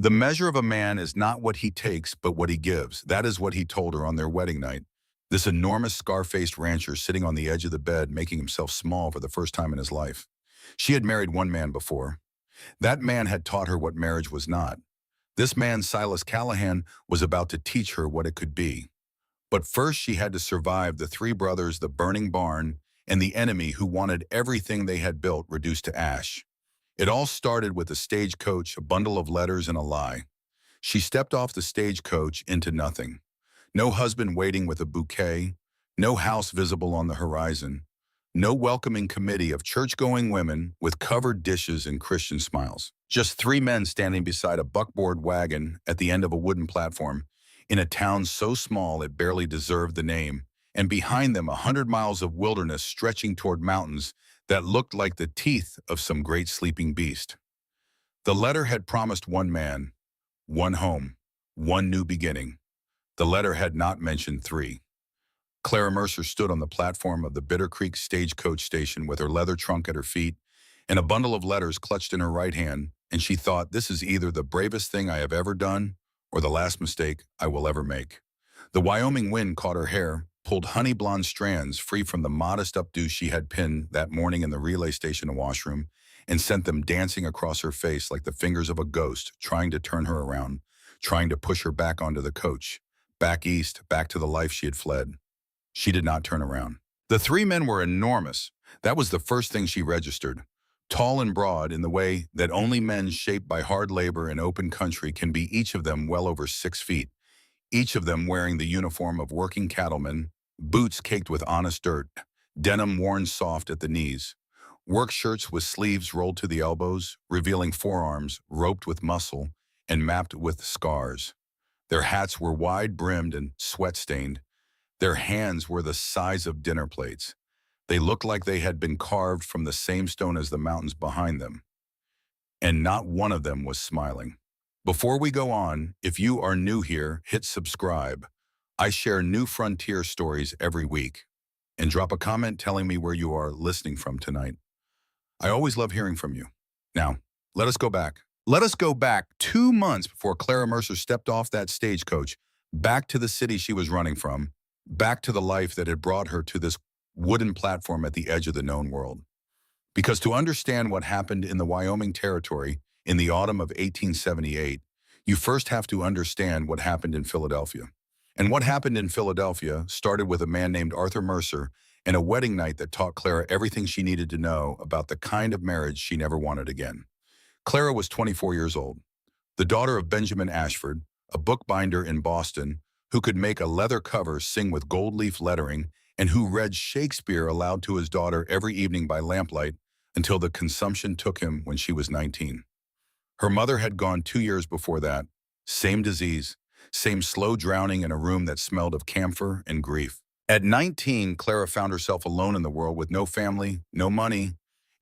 The measure of a man is not what he takes, but what he gives. That is what he told her on their wedding night. This enormous scar-faced rancher sitting on the edge of the bed, making himself small for the first time in his life. She had married one man before. That man had taught her what marriage was not. This man, Silas Callahan, was about to teach her what it could be. But first she had to survive the three brothers, the burning barn, and the enemy who wanted everything they had built reduced to ash. It all started with a stagecoach, a bundle of letters, and a lie. She stepped off the stagecoach into nothing. No husband waiting with a bouquet, no house visible on the horizon, no welcoming committee of church-going women with covered dishes and Christian smiles. Just three men standing beside a buckboard wagon at the end of a wooden platform in a town so small it barely deserved the name, and behind them 100 miles of wilderness stretching toward mountains that looked like the teeth of some great sleeping beast. The letter had promised one man, one home, one new beginning. The letter had not mentioned three. Clara Mercer stood on the platform of the Bitter Creek stagecoach station with her leather trunk at her feet and a bundle of letters clutched in her right hand, and she thought, this is either the bravest thing I have ever done or the last mistake I will ever make. The Wyoming wind caught her hair, pulled honey blonde strands free from the modest updo she had pinned that morning in the relay station washroom, and sent them dancing across her face like the fingers of a ghost, trying to turn her around, trying to push her back onto the coach, back east, back to the life she had fled. She did not turn around. The three men were enormous. That was the first thing she registered. Tall and broad in the way that only men shaped by hard labor in open country can be, each of them well over 6 feet, each of them wearing the uniform of working cattlemen, boots caked with honest dirt, denim worn soft at the knees, work shirts with sleeves rolled to the elbows, revealing forearms roped with muscle and mapped with scars. Their hats were wide-brimmed and sweat-stained. Their hands were the size of dinner plates. They looked like they had been carved from the same stone as the mountains behind them. And not one of them was smiling. Before we go on, if you are new here, hit subscribe. I share new frontier stories every week. And drop a comment telling me where you are listening from tonight. I always love hearing from you. Now, let us go back. Let us go back 2 months before Clara Mercer stepped off that stagecoach, back to the city she was running from, back to the life that had brought her to this wooden platform at the edge of the known world. Because to understand what happened in the Wyoming Territory in the autumn of 1878, you first have to understand what happened in Philadelphia. And what happened in Philadelphia started with a man named Arthur Mercer and a wedding night that taught Clara everything she needed to know about the kind of marriage she never wanted again. Clara was 24 years old, the daughter of Benjamin Ashford, a bookbinder in Boston who could make a leather cover sing with gold leaf lettering and who read Shakespeare aloud to his daughter every evening by lamplight until the consumption took him when she was 19. Her mother had gone 2 years before that. Same disease, same slow drowning in a room that smelled of camphor and grief. At 19, Clara found herself alone in the world with no family, no money,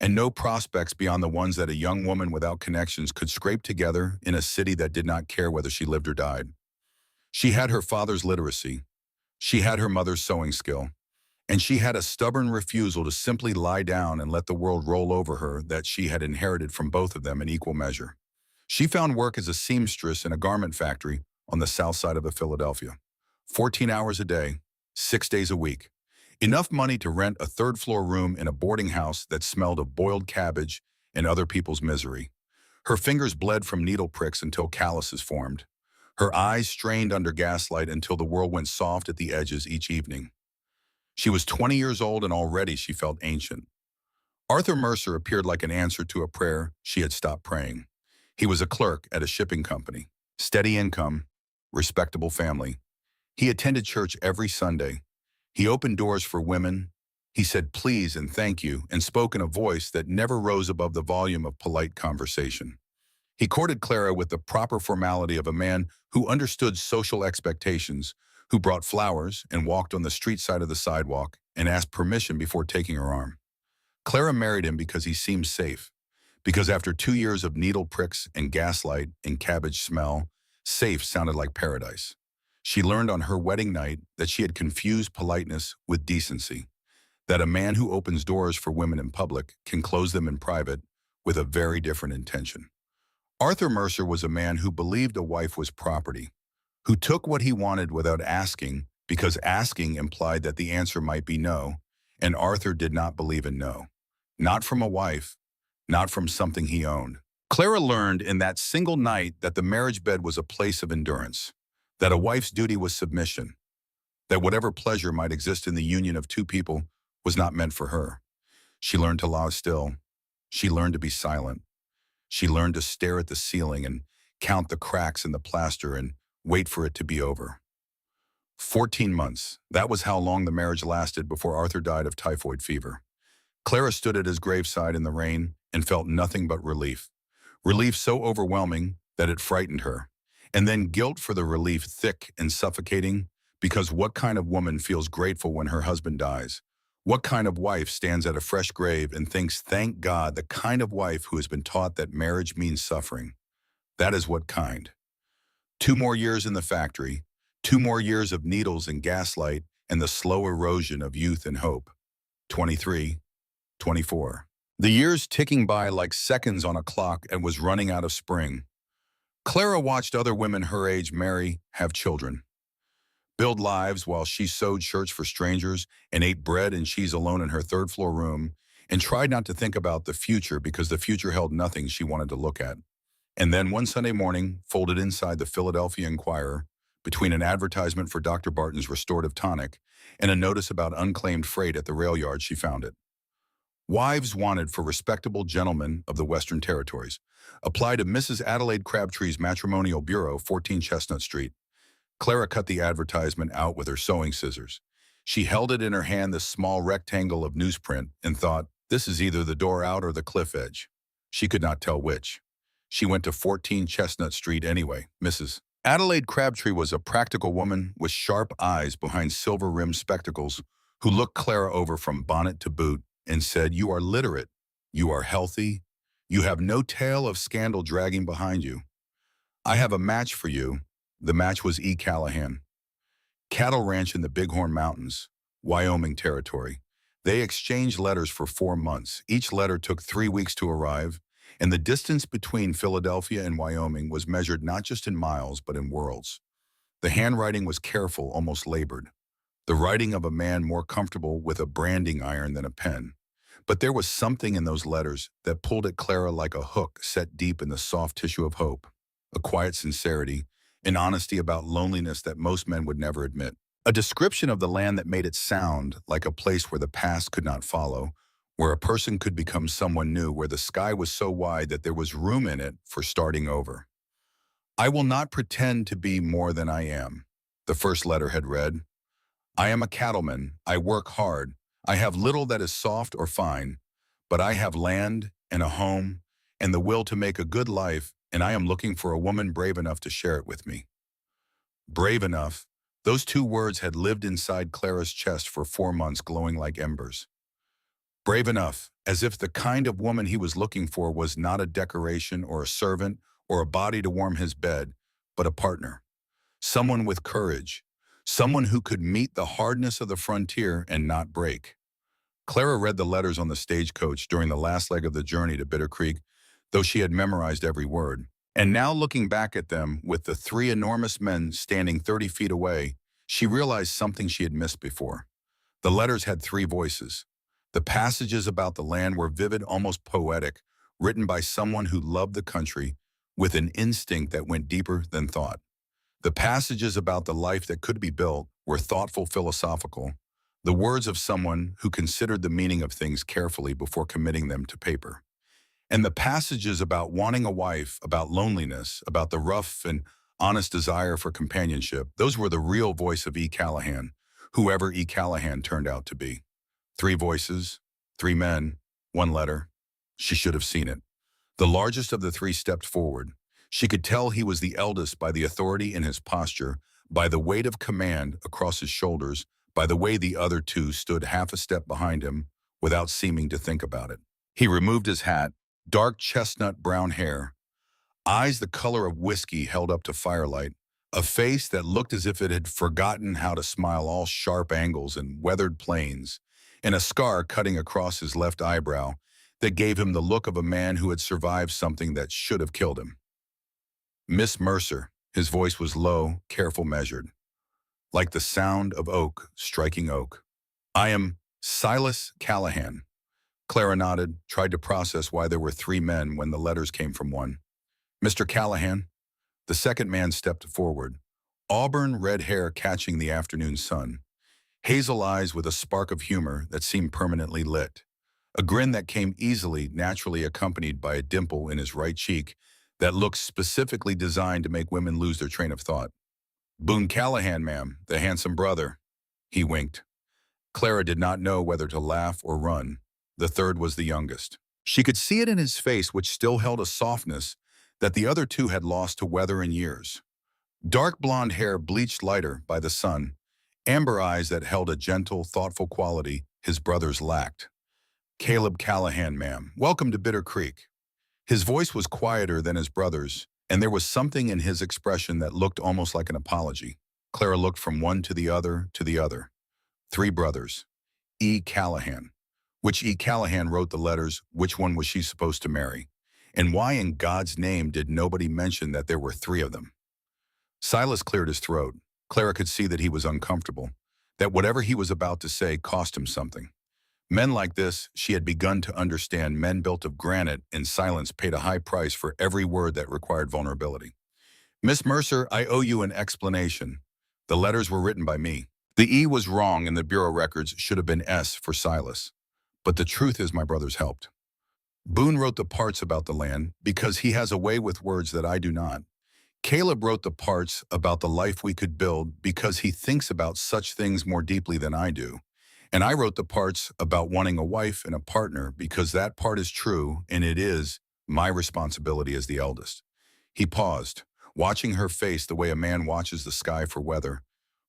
and no prospects beyond the ones that a young woman without connections could scrape together in a city that did not care whether she lived or died. She had her father's literacy. She had her mother's sewing skill. And she had a stubborn refusal to simply lie down and let the world roll over her that she had inherited from both of them in equal measure. She found work as a seamstress in a garment factory on the south side of Philadelphia. 14 hours a day, 6 days a week. Enough money to rent a third-floor room in a boarding house that smelled of boiled cabbage and other people's misery. Her fingers bled from needle pricks until calluses formed. Her eyes strained under gaslight until the world went soft at the edges each evening. She was 20 years old and already she felt ancient. Arthur Mercer appeared like an answer to a prayer she had stopped praying. He was a clerk at a shipping company. Steady income, respectable family. He attended church every Sunday. He opened doors for women. He said please and thank you and spoke in a voice that never rose above the volume of polite conversation. He courted Clara with the proper formality of a man who understood social expectations, who brought flowers and walked on the street side of the sidewalk and asked permission before taking her arm. Clara married him because he seemed safe, because after 2 years of needle pricks and gaslight and cabbage smell, safe sounded like paradise. She learned on her wedding night that she had confused politeness with decency, that a man who opens doors for women in public can close them in private with a very different intention. Arthur Mercer was a man who believed a wife was property, who took what he wanted without asking because asking implied that the answer might be no, and Arthur did not believe in no. Not from a wife, not from something he owned. Clara learned in that single night that the marriage bed was a place of endurance, that a wife's duty was submission, that whatever pleasure might exist in the union of two people was not meant for her. She learned to lie still. She learned to be silent. She learned to stare at the ceiling and count the cracks in the plaster and wait for it to be over. 14 months. That was how long the marriage lasted before Arthur died of typhoid fever. Clara stood at his graveside in the rain and felt nothing but relief. Relief so overwhelming that it frightened her. And then guilt for the relief thick and suffocating, because what kind of woman feels grateful when her husband dies? What kind of wife stands at a fresh grave and thinks, thank God, the kind of wife who has been taught that marriage means suffering? That is what kind. 2 more years in the factory, 2 more years of needles and gaslight and the slow erosion of youth and hope. 23, 24. The years ticking by like seconds on a clock and was running out of spring. Clara watched other women her age marry, have children, build lives while she sewed shirts for strangers and ate bread and cheese alone in her third-floor room, and tried not to think about the future because the future held nothing she wanted to look at. And then one Sunday morning, folded inside the Philadelphia Inquirer, between an advertisement for Dr. Barton's restorative tonic and a notice about unclaimed freight at the rail yard, she found it. Wives wanted for respectable gentlemen of the Western Territories. Apply to Mrs. Adelaide Crabtree's Matrimonial Bureau, 14 Chestnut Street. Clara cut the advertisement out with her sewing scissors. She held it in her hand, this small rectangle of newsprint, and thought, this is either the door out or the cliff edge. She could not tell which. She went to 14 Chestnut Street anyway. Mrs. Adelaide Crabtree was a practical woman with sharp eyes behind silver-rimmed spectacles who looked Clara over from bonnet to boot and said, you are literate, you are healthy, you have no tale of scandal dragging behind you. I have a match for you. The match was E. Callahan. Cattle ranch in the Bighorn Mountains, Wyoming Territory. They exchanged letters for 4 months. Each letter took 3 weeks to arrive, and the distance between Philadelphia and Wyoming was measured not just in miles, but in worlds. The handwriting was careful, almost labored. The writing of a man more comfortable with a branding iron than a pen. But there was something in those letters that pulled at Clara like a hook set deep in the soft tissue of hope. A quiet sincerity, an honesty about loneliness that most men would never admit. A description of the land that made it sound like a place where the past could not follow, where a person could become someone new, where the sky was so wide that there was room in it for starting over. I will not pretend to be more than I am, the first letter had read. I am a cattleman, I work hard, I have little that is soft or fine, but I have land and a home and the will to make a good life, and I am looking for a woman brave enough to share it with me. Brave enough, those 2 words had lived inside Clara's chest for 4 months, glowing like embers. Brave enough, as if the kind of woman he was looking for was not a decoration or a servant or a body to warm his bed, but a partner. Someone with courage, someone who could meet the hardness of the frontier and not break. Clara read the letters on the stagecoach during the last leg of the journey to Bitter Creek, though she had memorized every word. And now, looking back at them with the 3 enormous men standing 30 feet away, she realized something she had missed before. The letters had 3 voices. The passages about the land were vivid, almost poetic, written by someone who loved the country with an instinct that went deeper than thought. The passages about the life that could be built were thoughtful, philosophical, the words of someone who considered the meaning of things carefully before committing them to paper. And the passages about wanting a wife, about loneliness, about the rough and honest desire for companionship, those were the real voice of E. Callahan, whoever E. Callahan turned out to be. 3 voices, 3 men, 1 letter. She should have seen it. The largest of the 3 stepped forward. She could tell he was the eldest by the authority in his posture, by the weight of command across his shoulders, by the way the other 2 stood half a step behind him without seeming to think about it. He removed his hat, dark chestnut brown hair, eyes the color of whiskey held up to firelight, a face that looked as if it had forgotten how to smile, all sharp angles and weathered planes, and a scar cutting across his left eyebrow that gave him the look of a man who had survived something that should have killed him. Miss Mercer. His voice was low, careful, measured, like the sound of oak striking oak. I am Silas Callahan. Clara nodded, tried to process why there were three men when the letters came from one. Mr. Callahan. The second man stepped forward, auburn red hair catching the afternoon sun, hazel eyes with a spark of humor that seemed permanently lit, a grin that came easily, naturally accompanied by a dimple in his right cheek that looked specifically designed to make women lose their train of thought. Boone Callahan, ma'am, the handsome brother. He winked. Clara did not know whether to laugh or run. The third was the youngest. She could see it in his face, which still held a softness that the other two had lost to weather and years. Dark blonde hair bleached lighter by the sun, amber eyes that held a gentle, thoughtful quality his brothers lacked. Caleb Callahan, ma'am, welcome to Bitter Creek. His voice was quieter than his brother's, and there was something in his expression that looked almost like an apology. Clara looked from one to the other to the other. Three brothers. E. Callahan. Which E. Callahan wrote the letters? Which one was she supposed to marry? And why in God's name did nobody mention that there were three of them? Silas cleared his throat. Clara could see that he was uncomfortable, that whatever he was about to say cost him something. Men like this, she had begun to understand, men built of granite and silence paid a high price for every word that required vulnerability. Miss Mercer, I owe you an explanation. The letters were written by me. The E was wrong and the bureau records should have been S for Silas. But the truth is my brothers helped. Boone wrote the parts about the land because he has a way with words that I do not. Caleb wrote the parts about the life we could build because he thinks about such things more deeply than I do. And I wrote the parts about wanting a wife and a partner because that part is true and it is my responsibility as the eldest. He paused, watching her face the way a man watches the sky for weather,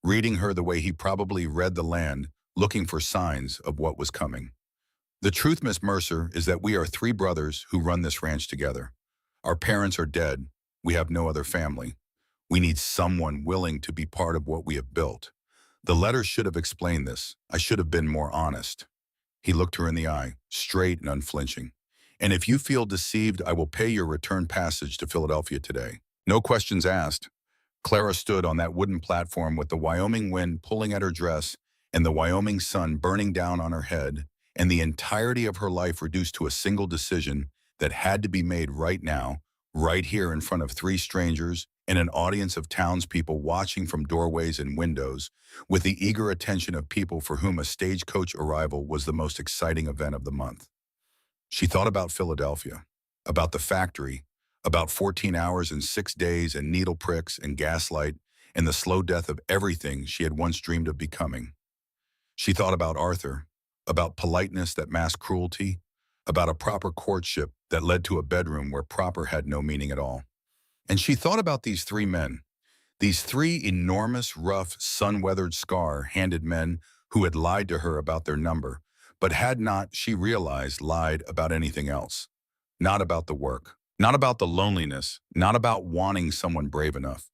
reading her the way he probably read the land, looking for signs of what was coming. The truth, Miss Mercer, is that we are three brothers who run this ranch together. Our parents are dead. We have no other family. We need someone willing to be part of what we have built. The letter should have explained this. I should have been more honest. He looked her in the eye, straight and unflinching. And if you feel deceived, I will pay your return passage to Philadelphia today. No questions asked. Clara stood on that wooden platform with the Wyoming wind pulling at her dress and the Wyoming sun burning down on her head, and the entirety of her life reduced to a single decision that had to be made right now, right here in front of three strangers and an audience of townspeople watching from doorways and windows, with the eager attention of people for whom a stagecoach arrival was the most exciting event of the month. She thought about Philadelphia, about the factory, about 14 hours and 6 days and needle pricks and gaslight and the slow death of everything she had once dreamed of becoming. She thought about Arthur, about politeness that masked cruelty, about a proper courtship that led to a bedroom where proper had no meaning at all. And she thought about these three men, these three enormous, rough, sun-weathered, scar-handed men who had lied to her about their number, but had not, she realized, lied about anything else. Not about the work, not about the loneliness, not about wanting someone brave enough.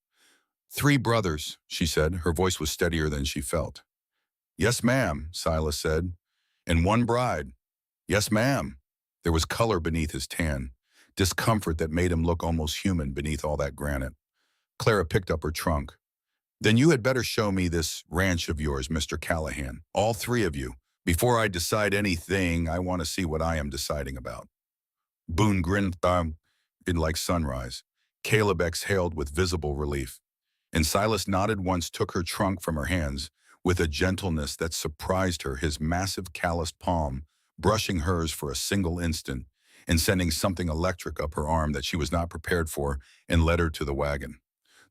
Three brothers, she said. Her voice was steadier than she felt. Yes, ma'am, Silas said. And one bride. Yes, ma'am. There was color beneath his tan, discomfort that made him look almost human beneath all that granite. Clara picked up her trunk. Then you had better show me this ranch of yours, Mr. Callahan, all three of you. Before I decide anything, I want to see what I am deciding about. Boone grinned like sunrise. Caleb exhaled with visible relief. And Silas nodded once, took her trunk from her hands with a gentleness that surprised her, his massive calloused palm brushing hers for a single instant and sending something electric up her arm that she was not prepared for, and led her to the wagon.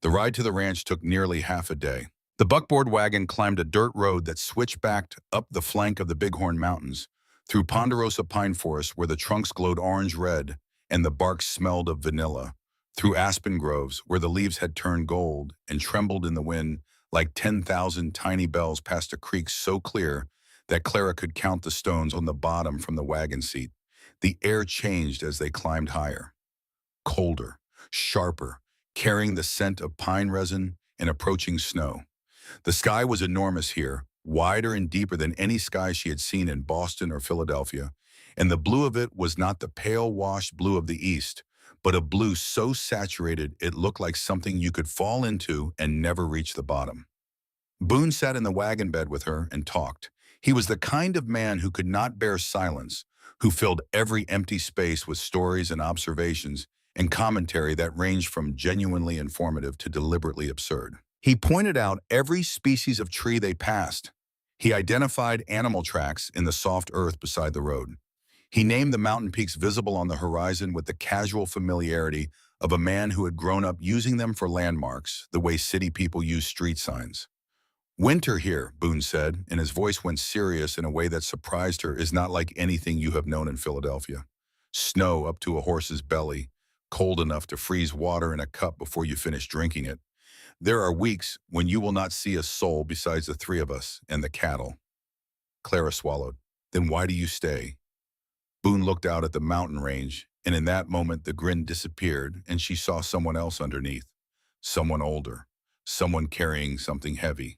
The ride to the ranch took nearly half a day. The buckboard wagon climbed a dirt road that switched back up the flank of the Bighorn Mountains, through ponderosa pine forests where the trunks glowed orange-red and the bark smelled of vanilla, through aspen groves where the leaves had turned gold and trembled in the wind like 10,000 tiny bells, past a creek so clear that Clara could count the stones on the bottom from the wagon seat. The air changed as they climbed higher. Colder, sharper, carrying the scent of pine resin and approaching snow. The sky was enormous here, wider and deeper than any sky she had seen in Boston or Philadelphia, and the blue of it was not the pale washed blue of the east, but a blue so saturated it looked like something you could fall into and never reach the bottom. Boone sat in the wagon bed with her and talked. He was the kind of man who could not bear silence, who filled every empty space with stories and observations and commentary that ranged from genuinely informative to deliberately absurd. He pointed out every species of tree they passed. He identified animal tracks in the soft earth beside the road. He named the mountain peaks visible on the horizon with the casual familiarity of a man who had grown up using them for landmarks, the way city people use street signs. Winter here, Boone said, and his voice went serious in a way that surprised her, is not like anything you have known in Philadelphia. Snow up to a horse's belly, cold enough to freeze water in a cup before you finish drinking it. There are weeks when you will not see a soul besides the three of us and the cattle. Clara swallowed. Then why do you stay? Boone looked out at the mountain range, and in that moment the grin disappeared and she saw someone else underneath. Someone older. Someone carrying something heavy.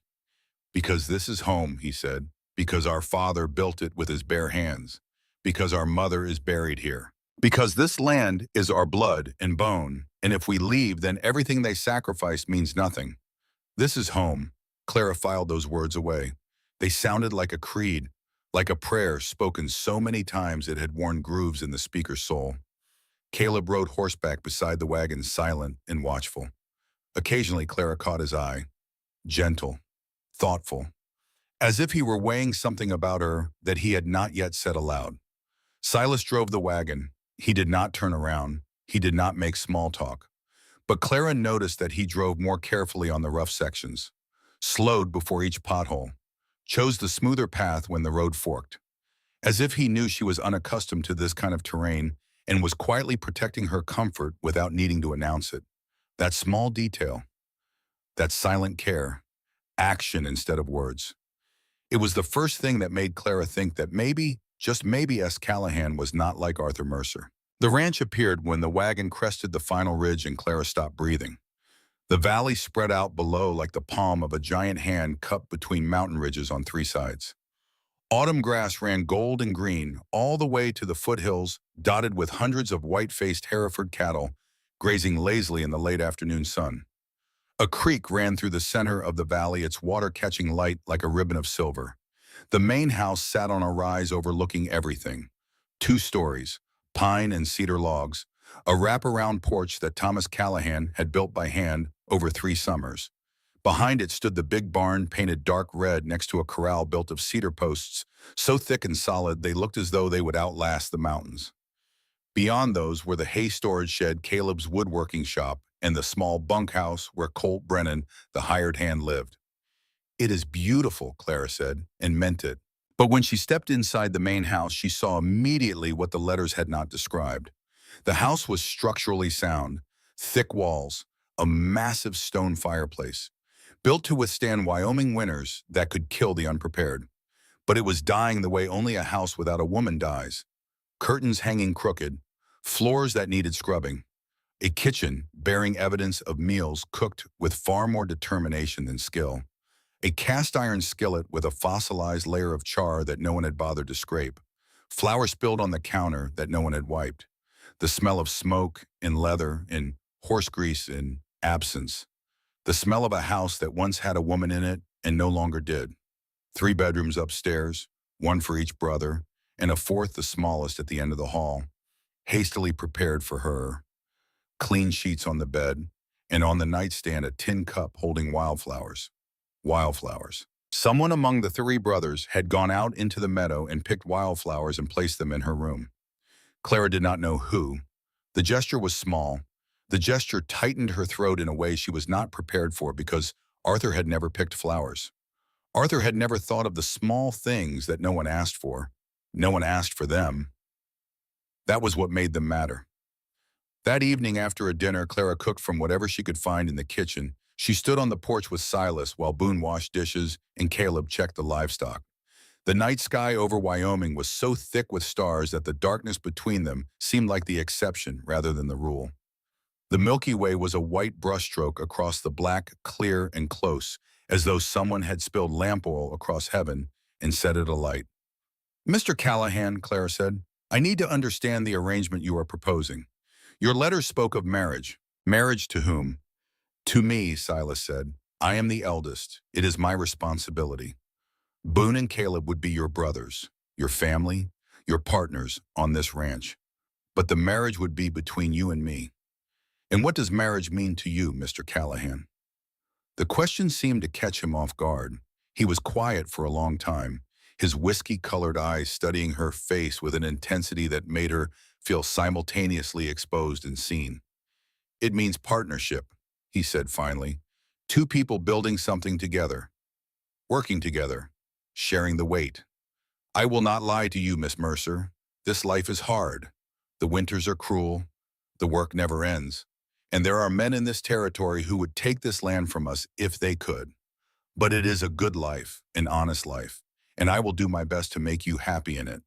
Because this is home, he said. Because our father built it with his bare hands. Because our mother is buried here. Because this land is our blood and bone, and if we leave, then everything they sacrificed means nothing. This is home. Clara filed those words away. They sounded like a creed, like a prayer spoken so many times it had worn grooves in the speaker's soul. Caleb rode horseback beside the wagon, silent and watchful. Occasionally, Clara caught his eye, gentle, thoughtful, as if he were weighing something about her that he had not yet said aloud. Silas drove the wagon. He did not turn around. He did not make small talk. But Clara noticed that he drove more carefully on the rough sections, slowed before each pothole, chose the smoother path when the road forked, as if he knew she was unaccustomed to this kind of terrain and was quietly protecting her comfort without needing to announce it. That small detail, that silent care, action instead of words. It was the first thing that made Clara think that maybe, just maybe, S. Callahan was not like Arthur Mercer. The ranch appeared when the wagon crested the final ridge and Clara stopped breathing. The valley spread out below like the palm of a giant hand cut between mountain ridges on three sides. Autumn grass ran gold and green all the way to the foothills, dotted with hundreds of white-faced Hereford cattle grazing lazily in the late afternoon sun. A creek ran through the center of the valley, its water catching light like a ribbon of silver. The main house sat on a rise overlooking everything. 2 stories, pine and cedar logs, a wraparound porch that Thomas Callahan had built by hand over 3 summers. Behind it stood the big barn painted dark red next to a corral built of cedar posts, so thick and solid they looked as though they would outlast the mountains. Beyond those were the hay storage shed, Caleb's woodworking shop, and the small bunkhouse where Colt Brennan, the hired hand, lived. "It is beautiful," Clara said, and meant it. But when she stepped inside the main house, she saw immediately what the letters had not described. The house was structurally sound, thick walls, a massive stone fireplace, built to withstand Wyoming winters that could kill the unprepared. But it was dying the way only a house without a woman dies. Curtains hanging crooked, floors that needed scrubbing, a kitchen bearing evidence of meals cooked with far more determination than skill, a cast-iron skillet with a fossilized layer of char that no one had bothered to scrape, flour spilled on the counter that no one had wiped, the smell of smoke and leather and horse grease and absence, the smell of a house that once had a woman in it and no longer did. 3 bedrooms upstairs, 1 for each brother, and a 4th, the smallest, at the end of the hall, hastily prepared for her. Clean sheets on the bed, and on the nightstand a tin cup holding wildflowers. Wildflowers. Someone among the 3 brothers had gone out into the meadow and picked wildflowers and placed them in her room. Clara did not know who. The gesture was small. The gesture tightened her throat in a way she was not prepared for because Arthur had never picked flowers. Arthur had never thought of the small things that no one asked for. No one asked for them. That was what made them matter. That evening after a dinner Clara cooked from whatever she could find in the kitchen. She stood on the porch with Silas while Boone washed dishes and Caleb checked the livestock. The night sky over Wyoming was so thick with stars that the darkness between them seemed like the exception rather than the rule. The Milky Way was a white brushstroke across the black, clear and close, as though someone had spilled lamp oil across heaven and set it alight. "Mr. Callahan," Clara said, "I need to understand the arrangement you are proposing. Your letter spoke of marriage. Marriage to whom? To me, Silas said. I am the eldest. It is my responsibility. Boone and Caleb would be your brothers, your family, your partners on this ranch. But the marriage would be between you and me. And what does marriage mean to you, Mr. Callahan? The question seemed to catch him off guard. He was quiet for a long time, his whiskey-colored eyes studying her face with an intensity that made her feel simultaneously exposed and seen. It means partnership, he said finally. Two people building something together, working together, sharing the weight. I will not lie to you, Miss Mercer. This life is hard. The winters are cruel. The work never ends. And there are men in this territory who would take this land from us if they could. But it is a good life, an honest life, and I will do my best to make you happy in it.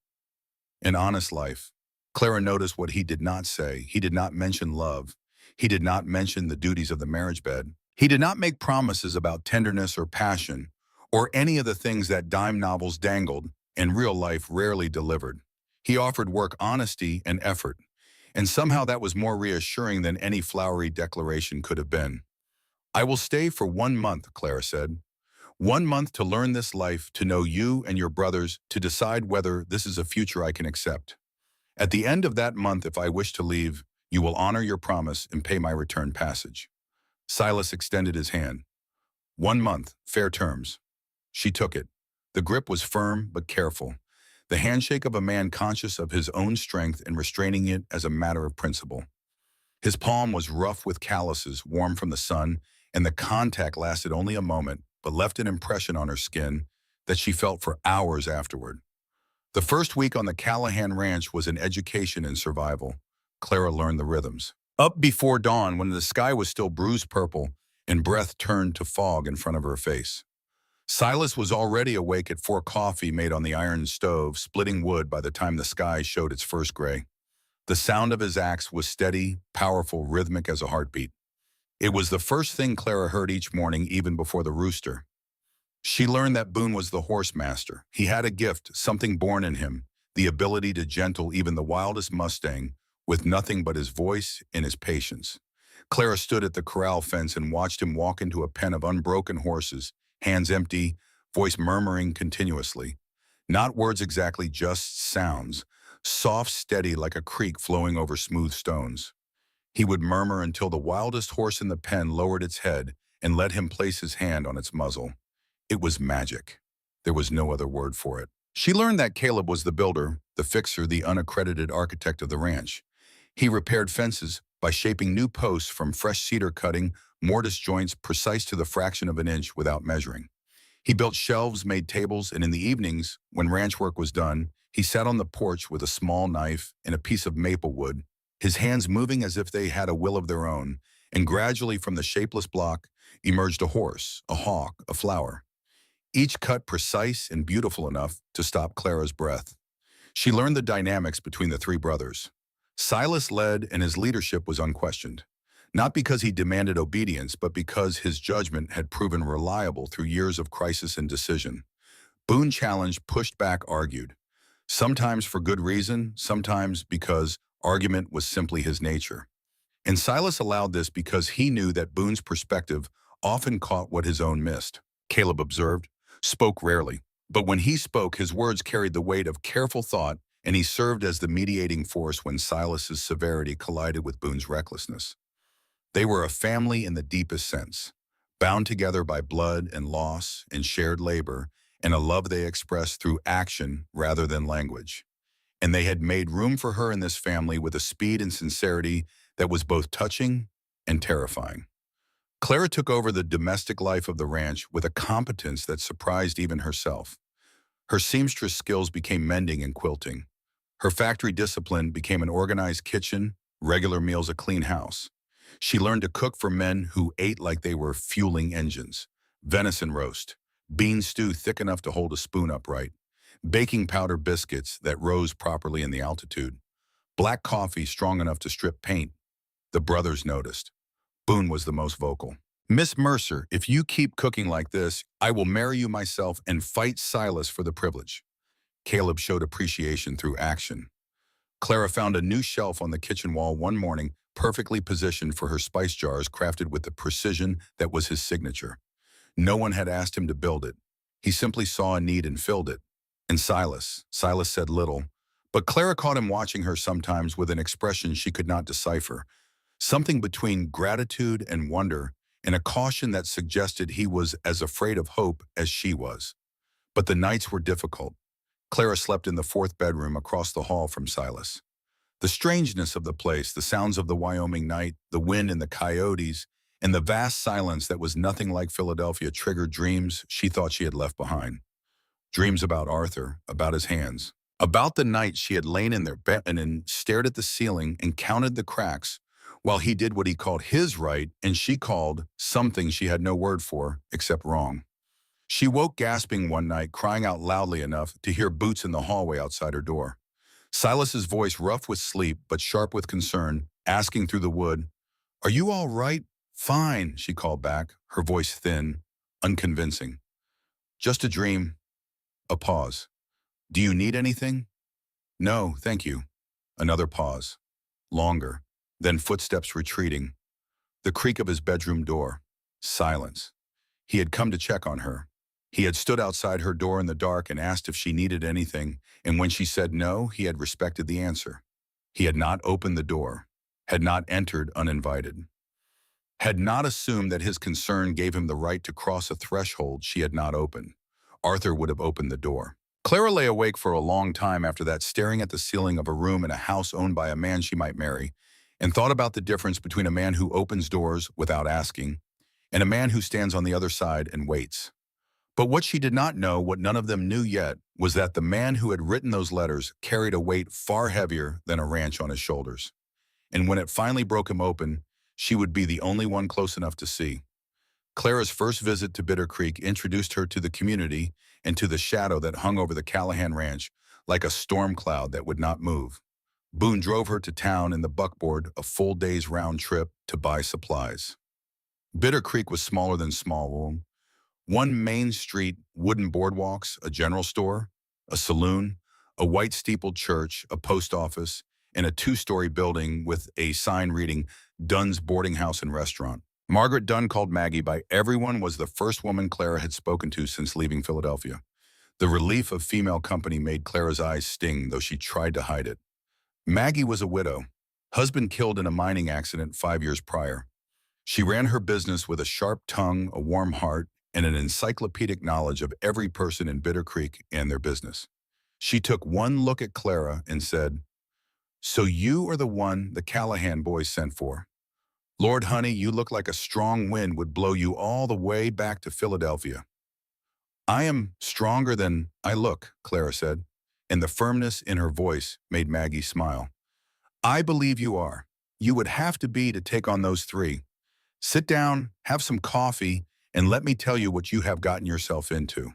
An honest life. Clara noticed what he did not say. He did not mention love. He did not mention the duties of the marriage bed. He did not make promises about tenderness or passion, or any of the things that dime novels dangled and real life rarely delivered. He offered work honesty and effort, and somehow that was more reassuring than any flowery declaration could have been. I will stay for 1 month, Clara said. 1 month to learn this life, to know you and your brothers, to decide whether this is a future I can accept. At the end of that month, if I wish to leave, you will honor your promise and pay my return passage. Silas extended his hand. 1 month, fair terms. She took it. The grip was firm but careful, the handshake of a man conscious of his own strength and restraining it as a matter of principle. His palm was rough with calluses, warm from the sun, and the contact lasted only a moment, but left an impression on her skin that she felt for hours afterward. The first week on the Callahan Ranch was an education in survival. Clara learned the rhythms. Up before dawn, when the sky was still bruised purple and breath turned to fog in front of her face. Silas was already awake at 4 coffee made on the iron stove, splitting wood by the time the sky showed its first gray. The sound of his axe was steady, powerful, rhythmic as a heartbeat. It was the first thing Clara heard each morning, even before the rooster. She learned that Boone was the horse master. He had a gift, something born in him, the ability to gentle even the wildest Mustang with nothing but his voice and his patience. Clara stood at the corral fence and watched him walk into a pen of unbroken horses, hands empty, voice murmuring continuously. Not words exactly, just sounds, soft, steady like a creek flowing over smooth stones. He would murmur until the wildest horse in the pen lowered its head and let him place his hand on its muzzle. It was magic. There was no other word for it. She learned that Caleb was the builder, the fixer, the unaccredited architect of the ranch. He repaired fences by shaping new posts from fresh cedar cutting, mortise joints precise to the fraction of an inch without measuring. He built shelves, made tables, and in the evenings, when ranch work was done, he sat on the porch with a small knife and a piece of maple wood, his hands moving as if they had a will of their own, and gradually from the shapeless block emerged a horse, a hawk, a flower. Each cut precise and beautiful enough to stop Clara's breath. She learned the dynamics between the 3 brothers. Silas led, and his leadership was unquestioned. Not because he demanded obedience, but because his judgment had proven reliable through years of crisis and decision. Boone challenged, pushed back, argued. Sometimes for good reason, sometimes because argument was simply his nature. And Silas allowed this because he knew that Boone's perspective often caught what his own missed. Caleb observed, spoke rarely, but when he spoke, his words carried the weight of careful thought, and he served as the mediating force when Silas's severity collided with Boone's recklessness. They were a family in the deepest sense, bound together by blood and loss and shared labor, and a love they expressed through action rather than language. And they had made room for her in this family with a speed and sincerity that was both touching and terrifying. Clara took over the domestic life of the ranch with a competence that surprised even herself. Her seamstress skills became mending and quilting. Her factory discipline became an organized kitchen, regular meals, a clean house. She learned to cook for men who ate like they were fueling engines. Venison roast, bean stew thick enough to hold a spoon upright, baking powder biscuits that rose properly in the altitude, black coffee strong enough to strip paint. The brothers noticed. Boone was the most vocal. Miss Mercer, if you keep cooking like this, I will marry you myself and fight Silas for the privilege. Caleb showed appreciation through action. Clara found a new shelf on the kitchen wall one morning perfectly positioned for her spice jars crafted with the precision that was his signature. No one had asked him to build it. He simply saw a need and filled it. And Silas said little, but Clara caught him watching her sometimes with an expression she could not decipher, something between gratitude and wonder, and a caution that suggested he was as afraid of hope as she was. But the nights were difficult. Clara slept in the fourth bedroom across the hall from Silas. The strangeness of the place, the sounds of the Wyoming night, the wind and the coyotes, and the vast silence that was nothing like Philadelphia triggered dreams she thought she had left behind. Dreams about Arthur, about his hands, about the night she had lain in their bed and stared at the ceiling and counted the cracks, while he did what he called his right and she called something she had no word for except wrong. She woke gasping one night, crying out loudly enough to hear boots in the hallway outside her door. Silas's voice rough with sleep but sharp with concern, asking through the wood, "Are you all right?" "Fine," she called back, her voice thin, unconvincing. "Just a dream." A pause. "Do you need anything?" "No, thank you." Another pause. Longer. Then footsteps retreating. The creak of his bedroom door. Silence. He had come to check on her. He had stood outside her door in the dark and asked if she needed anything, and when she said no, he had respected the answer. He had not opened the door, had not entered uninvited, had not assumed that his concern gave him the right to cross a threshold she had not opened. Arthur would have opened the door. Clara lay awake for a long time after that, staring at the ceiling of a room in a house owned by a man she might marry, and thought about the difference between a man who opens doors without asking and a man who stands on the other side and waits. But what she did not know, what none of them knew yet, was that the man who had written those letters carried a weight far heavier than a ranch on his shoulders. And when it finally broke him open, she would be the only one close enough to see. Clara's first visit to Bitter Creek introduced her to the community and to the shadow that hung over the Callahan Ranch like a storm cloud that would not move. Boone drove her to town in the buckboard, a full day's round trip to buy supplies. Bitter Creek was smaller than Smallwood. One main street, wooden boardwalks, a general store, a saloon, a white steepled church, a post office, and a two-story building with a sign reading Dunn's Boarding House and Restaurant. Margaret Dunn, called Maggie by everyone, was the first woman Clara had spoken to since leaving Philadelphia. The relief of female company made Clara's eyes sting, though she tried to hide it. Maggie was a widow, husband killed in a mining accident 5 years prior. She ran her business with a sharp tongue, a warm heart, and an encyclopedic knowledge of every person in Bitter Creek and their business. She took one look at Clara and said, "So you are the one the Callahan boys sent for. Lord, honey, you look like a strong wind would blow you all the way back to Philadelphia." "I am stronger than I look," Clara said, and the firmness in her voice made Maggie smile. "I believe you are. You would have to be to take on those three. Sit down, have some coffee, and let me tell you what you have gotten yourself into."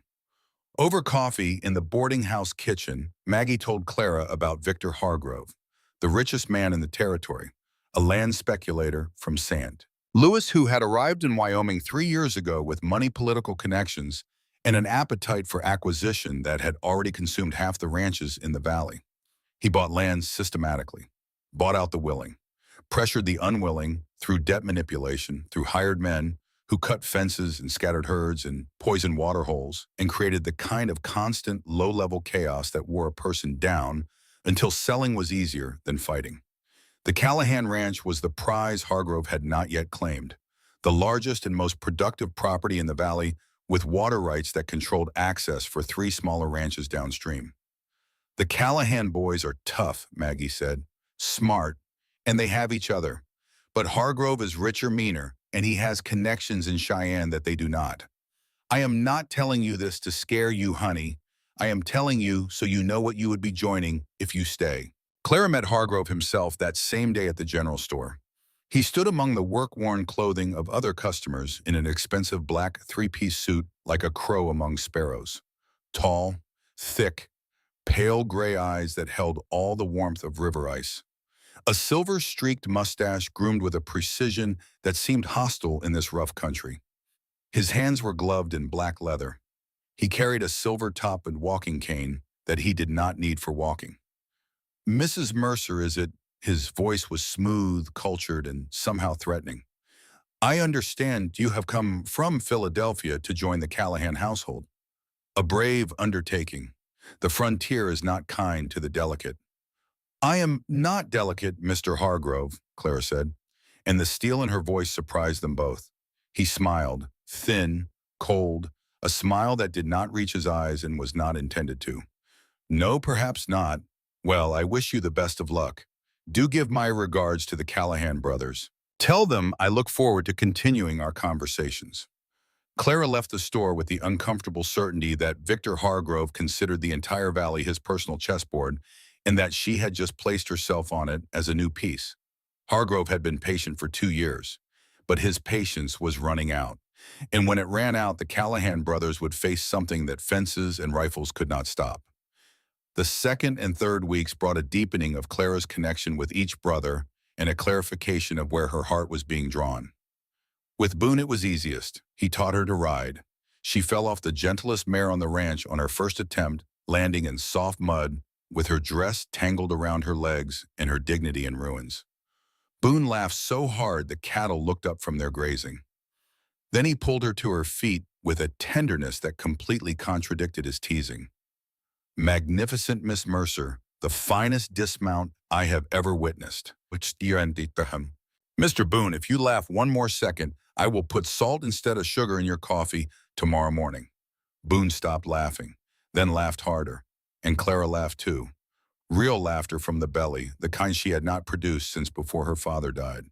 Over coffee in the boarding house kitchen, Maggie told Clara about Victor Hargrove, the richest man in the territory, a land speculator from Sand Louis who had arrived in Wyoming 3 years ago with money, political connections, and an appetite for acquisition that had already consumed half the ranches in the valley. He bought land systematically, bought out the willing, pressured the unwilling through debt manipulation, through hired men who cut fences and scattered herds and poisoned water holes, and created the kind of constant low-level chaos that wore a person down until selling was easier than fighting. The Callahan Ranch was the prize Hargrove had not yet claimed, the largest and most productive property in the valley, with water rights that controlled access for 3 smaller ranches downstream. "The Callahan boys are tough," Maggie said, "smart, and they have each other. But Hargrove is richer, meaner, and he has connections in Cheyenne that they do not. I am not telling you this to scare you, honey. I am telling you so you know what you would be joining if you stay." Clara met Hargrove himself that same day at the general store. He stood among the work-worn clothing of other customers in an expensive black 3-piece suit like a crow among sparrows. Tall, thick, pale gray eyes that held all the warmth of river ice. A silver-streaked mustache groomed with a precision that seemed hostile in this rough country. His hands were gloved in black leather. He carried a silver-topped walking cane that he did not need for walking. "Mrs. Mercer, is it?" His voice was smooth, cultured, and somehow threatening. I understand you have come from Philadelphia to join the Callahan household. A brave undertaking. The frontier is not kind to the delicate. I am not delicate, Mr. Hargrove, Clara said, and the steel in her voice surprised them both. He smiled, thin, cold, a smile that did not reach his eyes and was not intended to. No, perhaps not. Well, I wish you the best of luck. Do give my regards to the Callahan brothers. Tell them I look forward to continuing our conversations. Clara left the store with the uncomfortable certainty that Victor Hargrove considered the entire valley his personal chessboard and that she had just placed herself on it as a new piece. Hargrove had been patient for 2 years, but his patience was running out. And when it ran out, the Callahan brothers would face something that fences and rifles could not stop. The second and third weeks brought a deepening of Clara's connection with each brother and a clarification of where her heart was being drawn. With Boone it was easiest. He taught her to ride. She fell off the gentlest mare on the ranch on her first attempt, landing in soft mud, with her dress tangled around her legs and her dignity in ruins. Boone laughed so hard the cattle looked up from their grazing. Then he pulled her to her feet with a tenderness that completely contradicted his teasing. Magnificent Miss Mercer, the finest dismount I have ever witnessed. Mr. Boone, if you laugh one more second, I will put salt instead of sugar in your coffee tomorrow morning. Boone stopped laughing, then laughed harder, and Clara laughed too. Real laughter from the belly, the kind she had not produced since before her father died.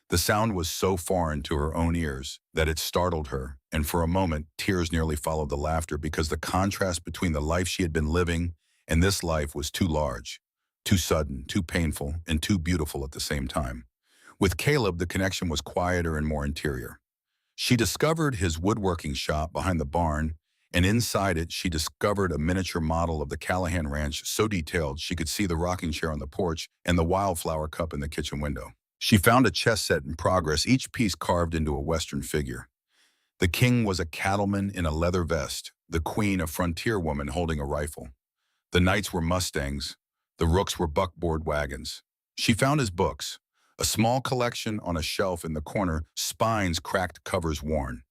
The sound was so foreign to her own ears that it startled her, and for a moment, tears nearly followed the laughter because the contrast between the life she had been living and this life was too large, too sudden, too painful, and too beautiful at the same time. With Caleb, the connection was quieter and more interior. She discovered his woodworking shop behind the barn, and inside it, she discovered a miniature model of the Callahan Ranch so detailed she could see the rocking chair on the porch and the wildflower cup in the kitchen window. She found a chess set in progress, each piece carved into a Western figure. The king was a cattleman in a leather vest, the queen a frontier woman holding a rifle. The knights were mustangs, the rooks were buckboard wagons. She found his books, a small collection on a shelf in the corner, spines cracked, covers worn.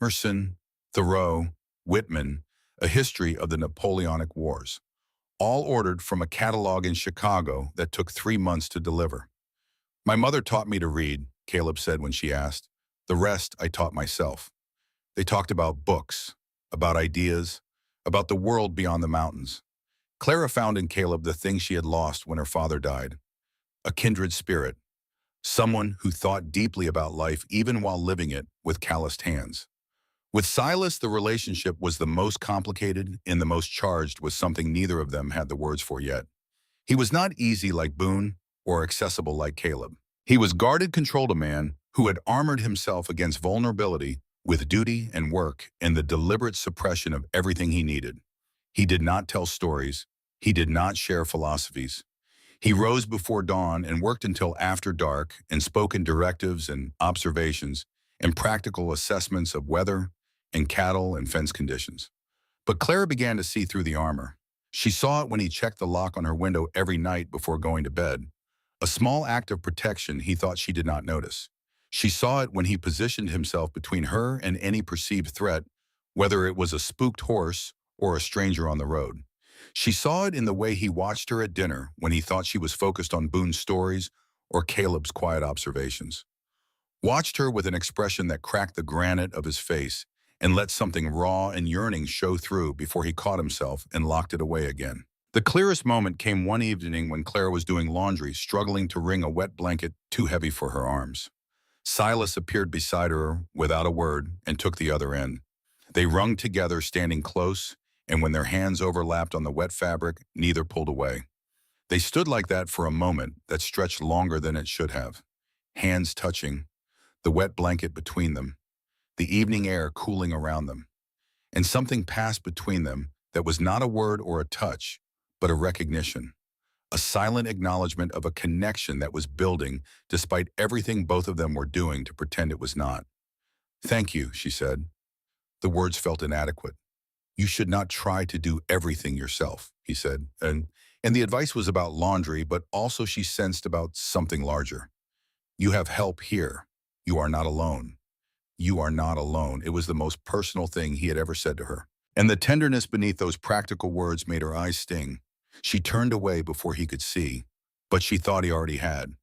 Emerson, Thoreau, Whitman, A History of the Napoleonic Wars, all ordered from a catalog in Chicago that took 3 months to deliver. My mother taught me to read, Caleb said when she asked. The rest I taught myself. They talked about books, about ideas, about the world beyond the mountains. Clara found in Caleb the thing she had lost when her father died. A kindred spirit, someone who thought deeply about life even while living it with calloused hands. With Silas, the relationship was the most complicated and the most charged with something neither of them had the words for yet. He was not easy like Boone or accessible like Caleb. He was guarded, controlled a man who had armored himself against vulnerability with duty and work and the deliberate suppression of everything he needed. He did not tell stories. He did not share philosophies. He rose before dawn and worked until after dark and spoke in directives and observations and practical assessments of weather and cattle and fence conditions. But Clara began to see through the armor. She saw it when he checked the lock on her window every night before going to bed, a small act of protection he thought she did not notice. She saw it when he positioned himself between her and any perceived threat, whether it was a spooked horse or a stranger on the road. She saw it in the way he watched her at dinner when he thought she was focused on Boone's stories or Caleb's quiet observations. Watched her with an expression that cracked the granite of his face and let something raw and yearning show through before he caught himself and locked it away again. The clearest moment came one evening when Clara was doing laundry, struggling to wring a wet blanket too heavy for her arms. Silas appeared beside her without a word and took the other end. They wrung together, standing close, and when their hands overlapped on the wet fabric, neither pulled away. They stood like that for a moment that stretched longer than it should have. Hands touching, the wet blanket between them, the evening air cooling around them. And something passed between them that was not a word or a touch, but a recognition. A silent acknowledgement of a connection that was building despite everything both of them were doing to pretend it was not. Thank you, she said. The words felt inadequate. You should not try to do everything yourself, he said, and And the advice was about laundry, but also she sensed about something larger. You have help here. You are not alone. You are not alone. It was the most personal thing he had ever said to her. And the tenderness beneath those practical words made her eyes sting. She turned away before he could see, but she thought he already had.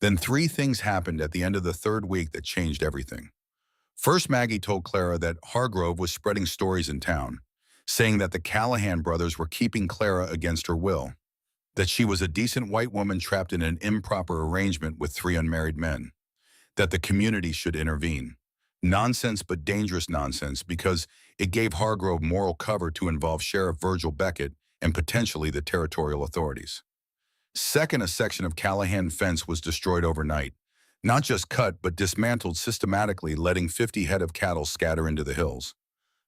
Then three things happened at the end of the third week that changed everything. First, Maggie told Clara that Hargrove was spreading stories in town, saying that the Callahan brothers were keeping Clara against her will, that she was a decent white woman trapped in an improper arrangement with three unmarried men, that the community should intervene. Nonsense, but dangerous nonsense, because it gave Hargrove moral cover to involve Sheriff Virgil Beckett and potentially the territorial authorities. Second, a section of Callahan fence was destroyed overnight. Not just cut, but dismantled systematically, letting 50 head of cattle scatter into the hills.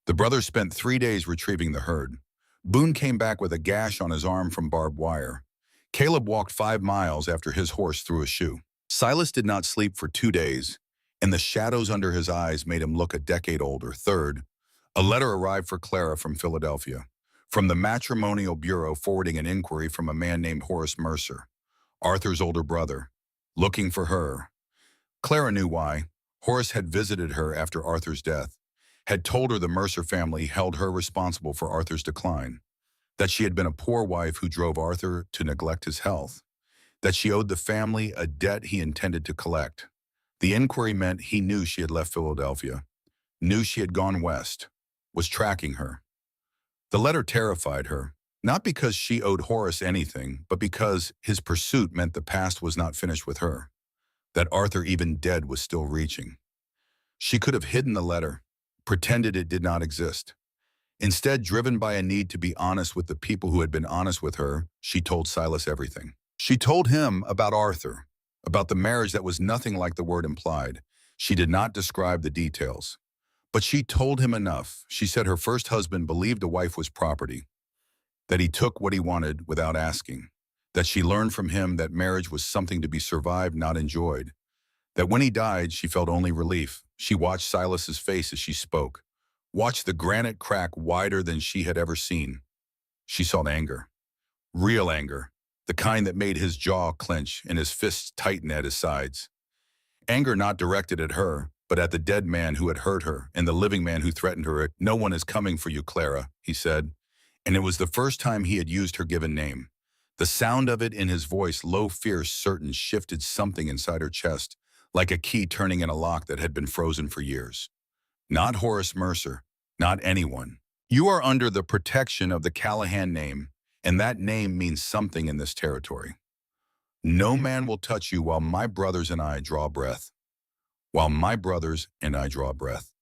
The brothers spent 3 days retrieving the herd. Boone came back with a gash on his arm from barbed wire. Caleb walked 5 miles after his horse threw a shoe. Silas did not sleep for 2 days, and the shadows under his eyes made him look a decade older. Third, a letter arrived for Clara from Philadelphia, from the Matrimonial Bureau, forwarding an inquiry from a man named Horace Mercer, Arthur's older brother, looking for her. Clara knew why. Horace had visited her after Arthur's death, had told her the Mercer family held her responsible for Arthur's decline, that she had been a poor wife who drove Arthur to neglect his health, that she owed the family a debt he intended to collect. The inquiry meant he knew she had left Philadelphia, knew she had gone west, was tracking her. The letter terrified her, not because she owed Horace anything, but because his pursuit meant the past was not finished with her, that Arthur, even dead, was still reaching. She could have hidden the letter, pretended it did not exist. Instead, driven by a need to be honest with the people who had been honest with her, she told Silas everything. She told him about Arthur, about the marriage that was nothing like the word implied. She did not describe the details. But she told him enough. She said her first husband believed a wife was property, that he took what he wanted without asking, that she learned from him that marriage was something to be survived, not enjoyed, that when he died, she felt only relief. She watched Silas's face as she spoke, watched the granite crack wider than she had ever seen. She saw anger, real anger, the kind that made his jaw clench and his fists tighten at his sides. Anger not directed at her, but at the dead man who had hurt her and the living man who threatened her. "No one is coming for you, Clara," he said, and it was the first time he had used her given name. The sound of it in his voice, low, fierce, certain, shifted something inside her chest, like a key turning in a lock that had been frozen for years. Not Horace Mercer, not anyone. You are under the protection of the Callahan name, and that name means something in this territory. No man will touch you while my brothers and I draw breath. While my brothers and I draw breath.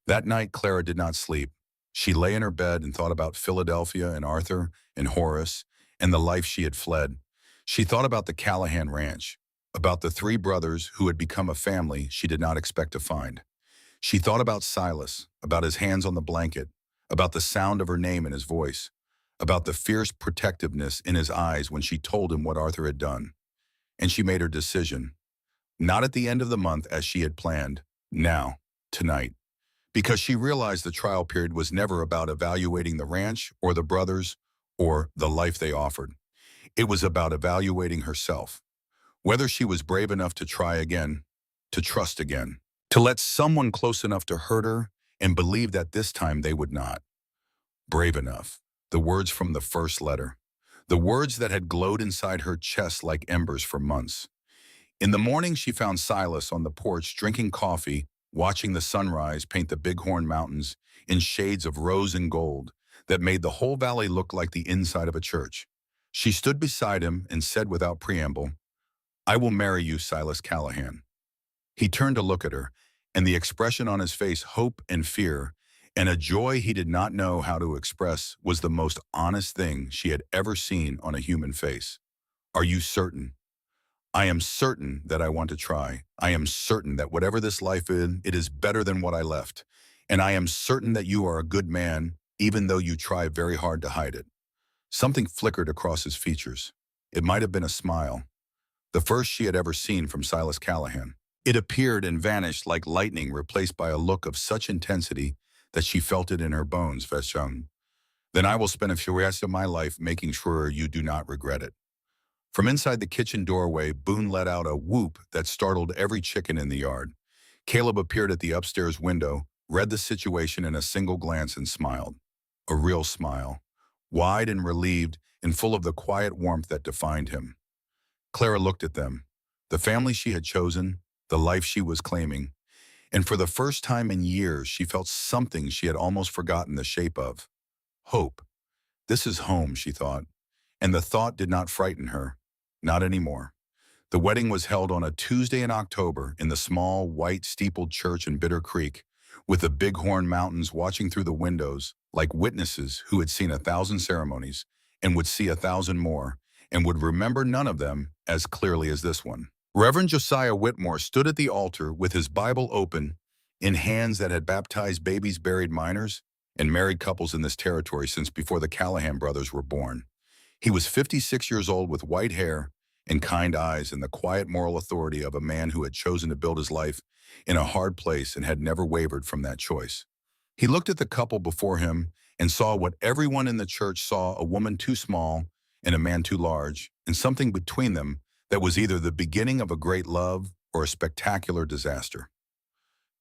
That night, Clara did not sleep. She lay in her bed and thought about Philadelphia and Arthur and Horace and the life she had fled. She thought about the Callahan ranch, about the 3 brothers who had become a family she did not expect to find. She thought about Silas, about his hands on the blanket, about the sound of her name in his voice, about the fierce protectiveness in his eyes when she told him what Arthur had done. And she made her decision. Not at the end of the month as she had planned, now, tonight, because she realized the trial period was never about evaluating the ranch or the brothers or the life they offered. It was about evaluating herself, whether she was brave enough to try again, to trust again, to let someone close enough to hurt her and believe that this time they would not. Brave enough, the words from the first letter, the words that had glowed inside her chest like embers for months. In the morning, she found Silas on the porch drinking coffee, watching the sunrise paint the Bighorn Mountains in shades of rose and gold that made the whole valley look like the inside of a church. She stood beside him and said without preamble, "I will marry you, Silas Callahan." He turned to look at her, and the expression on his face, hope and fear, and a joy he did not know how to express, was the most honest thing she had ever seen on a human face. "Are you certain?" "I am certain that I want to try. I am certain that whatever this life is, it is better than what I left. And I am certain that you are a good man, even though you try very hard to hide it." Something flickered across his features. It might have been a smile, the first she had ever seen from Silas Callahan. It appeared and vanished like lightning, replaced by a look of such intensity that she felt it in her bones. Veshung. Then I will spend the rest of my life making sure you do not regret it." From inside the kitchen doorway, Boone let out a whoop that startled every chicken in the yard. Caleb appeared at the upstairs window, read the situation in a single glance and smiled. A real smile, wide and relieved and full of the quiet warmth that defined him. Clara looked at them, the family she had chosen, the life she was claiming, and for the first time in years she felt something she had almost forgotten the shape of. Hope. This is home, she thought, and the thought did not frighten her. Not anymore. The wedding was held on a Tuesday in October in the small, white, steepled church in Bitter Creek, with the Bighorn Mountains watching through the windows like witnesses who had seen 1,000 ceremonies and would see 1,000 more and would remember none of them as clearly as this one. Reverend Josiah Whitmore stood at the altar with his Bible open in hands that had baptized babies, buried minors, and married couples in this territory since before the Callahan brothers were born. He was 56 years old with white hair and kind eyes and the quiet moral authority of a man who had chosen to build his life in a hard place and had never wavered from that choice. He looked at the couple before him and saw what everyone in the church saw: a woman too small and a man too large, and something between them that was either the beginning of a great love or a spectacular disaster.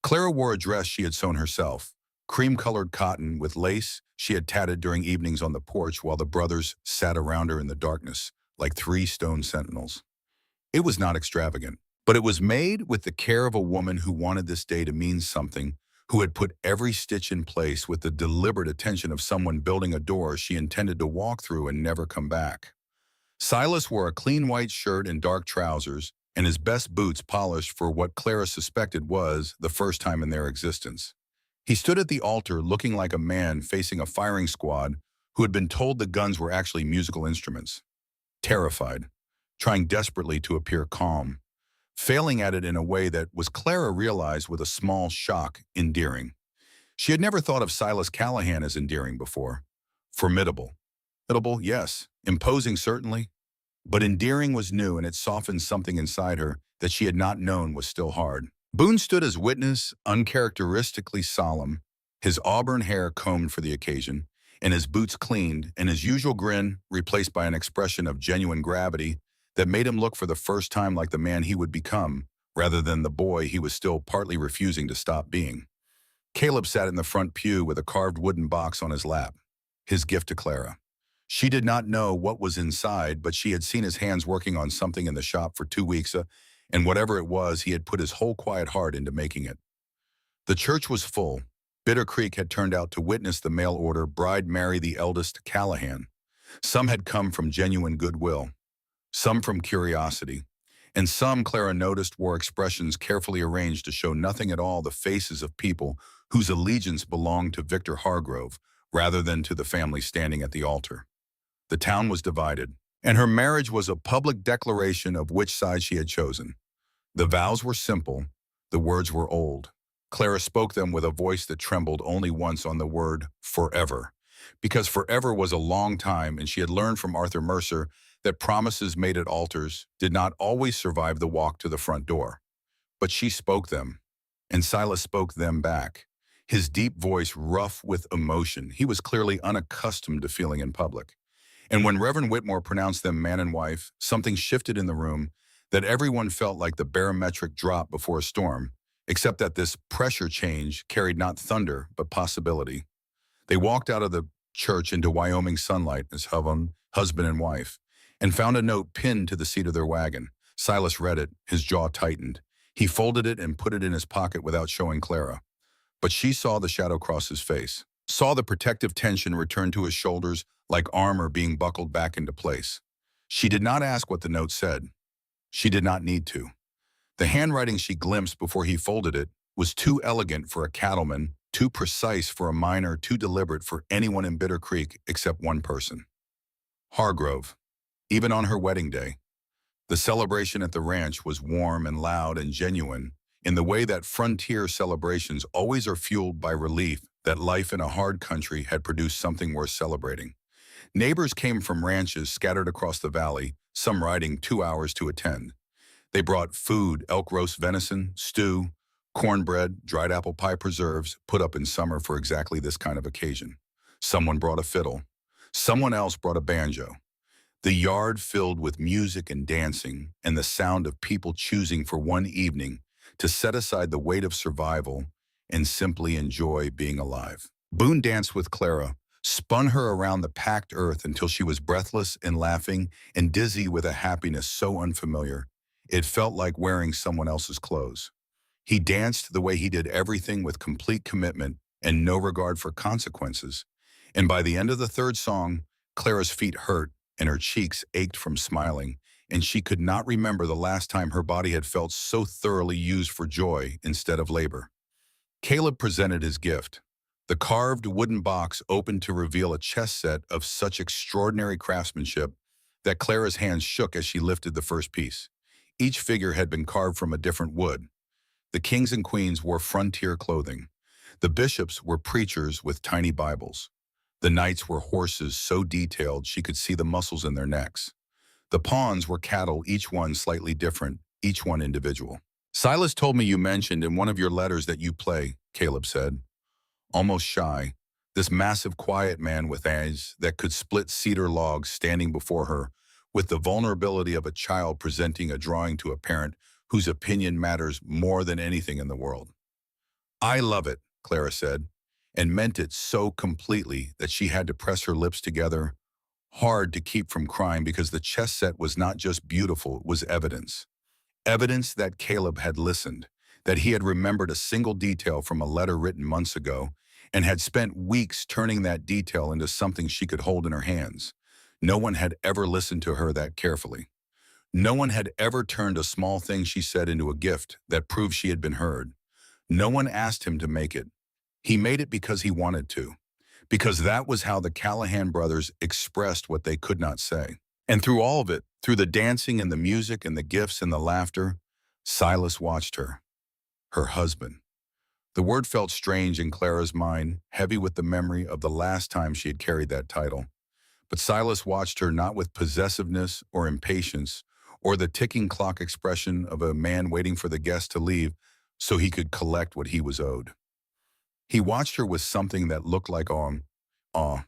Clara wore a dress she had sewn herself, cream-colored cotton with lace she had tatted during evenings on the porch while the brothers sat around her in the darkness like three stone sentinels. It was not extravagant, but it was made with the care of a woman who wanted this day to mean something, who had put every stitch in place with the deliberate attention of someone building a door she intended to walk through and never come back. Silas wore a clean white shirt and dark trousers, and his best boots polished for what Clara suspected was the first time in their existence. He stood at the altar looking like a man facing a firing squad who had been told the guns were actually musical instruments. Terrified, trying desperately to appear calm, failing at it in a way that was, Clara realized with a small shock, endearing. She had never thought of Silas Callahan as endearing before. Formidable. Formidable, yes. Imposing, certainly. But endearing was new, and it softened something inside her that she had not known was still hard. Boone stood as witness, uncharacteristically solemn, his auburn hair combed for the occasion, and his boots cleaned, and his usual grin replaced by an expression of genuine gravity that made him look for the first time like the man he would become, rather than the boy he was still partly refusing to stop being. Caleb sat in the front pew with a carved wooden box on his lap, his gift to Clara. She did not know what was inside, but she had seen his hands working on something in the shop for 2 weeks, and whatever it was, he had put his whole quiet heart into making it. The church was full. Bitter Creek had turned out to witness the mail order bride marry the eldest Callahan. Some had come from genuine goodwill, some from curiosity, and some, Clara noticed, wore expressions carefully arranged to show nothing at all the faces of people whose allegiance belonged to Victor Hargrove rather than to the family standing at the altar. The town was divided, and her marriage was a public declaration of which side she had chosen. The vows were simple, the words were old. Clara spoke them with a voice that trembled only once on the word forever, because forever was a long time, and she had learned from Arthur Mercer that promises made at altars did not always survive the walk to the front door. But she spoke them, and Silas spoke them back, his deep voice rough with emotion. He was clearly unaccustomed to feeling in public. And when Reverend Whitmore pronounced them man and wife, something shifted in the room that everyone felt like the barometric drop before a storm, except that this pressure change carried not thunder, but possibility. They walked out of the church into Wyoming sunlight as husband and wife, and found a note pinned to the seat of their wagon. Silas read it, his jaw tightened. He folded it and put it in his pocket without showing Clara. But she saw the shadow cross his face, saw the protective tension return to his shoulders like armor being buckled back into place. She did not ask what the note said. She did not need to. The handwriting she glimpsed before he folded it was too elegant for a cattleman, too precise for a miner, too deliberate for anyone in Bitter Creek except one person. Hargrove. Even on her wedding day. The celebration at the ranch was warm and loud and genuine, in the way that frontier celebrations always are fueled by relief that life in a hard country had produced something worth celebrating. Neighbors came from ranches scattered across the valley, some riding 2 hours to attend. They brought food: elk roast venison, stew, cornbread, dried apple pie preserves, put up in summer for exactly this kind of occasion. Someone brought a fiddle. Someone else brought a banjo. The yard filled with music and dancing and the sound of people choosing for one evening to set aside the weight of survival and simply enjoy being alive. Boone danced with Clara, spun her around the packed earth until she was breathless and laughing and dizzy with a happiness so unfamiliar. It felt like wearing someone else's clothes. He danced the way he did everything with complete commitment and no regard for consequences. And by the end of the third song, Clara's feet hurt and her cheeks ached from smiling, and she could not remember the last time her body had felt so thoroughly used for joy instead of labor. Caleb presented his gift. The carved wooden box opened to reveal a chess set of such extraordinary craftsmanship that Clara's hands shook as she lifted the first piece. Each figure had been carved from a different wood. The kings and queens wore frontier clothing. The bishops were preachers with tiny Bibles. The knights were horses so detailed she could see the muscles in their necks. The pawns were cattle, each one slightly different, each one individual. Silas told me you mentioned in one of your letters that you play, Caleb said. Almost shy, this massive quiet man with eyes that could split cedar logs standing before her, with the vulnerability of a child presenting a drawing to a parent whose opinion matters more than anything in the world. I love it, Clara said, and meant it so completely that she had to press her lips together hard to keep from crying because the chess set was not just beautiful, it was evidence. Evidence that Caleb had listened, that he had remembered a single detail from a letter written months ago and had spent weeks turning that detail into something she could hold in her hands. No one had ever listened to her that carefully. No one had ever turned a small thing she said into a gift that proved she had been heard. No one asked him to make it. He made it because he wanted to, because that was how the Callahan brothers expressed what they could not say. And through all of it, through the dancing and the music and the gifts and the laughter, Silas watched her husband. The word felt strange in Clara's mind, heavy with the memory of the last time she had carried that title. But Silas watched her not with possessiveness or impatience or the ticking clock expression of a man waiting for the guest to leave so he could collect what he was owed. He watched her with something that looked like awe,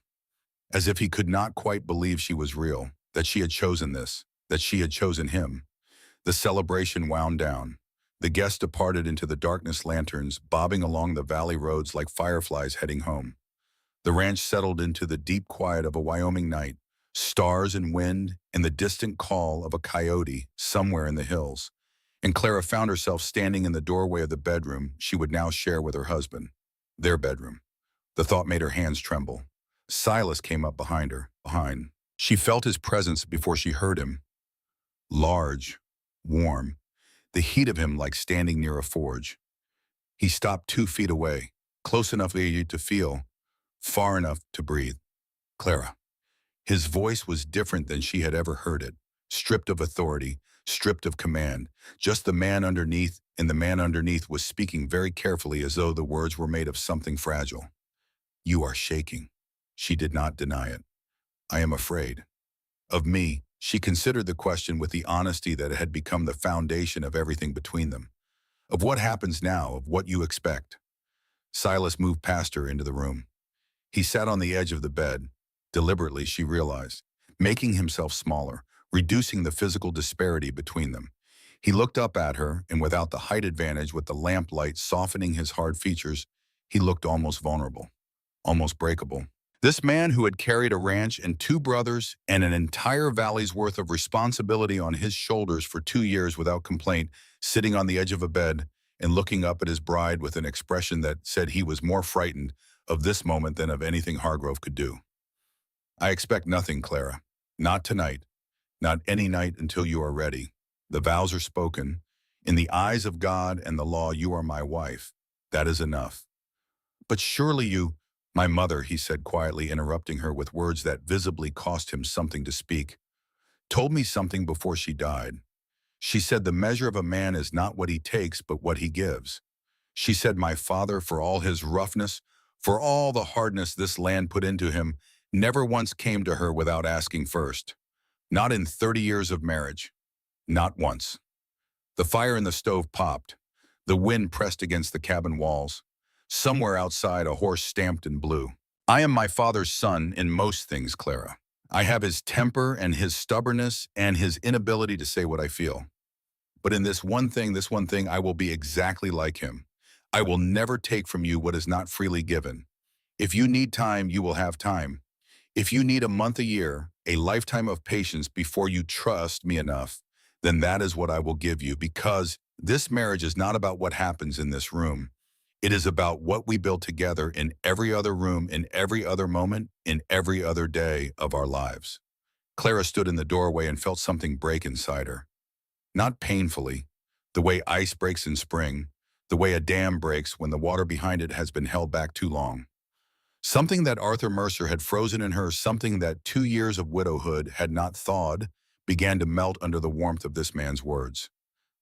as if he could not quite believe she was real, that she had chosen this, that she had chosen him. The celebration wound down. The guests departed into the darkness, lanterns bobbing along the valley roads like fireflies heading home. The ranch settled into the deep quiet of a Wyoming night, stars and wind and the distant call of a coyote somewhere in the hills. And Clara found herself standing in the doorway of the bedroom she would now share with her husband, their bedroom. The thought made her hands tremble. Silas came up behind her. She felt his presence before she heard him. Large, warm, the heat of him like standing near a forge. He stopped 2 feet away, close enough for you to feel, far enough to breathe. Clara. His voice was different than she had ever heard it, stripped of authority, stripped of command, just the man underneath, and the man underneath was speaking very carefully as though the words were made of something fragile. You are shaking. She did not deny it. I am afraid. Of me, she considered the question with the honesty that had become the foundation of everything between them. Of what happens now, of what you expect. Silas moved past her into the room. He sat on the edge of the bed, deliberately she realized, making himself smaller, reducing the physical disparity between them. He looked up at her, and without the height advantage with the lamplight softening his hard features, he looked almost vulnerable, almost breakable. This man who had carried a ranch and 2 brothers and an entire valley's worth of responsibility on his shoulders for 2 years without complaint, sitting on the edge of a bed and looking up at his bride with an expression that said he was more frightened of this moment than of anything Hargrove could do. I expect nothing, Clara. Not tonight. Not any night until you are ready. The vows are spoken. In the eyes of God and the law, you are my wife. That is enough. But surely you, my mother, he said quietly, interrupting her with words that visibly cost him something to speak, told me something before she died. She said the measure of a man is not what he takes, but what he gives. She said my father, for all his roughness, for all the hardness this land put into him, never once came to her without asking first. Not in 30 years of marriage. Not once. The fire in the stove popped. The wind pressed against the cabin walls. Somewhere outside, a horse stamped and blew. I am my father's son in most things, Clara. I have his temper and his stubbornness and his inability to say what I feel. But in this one thing, I will be exactly like him. I will never take from you what is not freely given. If you need time, you will have time. If you need a month, a year, a lifetime of patience before you trust me enough, then that is what I will give you, because this marriage is not about what happens in this room. It is about what we build together in every other room, in every other moment, in every other day of our lives. Clara stood in the doorway and felt something break inside her. Not painfully, the way ice breaks in spring, the way a dam breaks when the water behind it has been held back too long. Something that Arthur Mercer had frozen in her, something that 2 years of widowhood had not thawed, began to melt under the warmth of this man's words.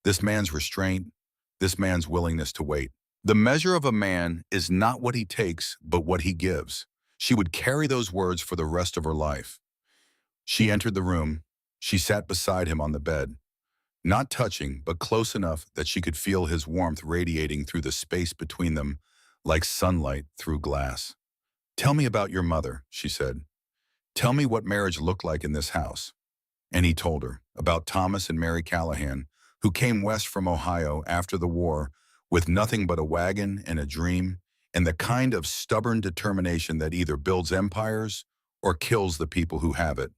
This man's restraint, this man's willingness to wait. The measure of a man is not what he takes, but what he gives. She would carry those words for the rest of her life. She entered the room. She sat beside him on the bed, not touching, but close enough that she could feel his warmth radiating through the space between them like sunlight through glass. "Tell me about your mother," she said. "Tell me what marriage looked like in this house." And he told her about Thomas and Mary Callahan, who came west from Ohio after the war with nothing but a wagon and a dream and the kind of stubborn determination that either builds empires or kills the people who have it.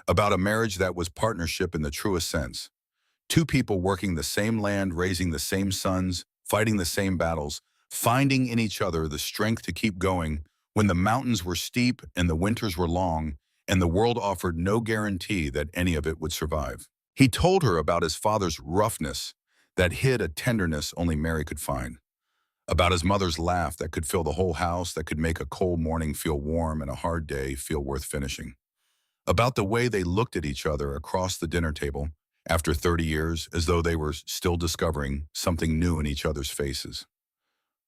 About a marriage that was partnership in the truest sense. Two people working the same land, raising the same sons, fighting the same battles, finding in each other the strength to keep going when the mountains were steep and the winters were long and the world offered no guarantee that any of it would survive. He told her about his father's roughness that hid a tenderness only Mary could find, about his mother's laugh that could fill the whole house, that could make a cold morning feel warm and a hard day feel worth finishing, about the way they looked at each other across the dinner table after 30 years, as though they were still discovering something new in each other's faces.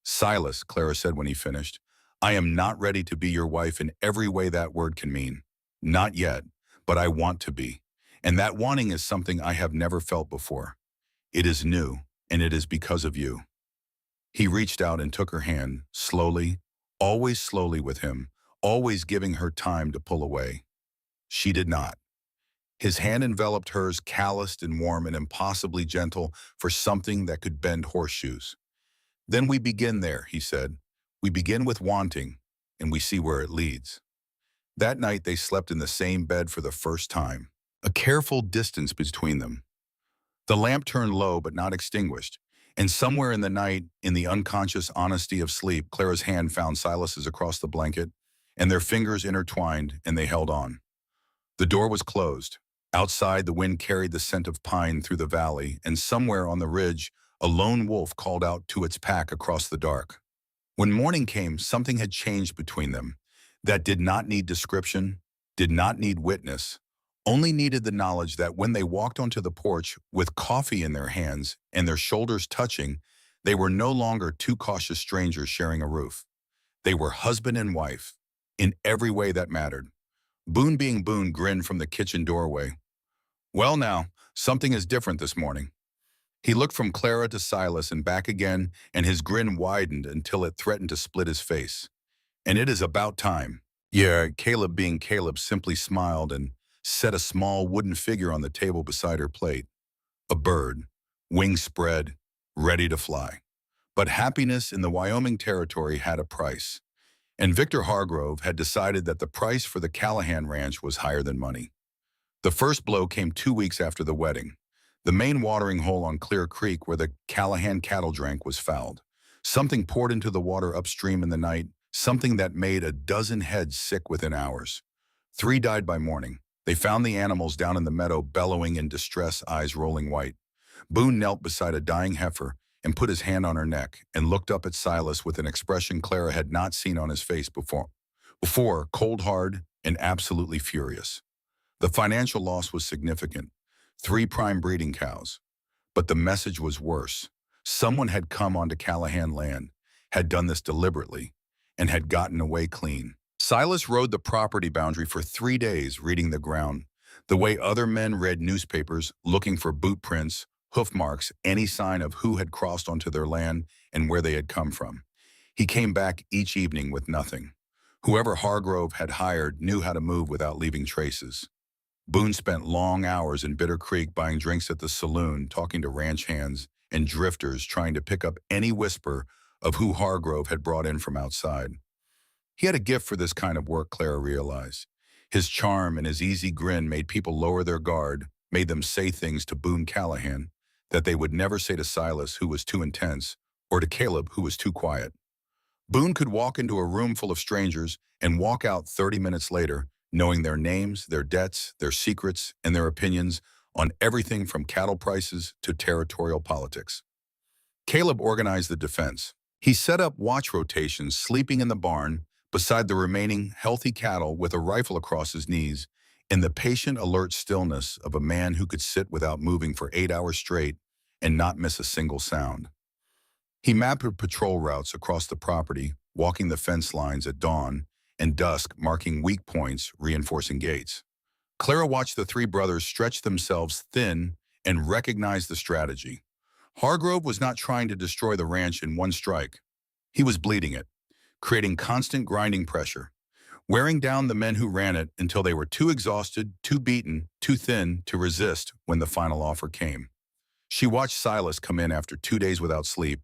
"Silas," Clara said when he finished, "I am not ready to be your wife in every way that word can mean. Not yet, but I want to be. And that wanting is something I have never felt before. It is new, and it is because of you." He reached out and took her hand, slowly, always slowly with him, always giving her time to pull away. She did not. His hand enveloped hers, calloused and warm and impossibly gentle for something that could bend horseshoes. "Then we begin there," he said. "We begin with wanting, and we see where it leads." That night they slept in the same bed for the first time, a careful distance between them. The lamp turned low but not extinguished, and somewhere in the night, in the unconscious honesty of sleep, Clara's hand found Silas's across the blanket, and their fingers intertwined, and they held on. The door was closed. Outside, the wind carried the scent of pine through the valley, and somewhere on the ridge, a lone wolf called out to its pack across the dark. When morning came, something had changed between them that did not need description, did not need witness, only needed the knowledge that when they walked onto the porch with coffee in their hands and their shoulders touching, they were no longer two cautious strangers sharing a roof. They were husband and wife, in every way that mattered. Boone being Boone grinned from the kitchen doorway. "Well now, something is different this morning." He looked from Clara to Silas and back again, and his grin widened until it threatened to split his face. "And it is about time." Yeah, Caleb being Caleb simply smiled and set a small wooden figure on the table beside her plate. A bird, wings spread, ready to fly. But happiness in the Wyoming territory had a price, and Victor Hargrove had decided that the price for the Callahan Ranch was higher than money. The first blow came 2 weeks after the wedding. The main watering hole on Clear Creek where the Callahan cattle drank was fouled. Something poured into the water upstream in the night, something that made a dozen heads sick within hours. 3 died by morning. They found the animals down in the meadow bellowing in distress, eyes rolling white. Boone knelt beside a dying heifer and put his hand on her neck and looked up at Silas with an expression Clara had not seen on his face before, cold hard and absolutely furious. The financial loss was significant. 3 prime breeding cows. But the message was worse. Someone had come onto Callahan land, had done this deliberately, and had gotten away clean. Silas rode the property boundary for 3 days, reading the ground, the way other men read newspapers, looking for boot prints, hoof marks, any sign of who had crossed onto their land and where they had come from. He came back each evening with nothing. Whoever Hargrove had hired knew how to move without leaving traces. Boone spent long hours in Bitter Creek buying drinks at the saloon, talking to ranch hands and drifters, trying to pick up any whisper of who Hargrove had brought in from outside. He had a gift for this kind of work, Clara realized. His charm and his easy grin made people lower their guard, made them say things to Boone Callahan that they would never say to Silas, who was too intense, or to Caleb, who was too quiet. Boone could walk into a room full of strangers and walk out 30 minutes later, knowing their names, their debts, their secrets, and their opinions on everything from cattle prices to territorial politics. Caleb organized the defense. He set up watch rotations, sleeping in the barn beside the remaining healthy cattle with a rifle across his knees, in the patient, alert stillness of a man who could sit without moving for 8 hours straight and not miss a single sound. He mapped patrol routes across the property, walking the fence lines at dawn and dusk, marking weak points, reinforcing gates. Clara watched the three brothers stretch themselves thin and recognized the strategy. Hargrove was not trying to destroy the ranch in one strike. He was bleeding it, creating constant grinding pressure, wearing down the men who ran it until they were too exhausted, too beaten, too thin to resist when the final offer came. She watched Silas come in after 2 days without sleep,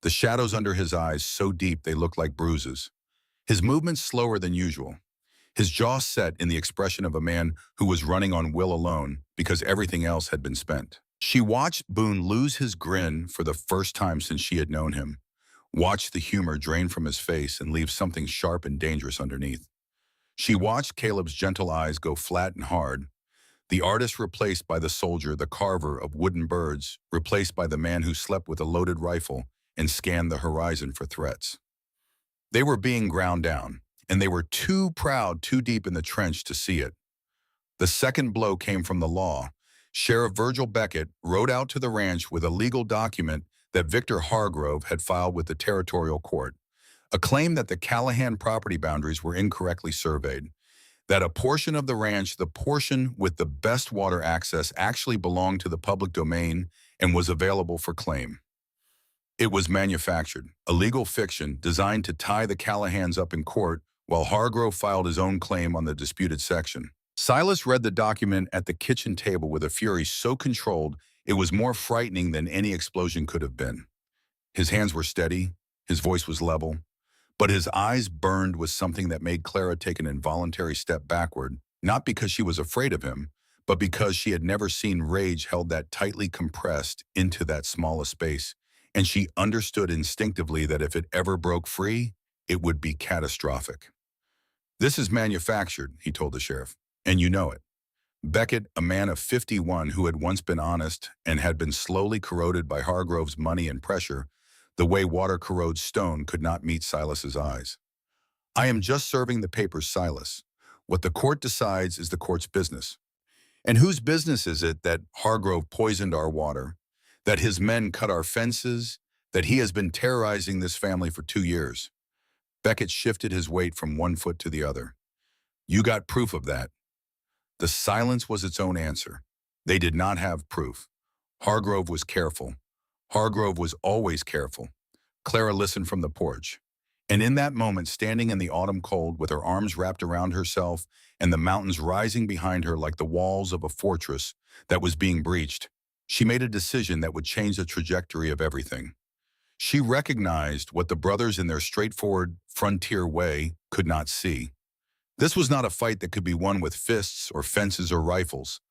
the shadows under his eyes so deep they looked like bruises. His movements slower than usual, his jaw set in the expression of a man who was running on will alone because everything else had been spent. She watched Boone lose his grin for the first time since she had known him, watched the humor drain from his face and leave something sharp and dangerous underneath. She watched Caleb's gentle eyes go flat and hard, the artist replaced by the soldier, the carver of wooden birds, replaced by the man who slept with a loaded rifle and scanned the horizon for threats. They were being ground down, and they were too proud, too deep in the trench to see it. The second blow came from the law. Sheriff Virgil Beckett rode out to the ranch with a legal document that Victor Hargrove had filed with the territorial court, a claim that the Callahan property boundaries were incorrectly surveyed, that a portion of the ranch, the portion with the best water access, actually belonged to the public domain and was available for claim. It was manufactured, a legal fiction designed to tie the Callahans up in court while Hargrove filed his own claim on the disputed section. Silas read the document at the kitchen table with a fury so controlled it was more frightening than any explosion could have been. His hands were steady, his voice was level, but his eyes burned with something that made Clara take an involuntary step backward, not because she was afraid of him, but because she had never seen rage held that tightly compressed into that small a space, and she understood instinctively that if it ever broke free, it would be catastrophic. "This is manufactured," he told the sheriff, "and you know it." Beckett, a man of 51 who had once been honest and had been slowly corroded by Hargrove's money and pressure, the way water corrodes stone, could not meet Silas's eyes. "I am just serving the papers, Silas. What the court decides is the court's business. And whose business is it that Hargrove poisoned our water, that his men cut our fences, that he has been terrorizing this family for 2 years?" Beckett shifted his weight from one foot to the other. "You got proof of that?" The silence was its own answer. They did not have proof. Hargrove was careful. Hargrove was always careful. Clara listened from the porch. And in that moment, standing in the autumn cold with her arms wrapped around herself and the mountains rising behind her like the walls of a fortress that was being breached, she made a decision that would change the trajectory of everything. She recognized what the brothers in their straightforward frontier way could not see. This was not a fight that could be won with fists or fences or rifles.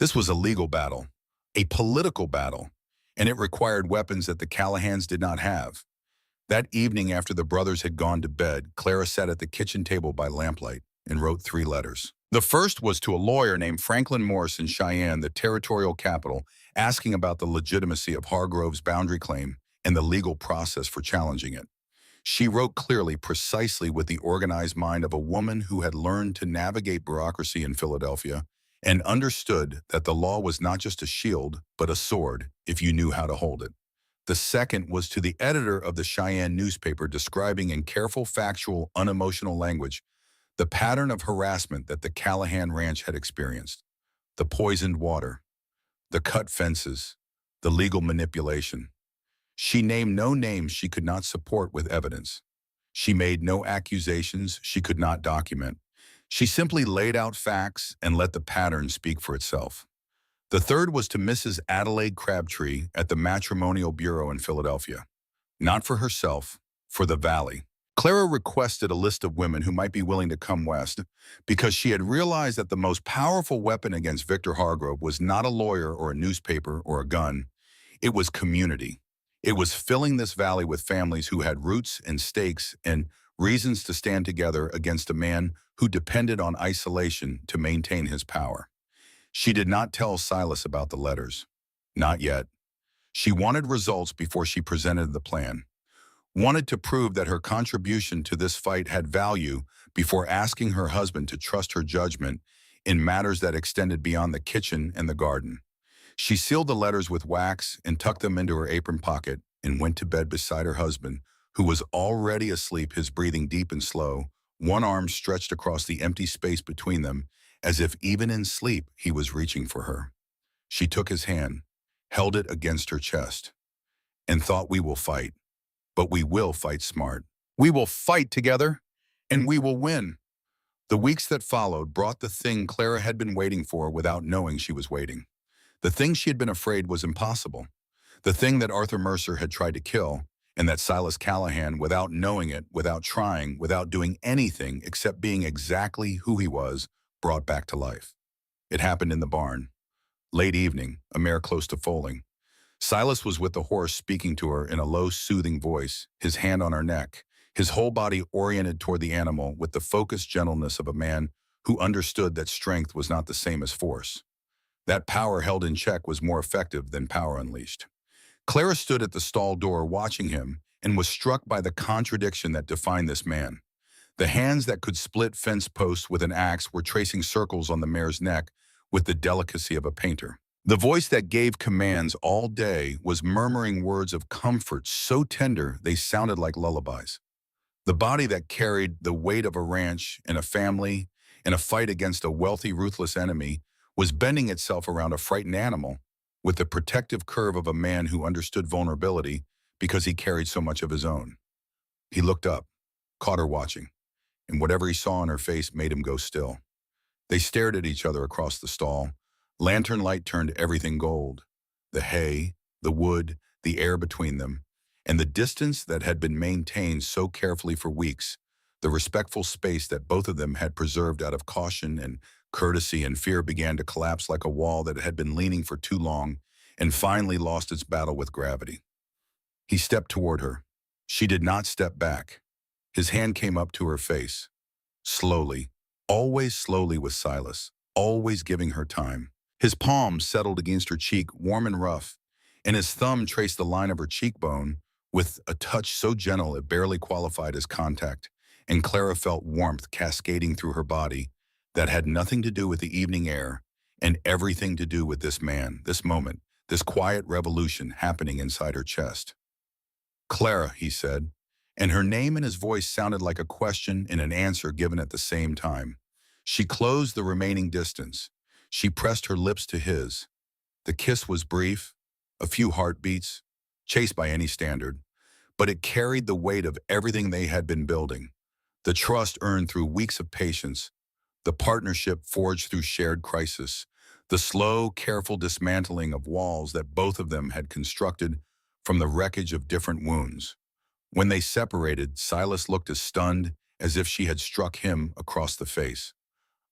This was a legal battle, a political battle, and it required weapons that the Callahans did not have. That evening, after the brothers had gone to bed, Clara sat at the kitchen table by lamplight and wrote 3 letters. The first was to a lawyer named Franklin Morse in Cheyenne, the territorial capital, asking about the legitimacy of Hargrove's boundary claim and the legal process for challenging it. She wrote clearly, precisely, with the organized mind of a woman who had learned to navigate bureaucracy in Philadelphia and understood that the law was not just a shield, but a sword, if you knew how to hold it. The second was to the editor of the Cheyenne newspaper, describing in careful, factual, unemotional language the pattern of harassment that the Callahan Ranch had experienced: the poisoned water, the cut fences, the legal manipulation. She named no names she could not support with evidence. She made no accusations she could not document. She simply laid out facts and let the pattern speak for itself. The third was to Mrs. Adelaide Crabtree at the Matrimonial Bureau in Philadelphia. Not for herself, for the Valley. Clara requested a list of women who might be willing to come west because she had realized that the most powerful weapon against Victor Hargrove was not a lawyer or a newspaper or a gun. It was community. It was filling this valley with families who had roots and stakes and reasons to stand together against a man who depended on isolation to maintain his power. She did not tell Silas about the letters. Not yet. She wanted results before she presented the plan. Wanted to prove that her contribution to this fight had value before asking her husband to trust her judgment in matters that extended beyond the kitchen and the garden. She sealed the letters with wax and tucked them into her apron pocket and went to bed beside her husband, who was already asleep, his breathing deep and slow, one arm stretched across the empty space between them, as if even in sleep he was reaching for her. She took his hand, held it against her chest, and thought, we will fight, but we will fight smart. We will fight together, and we will win. The weeks that followed brought the thing Clara had been waiting for without knowing she was waiting. The thing she had been afraid was impossible. The thing that Arthur Mercer had tried to kill, and that Silas Callahan, without knowing it, without trying, without doing anything except being exactly who he was, brought back to life. It happened in the barn. Late evening, a mare close to foaling. Silas was with the horse, speaking to her in a low, soothing voice, his hand on her neck, his whole body oriented toward the animal with the focused gentleness of a man who understood that strength was not the same as force. That power held in check was more effective than power unleashed. Clara stood at the stall door watching him and was struck by the contradiction that defined this man. The hands that could split fence posts with an axe were tracing circles on the mare's neck with the delicacy of a painter. The voice that gave commands all day was murmuring words of comfort so tender they sounded like lullabies. The body that carried the weight of a ranch and a family and a fight against a wealthy, ruthless enemy was bending itself around a frightened animal with the protective curve of a man who understood vulnerability because he carried so much of his own. He looked up, caught her watching, and whatever he saw in her face made him go still. They stared at each other across the stall. Lantern light turned everything gold. The hay, the wood, the air between them, and the distance that had been maintained so carefully for weeks, the respectful space that both of them had preserved out of caution and courtesy and fear began to collapse like a wall that had been leaning for too long and finally lost its battle with gravity. He stepped toward her. She did not step back. His hand came up to her face. Slowly, always slowly with Silas, always giving her time. His palm settled against her cheek, warm and rough, and his thumb traced the line of her cheekbone with a touch so gentle it barely qualified as contact, and Clara felt warmth cascading through her body that had nothing to do with the evening air and everything to do with this man, this moment, this quiet revolution happening inside her chest. Clara, he said, and her name and his voice sounded like a question and an answer given at the same time. She closed the remaining distance. She pressed her lips to his. The kiss was brief, a few heartbeats, chaste by any standard, but it carried the weight of everything they had been building. The trust earned through weeks of patience, the partnership forged through shared crisis, the slow, careful dismantling of walls that both of them had constructed from the wreckage of different wounds. When they separated, Silas looked as stunned as if she had struck him across the face.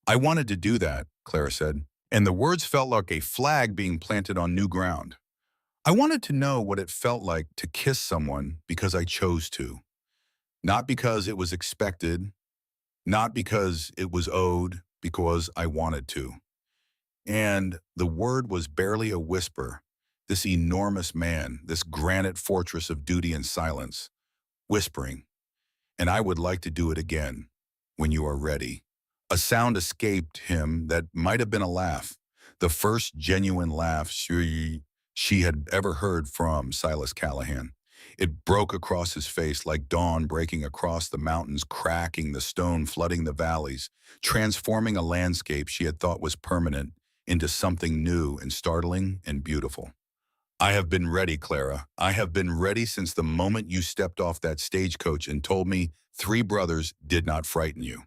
I wanted to do that, Clara said, and the words felt like a flag being planted on new ground. I wanted to know what it felt like to kiss someone because I chose to. Not because it was expected, not because it was owed, because I wanted to. And the word was barely a whisper, this enormous man, this granite fortress of duty and silence, whispering, and I would like to do it again, when you are ready. A sound escaped him that might have been a laugh, the first genuine laugh she had ever heard from Silas Callahan. It broke across his face like dawn breaking across the mountains, cracking the stone, flooding the valleys, transforming a landscape she had thought was permanent into something new and startling and beautiful. I have been ready, Clara. I have been ready since the moment you stepped off that stagecoach and told me Three brothers did not frighten you.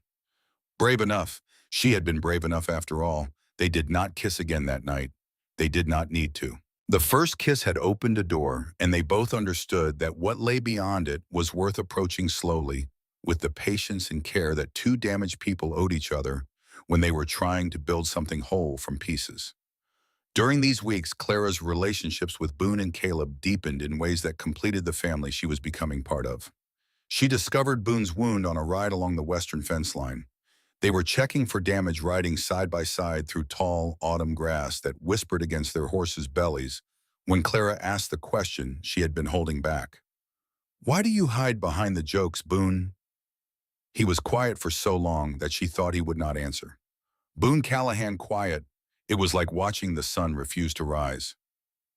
Brave enough. She had been brave enough after all. They did not kiss again that night. They did not need to. The first kiss had opened a door, and they both understood that what lay beyond it was worth approaching slowly, with the patience and care that two damaged people owed each other when they were trying to build something whole from pieces. During these weeks, Clara's relationships with Boone and Caleb deepened in ways that completed the family she was becoming part of. She discovered Boone's wound on a ride along the western fence line. They were checking for damage riding side by side through tall autumn grass that whispered against their horses' bellies when Clara asked the question she had been holding back. "Why do you hide behind the jokes, Boone?" He was quiet for so long that she thought he would not answer. Boone Callahan quiet. It was like watching the sun refuse to rise.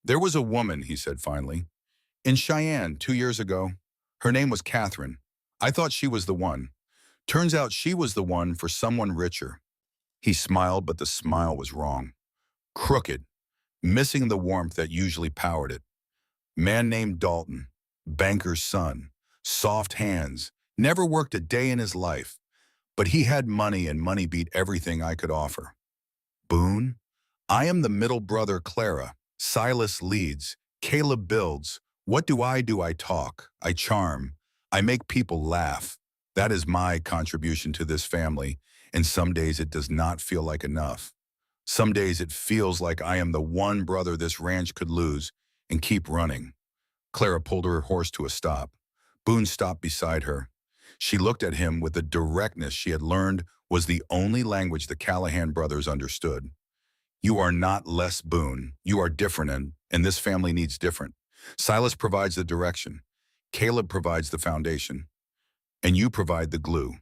"There was a woman," he said finally, "in Cheyenne 2 years ago. Her name was Catherine. I thought she was the one. Turns out she was the one for someone richer." He smiled, but the smile was wrong. Crooked, missing the warmth that usually powered it. Man named Dalton, banker's son, soft hands, never worked a day in his life, but he had money and money beat everything I could offer. "Boone, I am the middle brother Clara. Silas leads, Caleb builds. What do? I talk, I charm, I make people laugh. That is my contribution to this family, and some days it does not feel like enough. Some days it feels like I am the one brother this ranch could lose and keep running." Clara pulled her horse to a stop. Boone stopped beside her. She looked at him with the directness she had learned was the only language the Callahan brothers understood. "You are not less Boone. You are different, and this family needs different. Silas provides the direction. Caleb provides the foundation. And you provide the glue.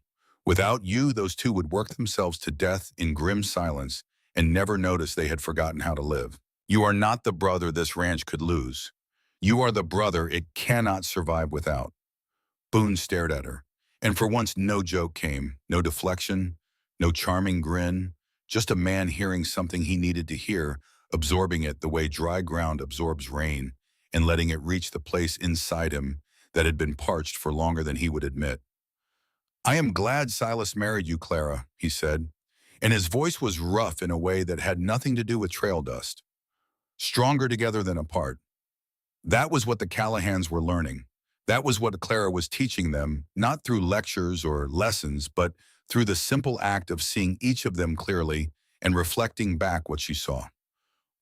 Without you, those two would work themselves to death in grim silence and never notice they had forgotten how to live. You are not the brother this ranch could lose. You are the brother it cannot survive without." Boone stared at her, and for once no joke came, no deflection, no charming grin, just a man hearing something he needed to hear, absorbing it the way dry ground absorbs rain, and letting it reach the place inside him that had been parched for longer than he would admit. "I am glad Silas married you, Clara," he said, and his voice was rough in a way that had nothing to do with trail dust. "Stronger together than apart." That was what the Callahans were learning. That was what Clara was teaching them, not through lectures or lessons, but through the simple act of seeing each of them clearly and reflecting back what she saw.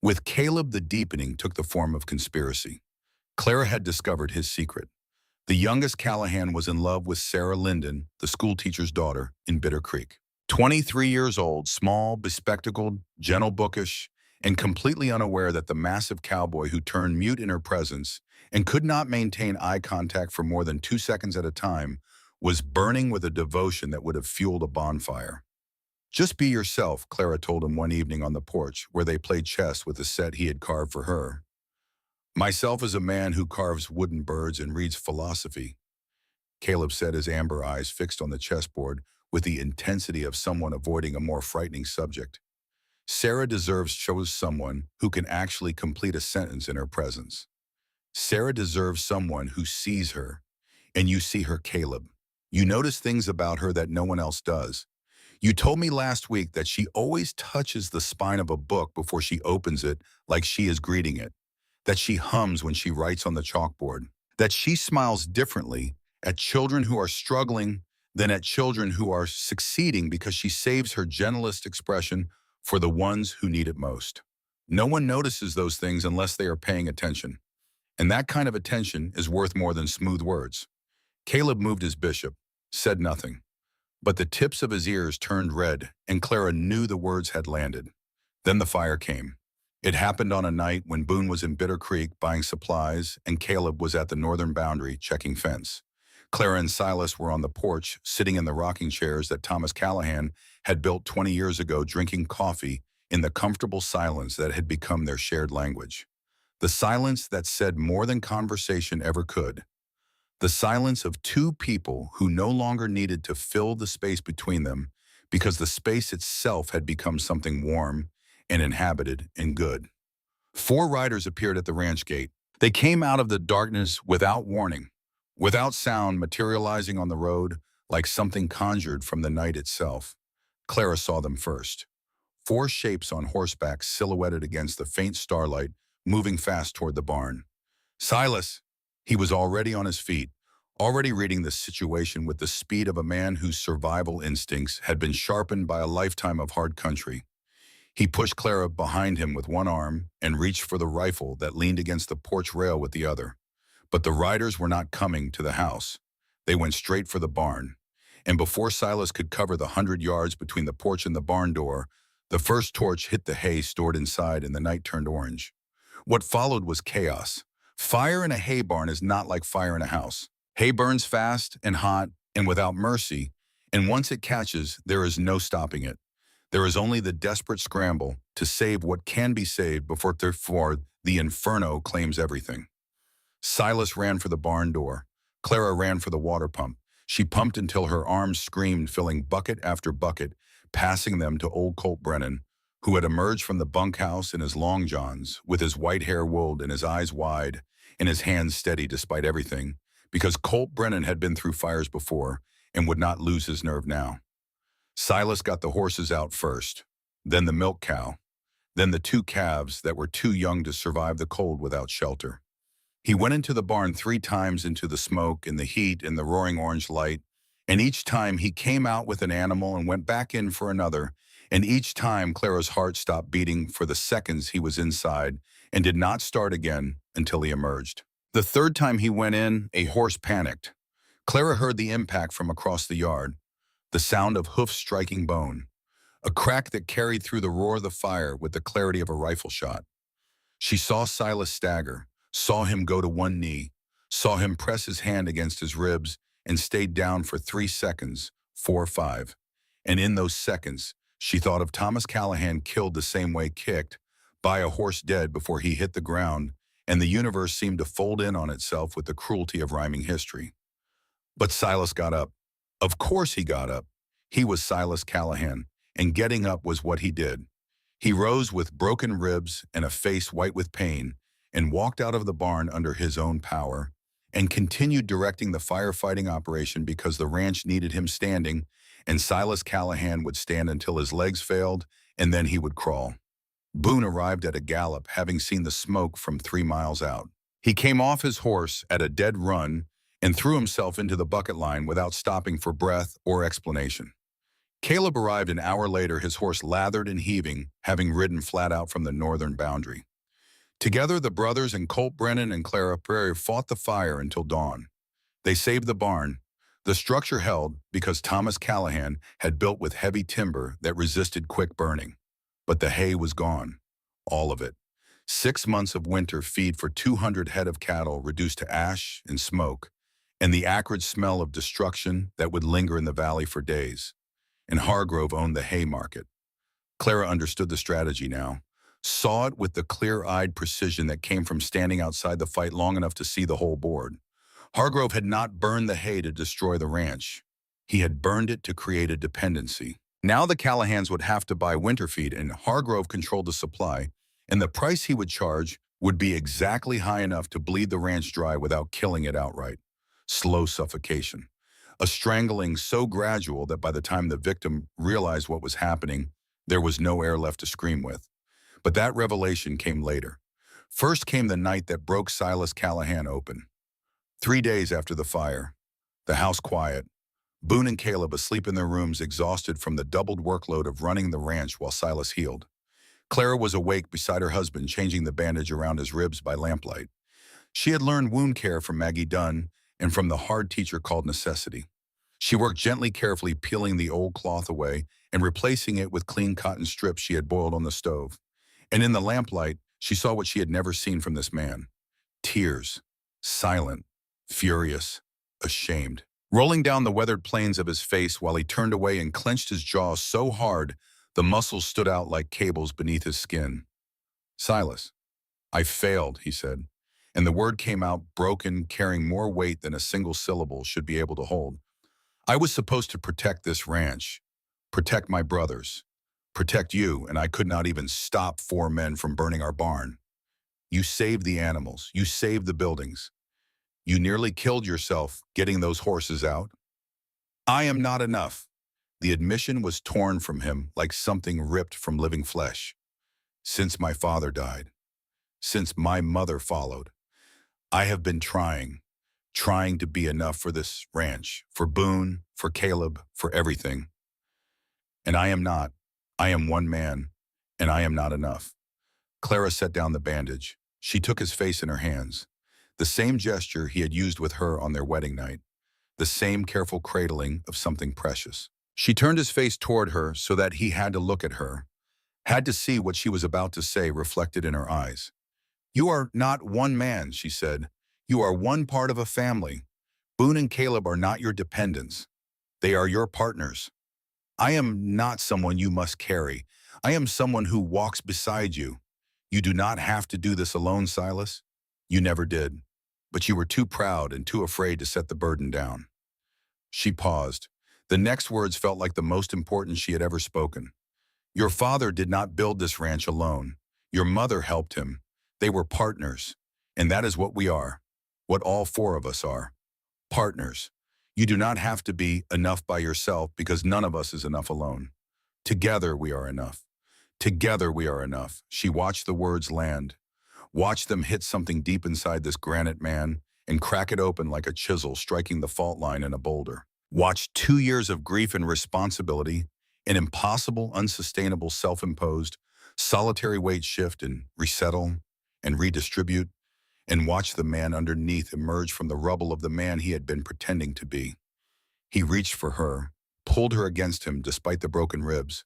With Caleb, the deepening took the form of conspiracy. Clara had discovered his secret. The youngest Callahan was in love with Sarah Linden, the schoolteacher's daughter, in Bitter Creek. 23 years old, small, bespectacled, gentle bookish, and completely unaware that the massive cowboy who turned mute in her presence and could not maintain eye contact for more than 2 seconds at a time was burning with a devotion that would have fueled a bonfire. "Just be yourself," Clara told him one evening on the porch where they played chess with a set he had carved for her. "Myself is a man who carves wooden birds and reads philosophy," Caleb said, his amber eyes fixed on the chessboard with the intensity of someone avoiding a more frightening subject. "Sarah chose someone who can actually complete a sentence in her presence. Sarah deserves someone who sees her, and you see her, Caleb. You notice things about her that no one else does. You told me last week that she always touches the spine of a book before she opens it like she is greeting it, that she hums when she writes on the chalkboard, that she smiles differently at children who are struggling than at children who are succeeding because she saves her gentlest expression for the ones who need it most. No one notices those things unless they are paying attention. And that kind of attention is worth more than smooth words." Caleb moved his bishop, said nothing, but the tips of his ears turned red, and Clara knew the words had landed. Then the fire came. It happened on a night when Boone was in Bitter Creek buying supplies and Caleb was at the northern boundary checking fence. Clara and Silas were on the porch, sitting in the rocking chairs that Thomas Callahan had built 20 years ago, drinking coffee in the comfortable silence that had become their shared language. The silence that said more than conversation ever could. The silence of two people who no longer needed to fill the space between them because the space itself had become something warm and inhabited and good. 4 riders appeared at the ranch gate. They came out of the darkness without warning, without sound materializing on the road, like something conjured from the night itself. Clara saw them first. Four shapes on horseback silhouetted against the faint starlight, moving fast toward the barn. Silas! He was already on his feet, already reading the situation with the speed of a man whose survival instincts had been sharpened by a lifetime of hard country. He pushed Clara behind him with one arm and reached for the rifle that leaned against the porch rail with the other. But the riders were not coming to the house. They went straight for the barn. And before Silas could cover the 100 yards between the porch and the barn door, the first torch hit the hay stored inside and the night turned orange. What followed was chaos. Fire in a hay barn is not like fire in a house. Hay burns fast and hot and without mercy, and once it catches, there is no stopping it. There is only the desperate scramble to save what can be saved before the inferno claims everything. Silas ran for the barn door. Clara ran for the water pump. She pumped until her arms screamed, filling bucket after bucket, passing them to old Colt Brennan, who had emerged from the bunkhouse in his long johns, with his white hair wooled and his eyes wide, and his hands steady despite everything, because Colt Brennan had been through fires before and would not lose his nerve now. Silas got the horses out first, then the milk cow, then the two calves that were too young to survive the cold without shelter. He went into the barn 3 times into the smoke and the heat and the roaring orange light, and each time he came out with an animal and went back in for another, and each time Clara's heart stopped beating for the seconds he was inside and did not start again until he emerged. The 3rd time he went in, a horse panicked. Clara heard the impact from across the yard, the sound of hoofs striking bone, a crack that carried through the roar of the fire with the clarity of a rifle shot. She saw Silas stagger, saw him go to one knee, saw him press his hand against his ribs, and stayed down for 3 seconds, 4 or 5. And in those seconds, she thought of Thomas Callahan killed the same way kicked, by a horse dead before he hit the ground, and the universe seemed to fold in on itself with the cruelty of rhyming history. But Silas got up. Of course he got up. He was Silas Callahan, and getting up was what he did. He rose with broken ribs and a face white with pain, and walked out of the barn under his own power, and continued directing the firefighting operation because the ranch needed him standing, and Silas Callahan would stand until his legs failed, and then he would crawl. Boone arrived at a gallop, having seen the smoke from 3 miles out. He came off his horse at a dead run and threw himself into the bucket line without stopping for breath or explanation. Caleb arrived an hour later, his horse lathered and heaving, having ridden flat out from the northern boundary. Together, the brothers and Colt Brennan and Clara Prairie fought the fire until dawn. They saved the barn. The structure held because Thomas Callahan had built with heavy timber that resisted quick burning. But the hay was gone, all of it. 6 months of winter feed for 200 head of cattle reduced to ash and smoke, and the acrid smell of destruction that would linger in the valley for days. And Hargrove owned the hay market. Clara understood the strategy now, saw it with the clear-eyed precision that came from standing outside the fight long enough to see the whole board. Hargrove had not burned the hay to destroy the ranch. He had burned it to create a dependency. Now the Callahans would have to buy winter feed, and Hargrove controlled the supply, and the price he would charge would be exactly high enough to bleed the ranch dry without killing it outright. Slow suffocation. A strangling so gradual that by the time the victim realized what was happening, there was no air left to scream with. But that revelation came later. First came the night that broke Silas Callahan open. 3 days after the fire, the house quiet, Boone and Caleb asleep in their rooms, exhausted from the doubled workload of running the ranch while Silas healed. Clara was awake beside her husband, changing the bandage around his ribs by lamplight. She had learned wound care from Maggie Dunn and from the hard teacher called Necessity. She worked gently, carefully peeling the old cloth away and replacing it with clean cotton strips she had boiled on the stove. And in the lamplight, she saw what she had never seen from this man. Tears, silent, furious, ashamed, rolling down the weathered planes of his face while he turned away and clenched his jaws so hard the muscles stood out like cables beneath his skin. "Silas, I failed," he said, and the word came out broken, carrying more weight than a single syllable should be able to hold. "I was supposed to protect this ranch, protect my brothers, protect you, and I could not even stop 4 men from burning our barn. You saved the animals, you saved the buildings. You nearly killed yourself getting those horses out." I am not enough. The admission was torn from him like something ripped from living flesh. Since my father died, since my mother followed, I have been trying to be enough for this ranch, for Boone, for Caleb, for everything. And I am not. I am one man, and I am not enough. Clara set down the bandage. She took his face in her hands. The same gesture he had used with her on their wedding night. The same careful cradling of something precious. She turned his face toward her so that he had to look at her, had to see what she was about to say reflected in her eyes. You are not one man, she said. You are one part of a family. Boone and Caleb are not your dependents. They are your partners. I am not someone you must carry. I am someone who walks beside you. You do not have to do this alone, Silas. You never did. But you were too proud and too afraid to set the burden down. She paused. The next words felt like the most important she had ever spoken. Your father did not build this ranch alone. Your mother helped him. They were partners. And that is what we are. What all four of us are. Partners. You do not have to be enough by yourself because none of us is enough alone. Together we are enough. Together we are enough. She watched the words land. Watched them hit something deep inside this granite man and crack it open like a chisel striking the fault line in a boulder. Watched 2 years of grief and responsibility, an impossible, unsustainable, self-imposed, solitary weight shift and resettle and redistribute, and watched the man underneath emerge from the rubble of the man he had been pretending to be. He reached for her, pulled her against him despite the broken ribs,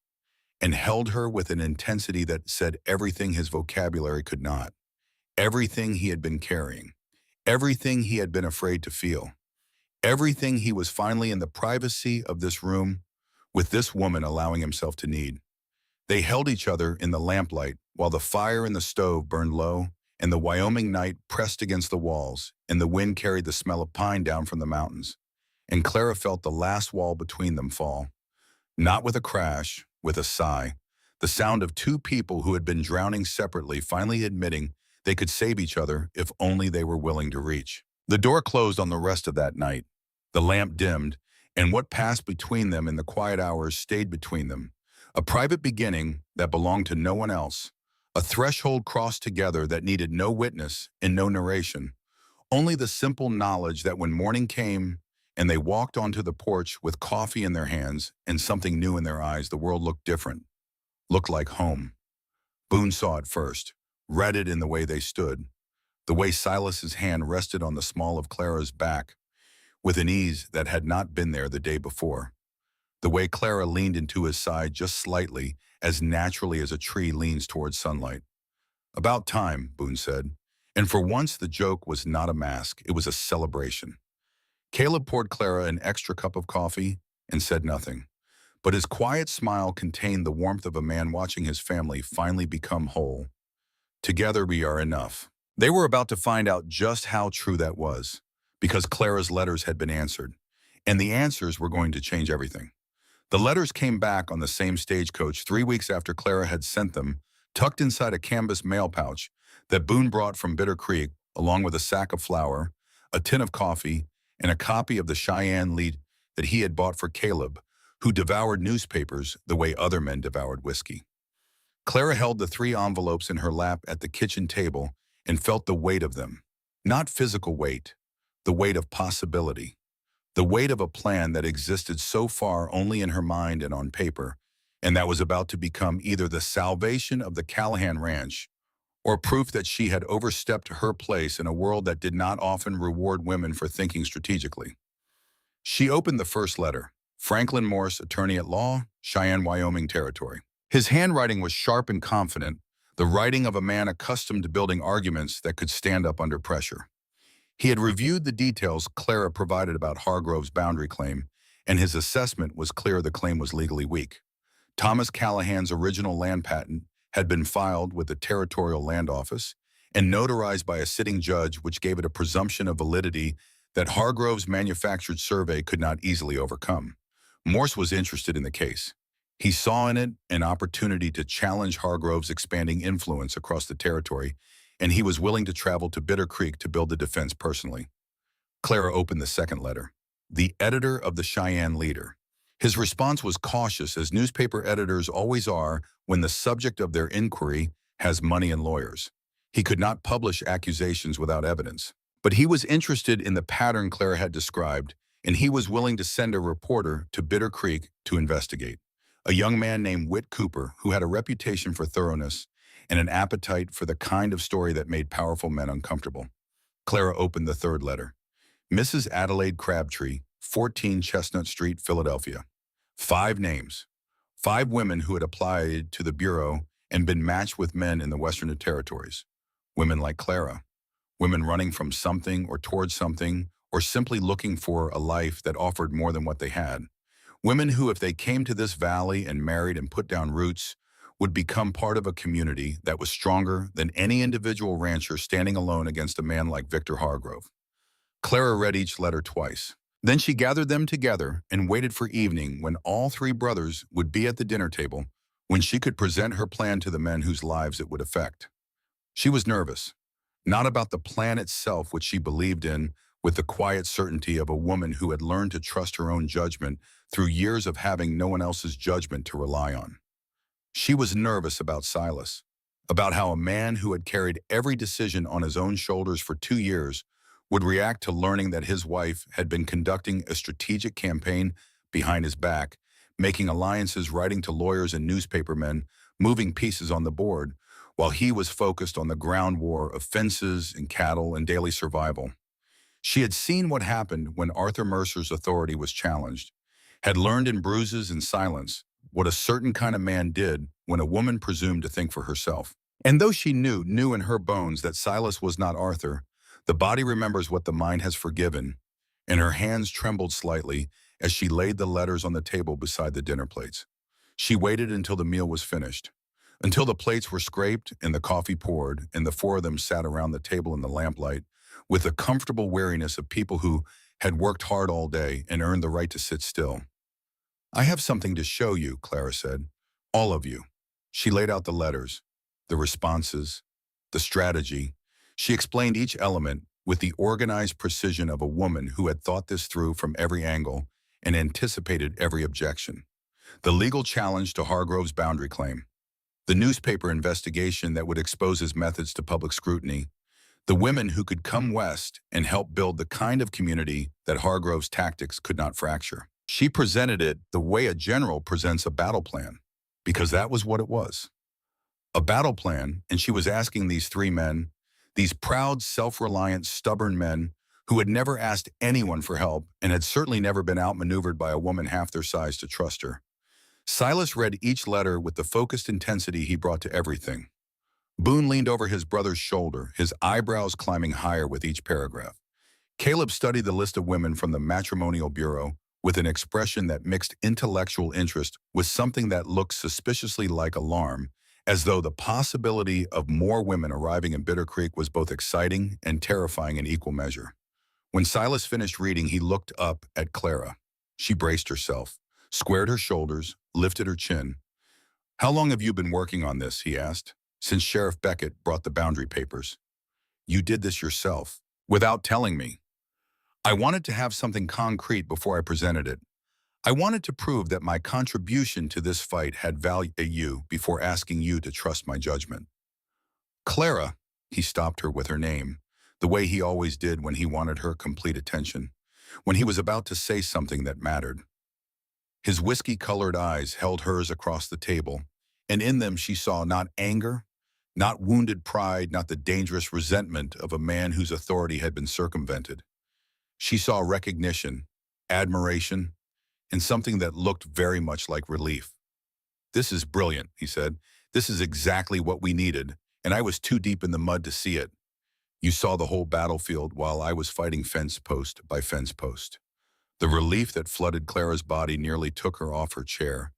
and held her with an intensity that said everything his vocabulary could not, everything he had been carrying, everything he had been afraid to feel, everything he was finally in the privacy of this room with this woman allowing himself to need. They held each other in the lamplight while the fire in the stove burned low and the Wyoming night pressed against the walls and the wind carried the smell of pine down from the mountains. And Clara felt the last wall between them fall. Not with a crash, with a sigh. The sound of two people who had been drowning separately finally admitting they could save each other if only they were willing to reach. The door closed on the rest of that night. The lamp dimmed, and what passed between them in the quiet hours stayed between them. A private beginning that belonged to no one else. A threshold crossed together that needed no witness and no narration. Only the simple knowledge that when morning came and they walked onto the porch with coffee in their hands and something new in their eyes, the world looked different. Looked like home. Boone saw it first, read it in the way they stood. The way Silas's hand rested on the small of Clara's back, with an ease that had not been there the day before. The way Clara leaned into his side just slightly, as naturally as a tree leans towards sunlight. About time, Boone said. And for once the joke was not a mask, it was a celebration. Caleb poured Clara an extra cup of coffee and said nothing. But his quiet smile contained the warmth of a man watching his family finally become whole. Together we are enough. They were about to find out just how true that was, because Clara's letters had been answered, and the answers were going to change everything. The letters came back on the same stagecoach 3 weeks after Clara had sent them, tucked inside a canvas mail pouch that Boone brought from Bitter Creek, along with a sack of flour, a tin of coffee, and a copy of the Cheyenne lead that he had bought for Caleb, who devoured newspapers the way other men devoured whiskey. Clara held the 3 envelopes in her lap at the kitchen table and felt the weight of them. Not physical weight, the weight of possibility. The weight of a plan that existed so far only in her mind and on paper, and that was about to become either the salvation of the Callahan Ranch or proof that she had overstepped her place in a world that did not often reward women for thinking strategically. She opened the first letter. Franklin Morse, attorney at law, Cheyenne, Wyoming territory. His handwriting was sharp and confident, the writing of a man accustomed to building arguments that could stand up under pressure. He had reviewed the details Clara provided about Hargrove's boundary claim, and his assessment was clear the claim was legally weak. Thomas Callahan's original land patent had been filed with the Territorial Land Office and notarized by a sitting judge, which gave it a presumption of validity that Hargrove's manufactured survey could not easily overcome. Morse was interested in the case. He saw in it an opportunity to challenge Hargrove's expanding influence across the territory, and he was willing to travel to Bitter Creek to build the defense personally. Clara opened the second letter. the editor of the Cheyenne Leader. His response was cautious, as newspaper editors always are when the subject of their inquiry has money and lawyers. He could not publish accusations without evidence. But he was interested in the pattern Clara had described, and he was willing to send a reporter to Bitter Creek to investigate. A young man named Whit Cooper, who had a reputation for thoroughness and an appetite for the kind of story that made powerful men uncomfortable. Clara opened the third letter. Mrs. Adelaide Crabtree, 14 Chestnut Street, Philadelphia. 5 names. 5 women who had applied to the Bureau and been matched with men in the Western Territories. Women like Clara. Women running from something or towards something, or simply looking for a life that offered more than what they had. Women who, if they came to this valley and married and put down roots, would become part of a community that was stronger than any individual rancher standing alone against a man like Victor Hargrove. Clara read each letter twice. Then she gathered them together and waited for evening, when all 3 brothers would be at the dinner table, when she could present her plan to the men whose lives it would affect. She was nervous, not about the plan itself, which she believed in with the quiet certainty of a woman who had learned to trust her own judgment through years of having no one else's judgment to rely on. She was nervous about Silas, about how a man who had carried every decision on his own shoulders for 2 years would react to learning that his wife had been conducting a strategic campaign behind his back, making alliances, writing to lawyers and newspapermen, moving pieces on the board, while he was focused on the ground war of fences and cattle and daily survival. She had seen what happened when Arthur Mercer's authority was challenged, had learned in bruises and silence what a certain kind of man did when a woman presumed to think for herself. And though she knew in her bones that Silas was not Arthur, the body remembers what the mind has forgiven, and her hands trembled slightly as she laid the letters on the table beside the dinner plates. She waited until the meal was finished, until the plates were scraped and the coffee poured, and the 4 of them sat around the table in the lamplight with the comfortable weariness of people who had worked hard all day and earned the right to sit still. "I have something to show you," Clara said. "All of you." She laid out the letters, the responses, the strategy. She explained each element with the organized precision of a woman who had thought this through from every angle and anticipated every objection. The legal challenge to Hargrove's boundary claim, the newspaper investigation that would expose his methods to public scrutiny, the women who could come west and help build the kind of community that Hargrove's tactics could not fracture. She presented it the way a general presents a battle plan, because that was what it was. A battle plan, and she was asking these 3 men, these proud, self-reliant, stubborn men who had never asked anyone for help and had certainly never been outmaneuvered by a woman half their size, to trust her. Silas read each letter with the focused intensity he brought to everything. Boone leaned over his brother's shoulder, his eyebrows climbing higher with each paragraph. Caleb studied the list of women from the Matrimonial Bureau with an expression that mixed intellectual interest with something that looked suspiciously like alarm, as though the possibility of more women arriving in Bitter Creek was both exciting and terrifying in equal measure. When Silas finished reading, he looked up at Clara. She braced herself, squared her shoulders, lifted her chin. "How long have you been working on this?" he asked. "Since Sheriff Beckett brought the boundary papers." "You did this yourself, without telling me." "I wanted to have something concrete before I presented it. I wanted to prove that my contribution to this fight had value before asking you to trust my judgment." "Clara," he stopped her with her name, the way he always did when he wanted her complete attention, when he was about to say something that mattered. His whiskey-colored eyes held hers across the table, and in them she saw not anger, not wounded pride, not the dangerous resentment of a man whose authority had been circumvented. She saw recognition, admiration, and something that looked very much like relief. "This is brilliant," he said. "This is exactly what we needed, and I was too deep in the mud to see it. You saw the whole battlefield while I was fighting fence post by fence post." The relief that flooded Clara's body nearly took her off her chair,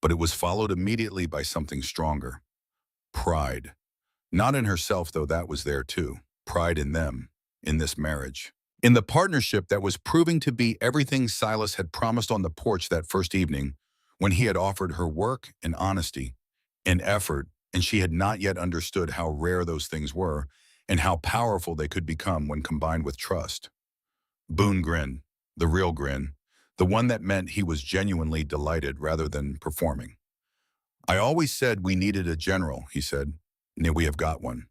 but it was followed immediately by something stronger. Pride. Not in herself, though that was there too. Pride in them, in this marriage. In the partnership that was proving to be everything Silas had promised on the porch that first evening, when he had offered her work and honesty and effort, and she had not yet understood how rare those things were and how powerful they could become when combined with trust. Boone grinned. the real grin, the one that meant he was genuinely delighted rather than performing. I always said we needed a general, he said. Now we have got one.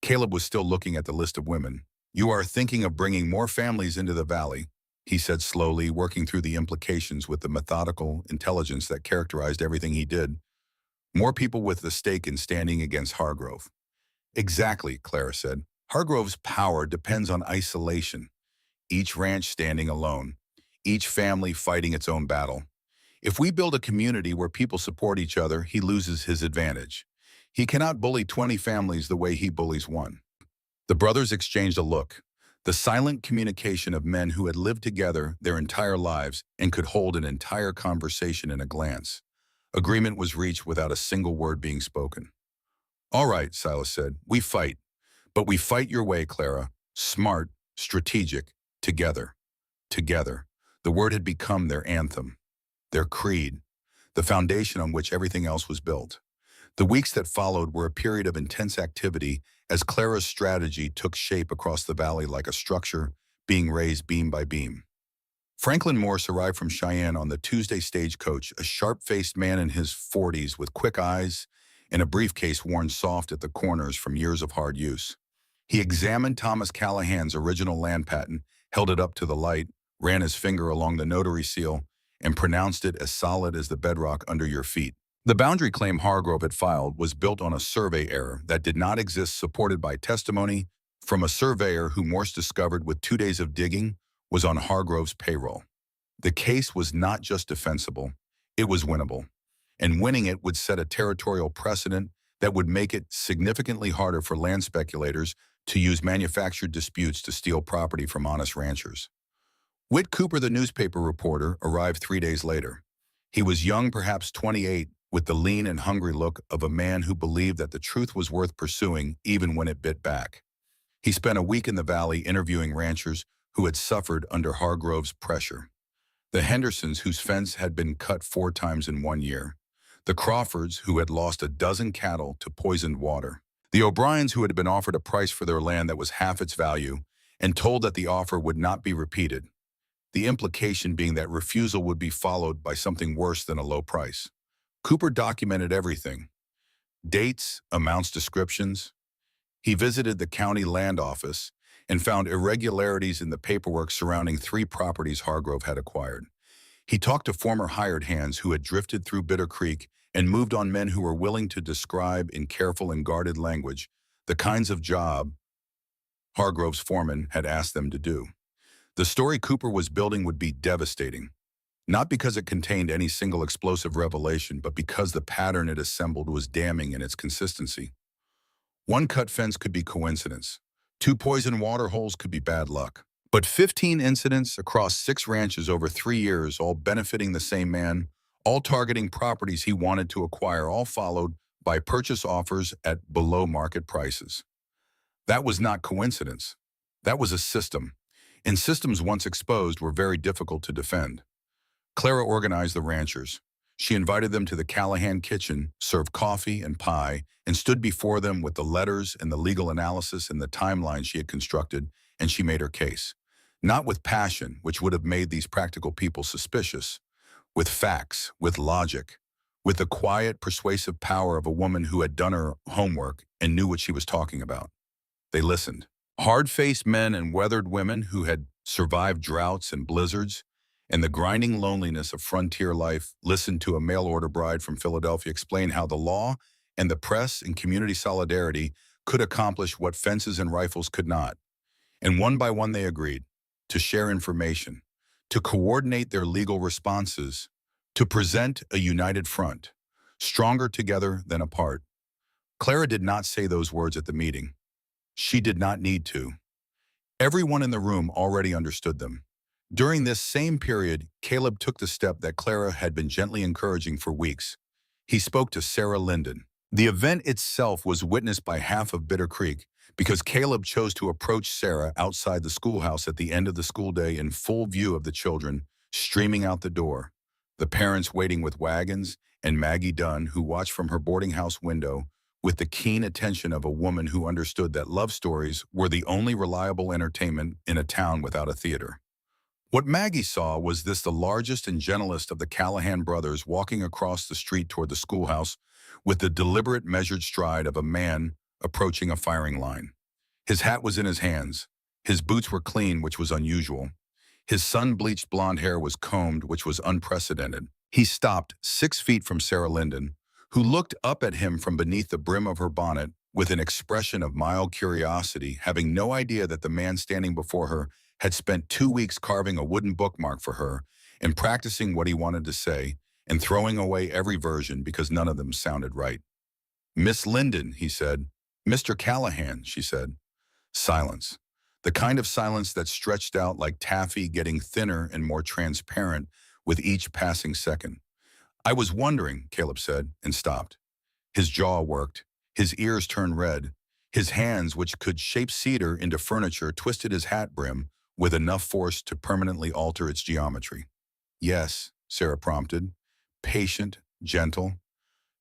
Caleb was still looking at the list of women. You are thinking of bringing more families into the valley, he said slowly, working through the implications with the methodical intelligence that characterized everything he did. More people with a stake in standing against Hargrove. Exactly, Clara said. Hargrove's power depends on isolation, each ranch standing alone, each family fighting its own battle. If we build a community where people support each other, he loses his advantage. He cannot bully 20 families the way he bullies one. The brothers exchanged a look, the silent communication of men who had lived together their entire lives and could hold an entire conversation in a glance. Agreement was reached without a single word being spoken. All right, Silas said, we fight. But we fight your way, Clara. Smart, strategic, together. Together. The word had become their anthem, their creed, the foundation on which everything else was built. The weeks that followed were a period of intense activity as Clara's strategy took shape across the valley like a structure being raised beam by beam. Franklin Morse arrived from Cheyenne on the Tuesday stagecoach, a sharp-faced man in his 40s with quick eyes and a briefcase worn soft at the corners from years of hard use. He examined Thomas Callahan's original land patent, held it up to the light, ran his finger along the notary seal, and pronounced it as solid as the bedrock under your feet. The boundary claim Hargrove had filed was built on a survey error that did not exist, supported by testimony from a surveyor who Morse discovered with 2 days of digging was on Hargrove's payroll. The case was not just defensible, it was winnable. And winning it would set a territorial precedent that would make it significantly harder for land speculators to use manufactured disputes to steal property from honest ranchers. Whit Cooper, the newspaper reporter, arrived 3 days later. He was young, perhaps 28, with the lean and hungry look of a man who believed that the truth was worth pursuing even when it bit back. He spent a week in the valley interviewing ranchers who had suffered under Hargrove's pressure. The Hendersons, whose fence had been cut 4 times in 1 year. The Crawfords, who had lost a dozen cattle to poisoned water. The O'Briens, who had been offered a price for their land that was half its value and told that the offer would not be repeated. The implication being that refusal would be followed by something worse than a low price. Cooper documented everything. Dates, amounts, descriptions. He visited the county land office and found irregularities in the paperwork surrounding 3 properties Hargrove had acquired. He talked to former hired hands who had drifted through Bitter Creek and moved on men who were willing to describe in careful and guarded language the kinds of job Hargrove's foreman had asked them to do. The story Cooper was building would be devastating, not because it contained any single explosive revelation, but because the pattern it assembled was damning in its consistency. 1 cut fence could be coincidence. 2 poison water holes could be bad luck. But 15 incidents across 6 ranches over 3 years, all benefiting the same man, all targeting properties he wanted to acquire, all followed by purchase offers at below market prices. That was not coincidence. That was a system. And systems once exposed were very difficult to defend. Clara organized the ranchers. She invited them to the Callahan kitchen, served coffee and pie, and stood before them with the letters and the legal analysis and the timeline she had constructed, and she made her case. Not with passion, which would have made these practical people suspicious, with facts, with logic, with the quiet, persuasive power of a woman who had done her homework and knew what she was talking about. They listened. Hard-faced men and weathered women who had survived droughts and blizzards, and the grinding loneliness of frontier life listened to a mail-order bride from Philadelphia explain how the law and the press and community solidarity could accomplish what fences and rifles could not. And one by one they agreed to share information, to coordinate their legal responses, to present a united front, stronger together than apart. Clara did not say those words at the meeting. She did not need to. Everyone in the room already understood them. During this same period, Caleb took the step that Clara had been gently encouraging for weeks. He spoke to Sarah Linden. The event itself was witnessed by half of Bitter Creek because Caleb chose to approach Sarah outside the schoolhouse at the end of the school day in full view of the children streaming out the door, the parents waiting with wagons, and Maggie Dunn, who watched from her boarding house window with the keen attention of a woman who understood that love stories were the only reliable entertainment in a town without a theater. What Maggie saw was the largest and gentlest of the Callahan brothers walking across the street toward the schoolhouse with the deliberate measured stride of a man approaching a firing line. His hat was in his hands. His boots were clean, which was unusual. His sun-bleached blonde hair was combed, which was unprecedented. He stopped 6 feet from Sarah Linden, who looked up at him from beneath the brim of her bonnet with an expression of mild curiosity, having no idea that the man standing before her had spent 2 weeks carving a wooden bookmark for her and practicing what he wanted to say and throwing away every version because none of them sounded right. "Miss Linden," he said. "Mr. Callahan," she said. Silence. The kind of silence that stretched out like taffy, getting thinner and more transparent with each passing second. "I was wondering," Caleb said, and stopped. His jaw worked. His ears turned red. His hands, which could shape cedar into furniture, twisted his hat brim with enough force to permanently alter its geometry. "Yes," Sarah prompted, patient, gentle,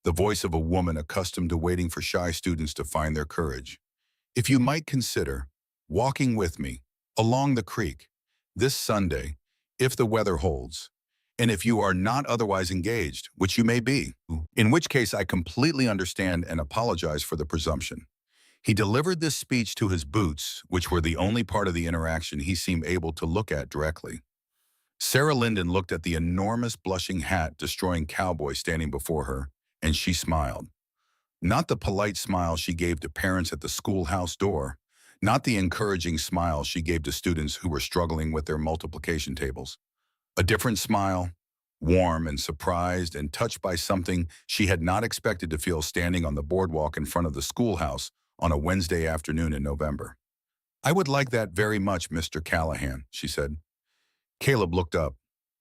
the voice of a woman accustomed to waiting for shy students to find their courage. "If you might consider walking with me along the creek this Sunday, if the weather holds, and if you are not otherwise engaged, which you may be, in which case I completely understand and apologize for the presumption." He delivered this speech to his boots, which were the only part of the interaction he seemed able to look at directly. Sarah Linden looked at the enormous blushing hat destroying Cowboy standing before her, and she smiled. Not the polite smile she gave to parents at the schoolhouse door, not the encouraging smile she gave to students who were struggling with their multiplication tables. A different smile, warm and surprised and touched by something she had not expected to feel standing on the boardwalk in front of the schoolhouse on a Wednesday afternoon in November. "I would like that very much, Mr. Callahan," she said. Caleb looked up,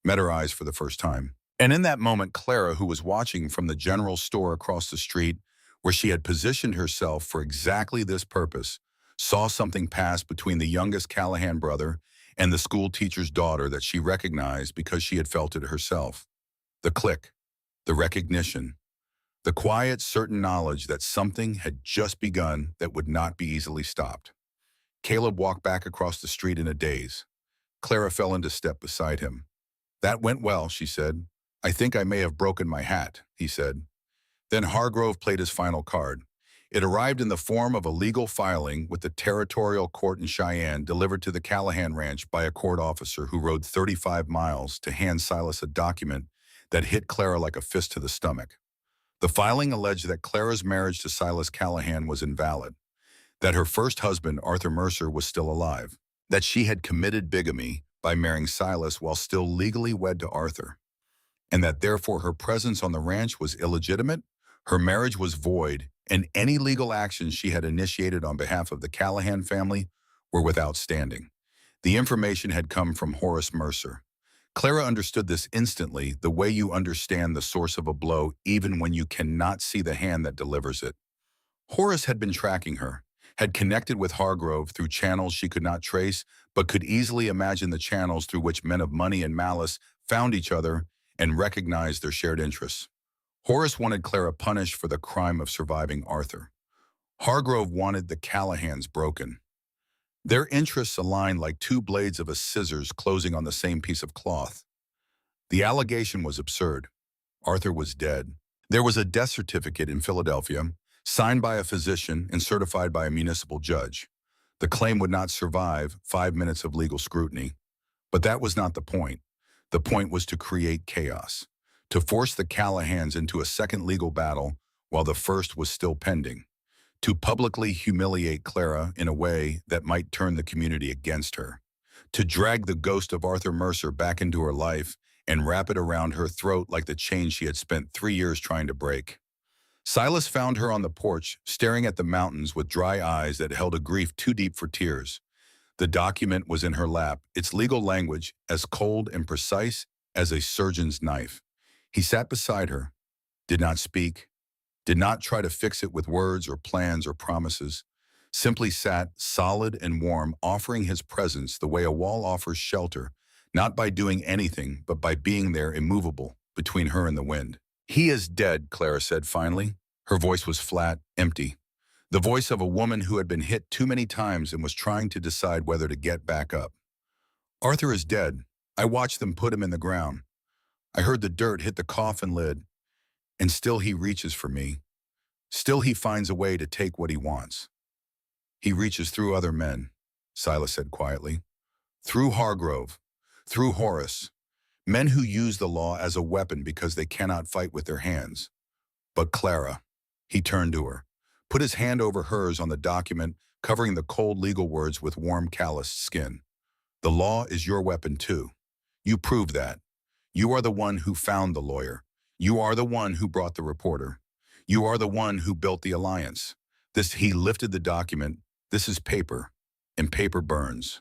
met her eyes for the first time. And in that moment, Clara, who was watching from the general store across the street, where she had positioned herself for exactly this purpose, saw something pass between the youngest Callahan brother and the school teacher's daughter that she recognized because she had felt it herself. The click, the recognition, the quiet, certain knowledge that something had just begun that would not be easily stopped. Caleb walked back across the street in a daze. Clara fell into step beside him. "That went well," she said. "I think I may have broken my hat," he said. Then Hargrove played his final card. It arrived in the form of a legal filing with the territorial court in Cheyenne delivered to the Callahan Ranch by a court officer who rode 35 miles to hand Silas a document that hit Clara like a fist to the stomach. The filing alleged that Clara's marriage to Silas Callahan was invalid, that her first husband, Arthur Mercer, was still alive, that she had committed bigamy by marrying Silas while still legally wed to Arthur, and that therefore her presence on the ranch was illegitimate, her marriage was void, and any legal actions she had initiated on behalf of the Callahan family were without standing. The information had come from Horace Mercer. Clara understood this instantly, the way you understand the source of a blow even when you cannot see the hand that delivers it. Horace had been tracking her, had connected with Hargrove through channels she could not trace, but could easily imagine the channels through which men of money and malice found each other and recognized their shared interests. Horace wanted Clara punished for the crime of surviving Arthur. Hargrove wanted the Callahans broken. Their interests aligned like two blades of a scissors closing on the same piece of cloth. The allegation was absurd. Arthur was dead. There was a death certificate in Philadelphia, signed by a physician and certified by a municipal judge. The claim would not survive 5 minutes of legal scrutiny. But that was not the point. The point was to create chaos, to force the Callahans into a second legal battle while the first was still pending, to publicly humiliate Clara in a way that might turn the community against her, to drag the ghost of Arthur Mercer back into her life and wrap it around her throat like the chain she had spent 3 years trying to break. Silas found her on the porch, staring at the mountains with dry eyes that held a grief too deep for tears. The document was in her lap, its legal language as cold and precise as a surgeon's knife. He sat beside her, did not speak, did not try to fix it with words or plans or promises, simply sat solid and warm, offering his presence the way a wall offers shelter, not by doing anything, but by being there immovable between her and the wind. "He is dead," Clara said finally. Her voice was flat, empty. The voice of a woman who had been hit too many times and was trying to decide whether to get back up. "Arthur is dead," I watched them put him in the ground. I heard the dirt hit the coffin lid, and still he reaches for me. Still he finds a way to take what he wants. He reaches through other men, Silas said quietly. Through Hargrove, through Horace, men who use the law as a weapon because they cannot fight with their hands. But Clara, he turned to her, put his hand over hers on the document, covering the cold legal words with warm calloused skin. The law is your weapon too. You prove that. You are the one who found the lawyer. You are the one who brought the reporter. You are the one who built the alliance. He lifted the document. This is paper, and paper burns.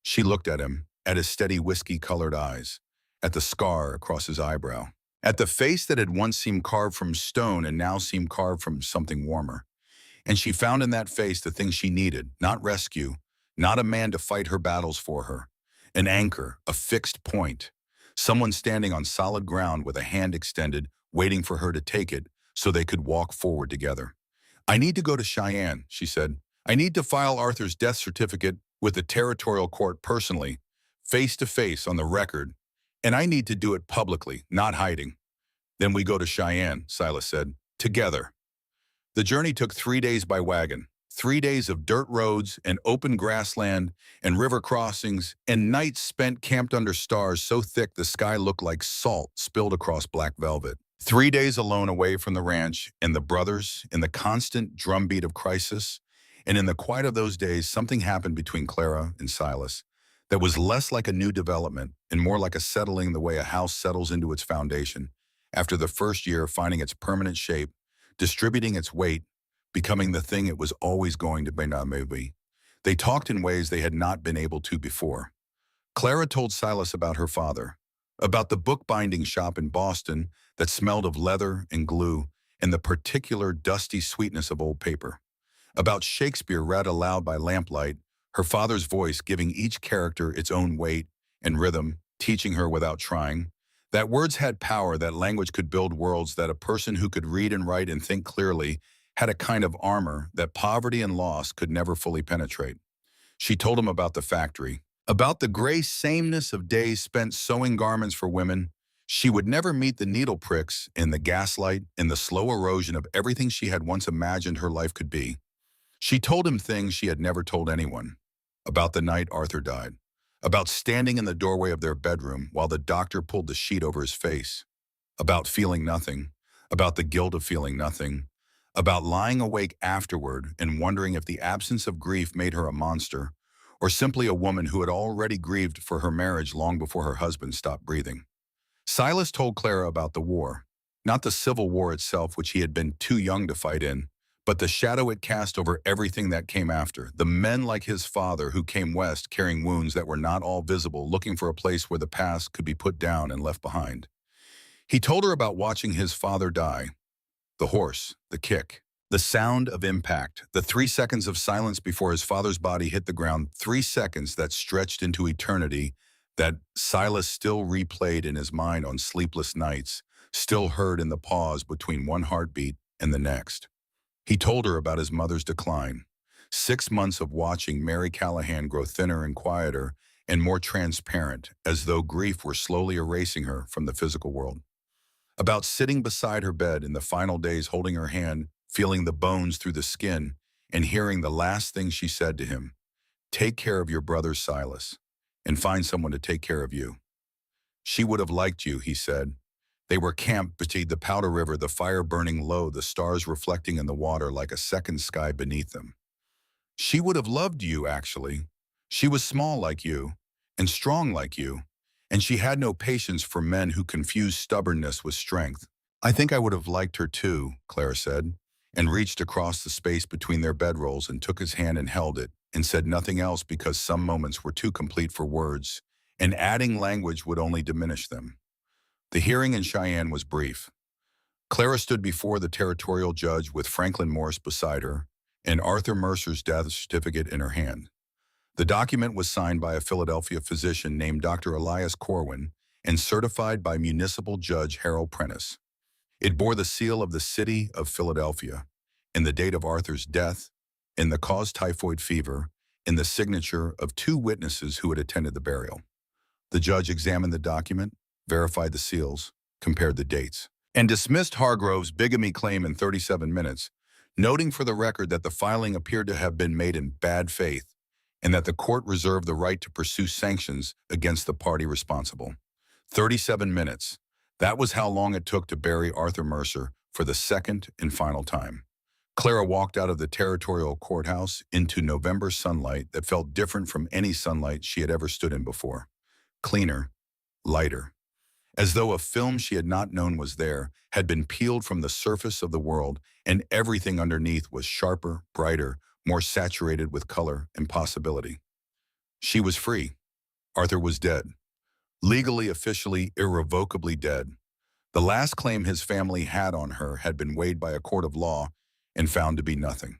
She looked at him, at his steady whiskey-colored eyes, at the scar across his eyebrow, at the face that had once seemed carved from stone and now seemed carved from something warmer. And she found in that face the thing she needed, not rescue, not a man to fight her battles for her, an anchor, a fixed point, someone standing on solid ground with a hand extended, waiting for her to take it so they could walk forward together. I need to go to Cheyenne, she said. I need to file Arthur's death certificate with the territorial court personally, face to face on the record, and I need to do it publicly, not hiding. Then we go to Cheyenne, Silas said, together. The journey took 3 days by wagon, 3 days of dirt roads and open grassland and river crossings and nights spent camped under stars so thick the sky looked like salt spilled across black velvet. 3 days alone away from the ranch and the brothers in the constant drumbeat of crisis, and in the quiet of those days something happened between Clara and Silas that was less like a new development and more like a settling the way a house settles into its foundation after the first year finding its permanent shape, distributing its weight, becoming the thing it was always going to be. They talked in ways they had not been able to before. Clara told Silas about her father, about the bookbinding shop in Boston that smelled of leather and glue and the particular dusty sweetness of old paper, about Shakespeare read aloud by lamplight, her father's voice giving each character its own weight and rhythm, teaching her without trying, that words had power, that language could build worlds, that a person who could read and write and think clearly had a kind of armor that poverty and loss could never fully penetrate. She told him about the factory, about the gray sameness of days spent sewing garments for women. She would never meet the needle pricks in the gaslight and the slow erosion of everything she had once imagined her life could be. She told him things she had never told anyone, about the night Arthur died, about standing in the doorway of their bedroom while the doctor pulled the sheet over his face, about feeling nothing, about the guilt of feeling nothing, about lying awake afterward and wondering if the absence of grief made her a monster, or simply a woman who had already grieved for her marriage long before her husband stopped breathing. Silas told Clara about the war, not the Civil War itself, which he had been too young to fight in, but the shadow it cast over everything that came after, the men like his father who came west carrying wounds that were not all visible, looking for a place where the past could be put down and left behind. He told her about watching his father die, the horse, the kick, the sound of impact, the 3 seconds of silence before his father's body hit the ground, 3 seconds that stretched into eternity, that Silas still replayed in his mind on sleepless nights, still heard in the pause between one heartbeat and the next. He told her about his mother's decline, 6 months of watching Mary Callahan grow thinner and quieter and more transparent, as though grief were slowly erasing her from the physical world. About sitting beside her bed in the final days holding her hand, feeling the bones through the skin, and hearing the last thing she said to him, "Take care of your brother Silas, and find someone to take care of you." She would have liked you, he said. They were camped beside the Powder River, the fire burning low, the stars reflecting in the water like a second sky beneath them. She would have loved you, actually. She was small like you, and strong like you, and she had no patience for men who confused stubbornness with strength. I think I would have liked her too, Claire said, and reached across the space between their bedrolls and took his hand and held it, and said nothing else because some moments were too complete for words, and adding language would only diminish them. The hearing in Cheyenne was brief. Clara stood before the territorial judge with Franklin Morse beside her and Arthur Mercer's death certificate in her hand. The document was signed by a Philadelphia physician named Dr. Elias Corwin and certified by Municipal Judge Harold Prentice. It bore the seal of the city of Philadelphia, and the date of Arthur's death, and the cause typhoid fever, and the signature of 2 witnesses who had attended the burial. The judge examined the document, verified the seals, compared the dates, and dismissed Hargrove's bigamy claim in 37 minutes, noting for the record that the filing appeared to have been made in bad faith and that the court reserved the right to pursue sanctions against the party responsible. 37 minutes. That was how long it took to bury Arthur Mercer for the second and final time. Clara walked out of the territorial courthouse into November sunlight that felt different from any sunlight she had ever stood in before. Cleaner, lighter, as though a film she had not known was there had been peeled from the surface of the world, and everything underneath was sharper, brighter, more saturated with color and possibility. She was free. Arthur was dead. Legally, officially, irrevocably dead. The last claim his family had on her had been weighed by a court of law and found to be nothing.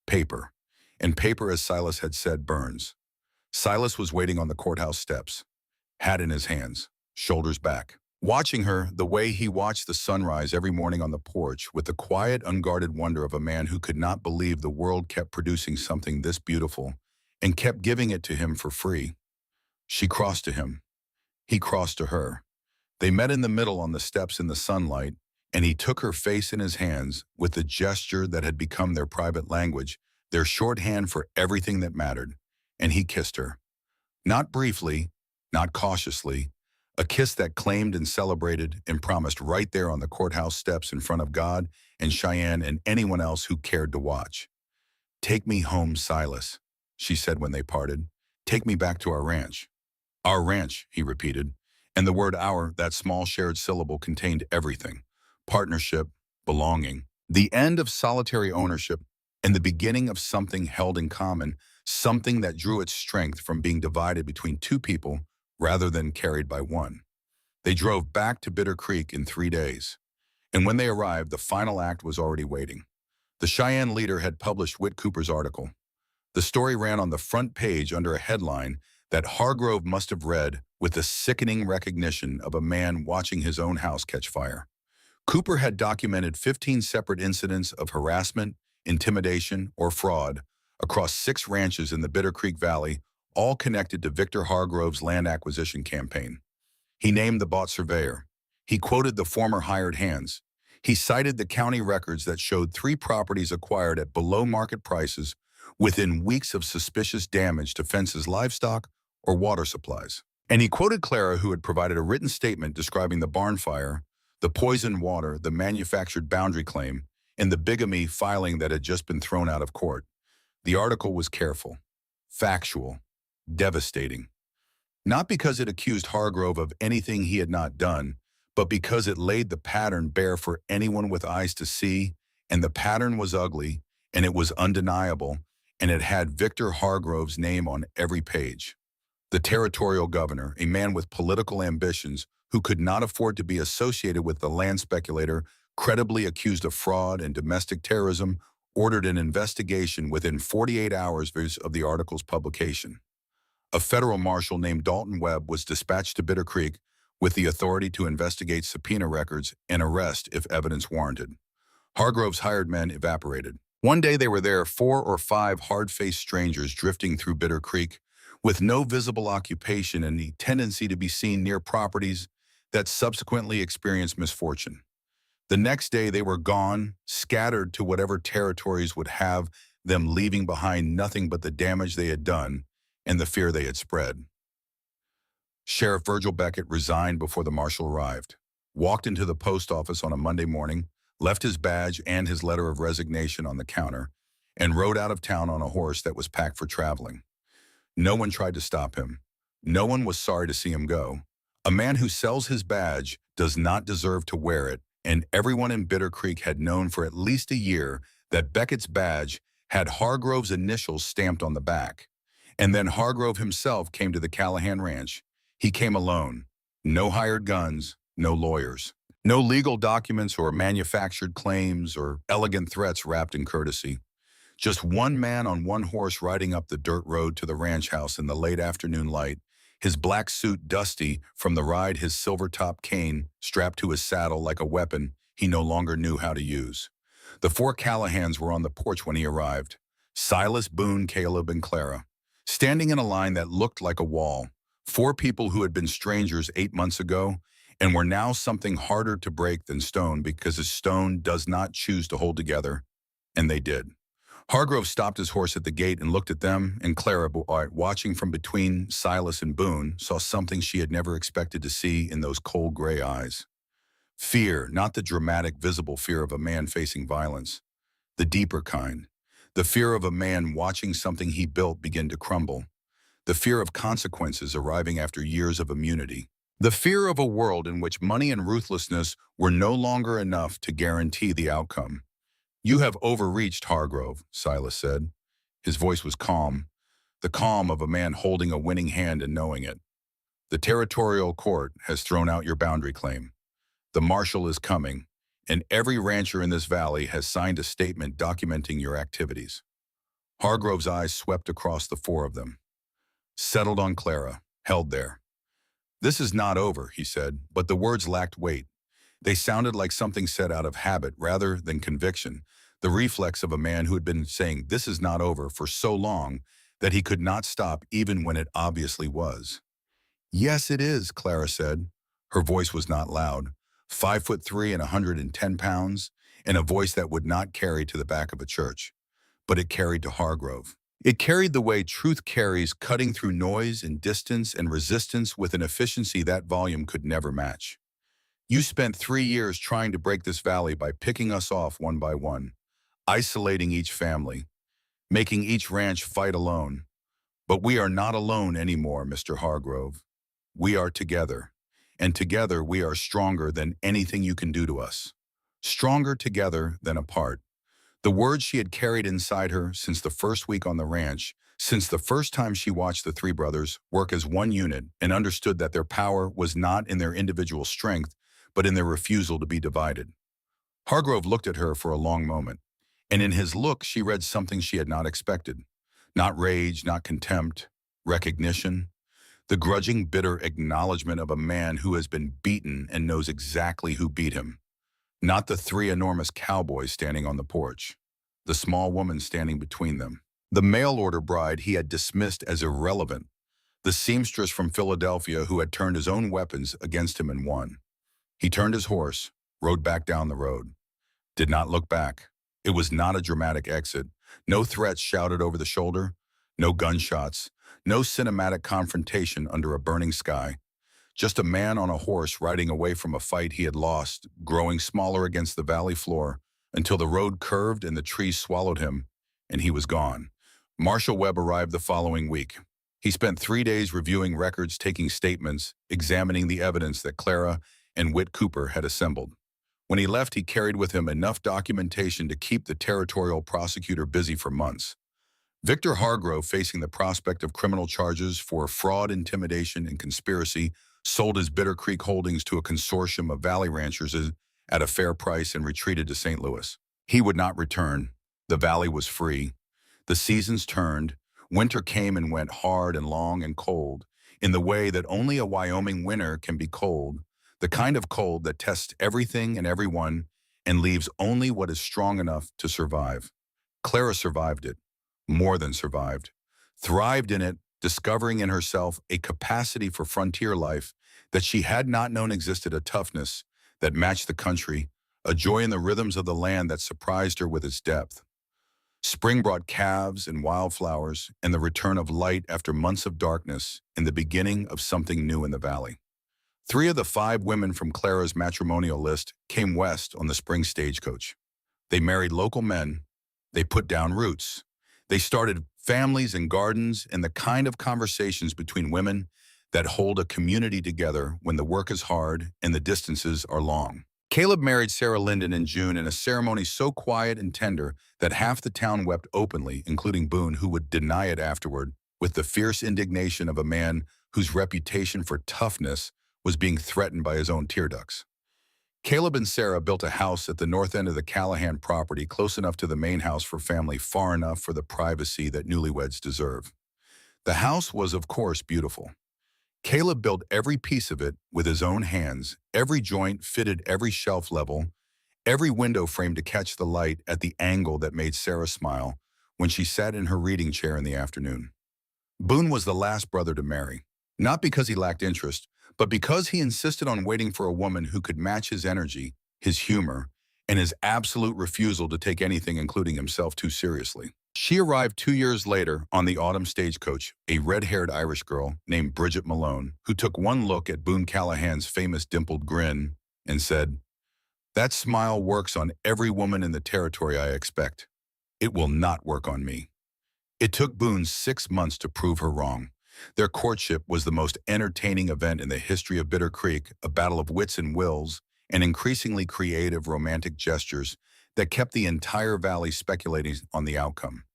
Paper. And paper, as Silas had said, burns. Silas was waiting on the courthouse steps, hat in his hands, shoulders back, watching her the way he watched the sunrise every morning on the porch with the quiet, unguarded wonder of a man who could not believe the world kept producing something this beautiful and kept giving it to him for free. She crossed to him. He crossed to her. They met in the middle on the steps in the sunlight, and he took her face in his hands with the gesture that had become their private language, their shorthand for everything that mattered, and he kissed her. Not briefly, not cautiously, a kiss that claimed and celebrated and promised right there on the courthouse steps in front of God and Cheyenne and anyone else who cared to watch. "Take me home, Silas," she said when they parted. "Take me back to our ranch." "Our ranch," he repeated, and the word "our," that small shared syllable, contained everything: partnership, belonging, the end of solitary ownership, and the beginning of something held in common, something that drew its strength from being divided between two people rather than carried by one. They drove back to Bitter Creek in 3 days, and when they arrived, the final act was already waiting. The Cheyenne Leader had published Whit Cooper's article. The story ran on the front page under a headline that Hargrove must have read with the sickening recognition of a man watching his own house catch fire. Cooper had documented 15 separate incidents of harassment, intimidation, or fraud across 6 ranches in the Bitter Creek Valley, all connected to Victor Hargrove's land acquisition campaign. He named the bought surveyor. He quoted the former hired hands. He cited the county records that showed 3 properties acquired at below-market prices within weeks of suspicious damage to fences, livestock, or water supplies. And he quoted Clara, who had provided a written statement describing the barn fire, the poisoned water, the manufactured boundary claim, and the bigamy filing that had just been thrown out of court. The article was careful, factual, devastating. Not because it accused Hargrove of anything he had not done, but because it laid the pattern bare for anyone with eyes to see, and the pattern was ugly, and it was undeniable, and it had Victor Hargrove's name on every page. The territorial governor, a man with political ambitions who could not afford to be associated with the land speculator credibly accused of fraud and domestic terrorism, ordered an investigation within 48 hours of the article's publication. A federal marshal named Dalton Webb was dispatched to Bitter Creek with the authority to investigate subpoena records and arrest if evidence warranted. Hargrove's hired men evaporated. One day they were there, 4 or 5 hard-faced strangers drifting through Bitter Creek, with no visible occupation and the tendency to be seen near properties that subsequently experienced misfortune. The next day they were gone, scattered to whatever territories would have them, leaving behind nothing but the damage they had done and the fear they had spread. Sheriff Virgil Beckett resigned before the marshal arrived, walked into the post office on a Monday morning, left his badge and his letter of resignation on the counter, and rode out of town on a horse that was packed for traveling. No one tried to stop him. No one was sorry to see him go. A man who sells his badge does not deserve to wear it, and everyone in Bitter Creek had known for at least a year that Beckett's badge had Hargrove's initials stamped on the back. And then Hargrove himself came to the Callahan Ranch. He came alone. No hired guns, no lawyers. No legal documents or manufactured claims or elegant threats wrapped in courtesy. Just one man on one horse riding up the dirt road to the ranch house in the late afternoon light, his black suit dusty from the ride, his silver-topped cane strapped to his saddle like a weapon he no longer knew how to use. The 4 Callahans were on the porch when he arrived. Silas, Boone, Caleb, and Clara, standing in a line that looked like a wall, Four people who had been strangers 8 months ago and were now something harder to break than stone because a stone does not choose to hold together, and they did. Hargrove stopped his horse at the gate and looked at them, and Clara, watching from between Silas and Boone, saw something she had never expected to see in those cold gray eyes. Fear, not the dramatic, visible fear of a man facing violence, the deeper kind. The fear of a man watching something he built begin to crumble. The fear of consequences arriving after years of immunity. The fear of a world in which money and ruthlessness were no longer enough to guarantee the outcome. "You have overreached, Hargrove," Silas said. His voice was calm, the calm of a man holding a winning hand and knowing it. "The territorial court has thrown out your boundary claim. The marshal is coming, and every rancher in this valley has signed a statement documenting your activities." Hargrove's eyes swept across the four of them, settled on Clara, held there. "This is not over," he said, but the words lacked weight. They sounded like something said out of habit rather than conviction, the reflex of a man who had been saying "this is not over" for so long that he could not stop even when it obviously was. "Yes, it is," Clara said. Her voice was not loud. 5'3" and 110 pounds, and a voice that would not carry to the back of a church. But it carried to Hargrove. It carried the way truth carries, cutting through noise and distance and resistance with an efficiency that volume could never match. "You spent 3 years trying to break this valley by picking us off one by one, isolating each family, making each ranch fight alone. But we are not alone anymore, Mr. Hargrove. We are together, and together we are stronger than anything you can do to us. Stronger together than apart." The words she had carried inside her since the first week on the ranch, since the first time she watched the three brothers work as one unit and understood that their power was not in their individual strength, but in their refusal to be divided. Hargrove looked at her for a long moment, and in his look she read something she had not expected. Not rage, not contempt, recognition. The grudging, bitter acknowledgement of a man who has been beaten and knows exactly who beat him. Not the three enormous cowboys standing on the porch. The small woman standing between them. The mail-order bride he had dismissed as irrelevant. The seamstress from Philadelphia who had turned his own weapons against him and won. He turned his horse, rode back down the road. Did not look back. It was not a dramatic exit. No threats shouted over the shoulder. No gunshots. No cinematic confrontation under a burning sky. Just a man on a horse riding away from a fight he had lost, growing smaller against the valley floor, until the road curved and the trees swallowed him, and he was gone. Marshal Webb arrived the following week. He spent 3 days reviewing records, taking statements, examining the evidence that Clara and Whit Cooper had assembled. When he left, he carried with him enough documentation to keep the territorial prosecutor busy for months. Victor Hargrove, facing the prospect of criminal charges for fraud, intimidation, and conspiracy, sold his Bitter Creek holdings to a consortium of valley ranchers at a fair price and retreated to St. Louis. He would not return. The valley was free. The seasons turned. Winter came and went, hard and long and cold, in the way that only a Wyoming winter can be cold, the kind of cold that tests everything and everyone and leaves only what is strong enough to survive. Clara survived it, more than survived, thrived in it, discovering in herself a capacity for frontier life that she had not known existed, a toughness that matched the country, a joy in the rhythms of the land that surprised her with its depth. Spring brought calves and wildflowers and the return of light after months of darkness and the beginning of something new in the valley. 3 of the 5 women from Clara's matrimonial list came west on the spring stagecoach. They married local men. They put down roots. They started families and gardens and the kind of conversations between women that hold a community together when the work is hard and the distances are long. Caleb married Sarah Linden in June in a ceremony so quiet and tender that half the town wept openly, including Boone, who would deny it afterward, with the fierce indignation of a man whose reputation for toughness was being threatened by his own tear ducts. Caleb and Sarah built a house at the north end of the Callahan property, close enough to the main house for family, far enough for the privacy that newlyweds deserve. The house was, of course, beautiful. Caleb built every piece of it with his own hands, every joint fitted, every shelf level, every window frame to catch the light at the angle that made Sarah smile when she sat in her reading chair in the afternoon. Boone was the last brother to marry. Not because he lacked interest, but because he insisted on waiting for a woman who could match his energy, his humor, and his absolute refusal to take anything, including himself, too seriously. She arrived 2 years later on the autumn stagecoach, a red-haired Irish girl named Bridget Malone, who took one look at Boone Callahan's famous dimpled grin and said, "That smile works on every woman in the territory I expect. It will not work on me." It took Boone 6 months to prove her wrong. Their courtship was the most entertaining event in the history of Bitter Creek, a battle of wits and wills, and increasingly creative romantic gestures that kept the entire valley speculating on the outcome.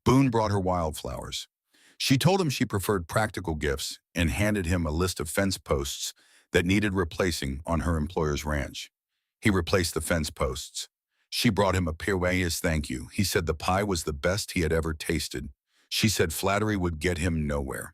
Boone brought her wildflowers. She told him she preferred practical gifts and handed him a list of fence posts that needed replacing on her employer's ranch. He replaced the fence posts. She brought him a pious thank you. He said the pie was the best he had ever tasted. She said flattery would get him nowhere.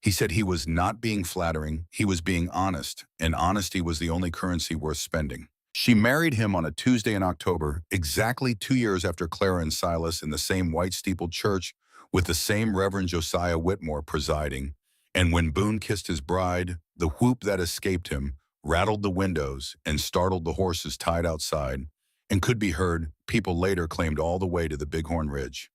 He said he was not being flattering, he was being honest, and honesty was the only currency worth spending. She married him on a Tuesday in October, exactly 2 years after Clara and Silas, in the same white-steepled church, with the same Reverend Josiah Whitmore presiding. And when Boone kissed his bride, the whoop that escaped him rattled the windows and startled the horses tied outside, and could be heard, people later claimed, all the way to the Bighorn Ridge.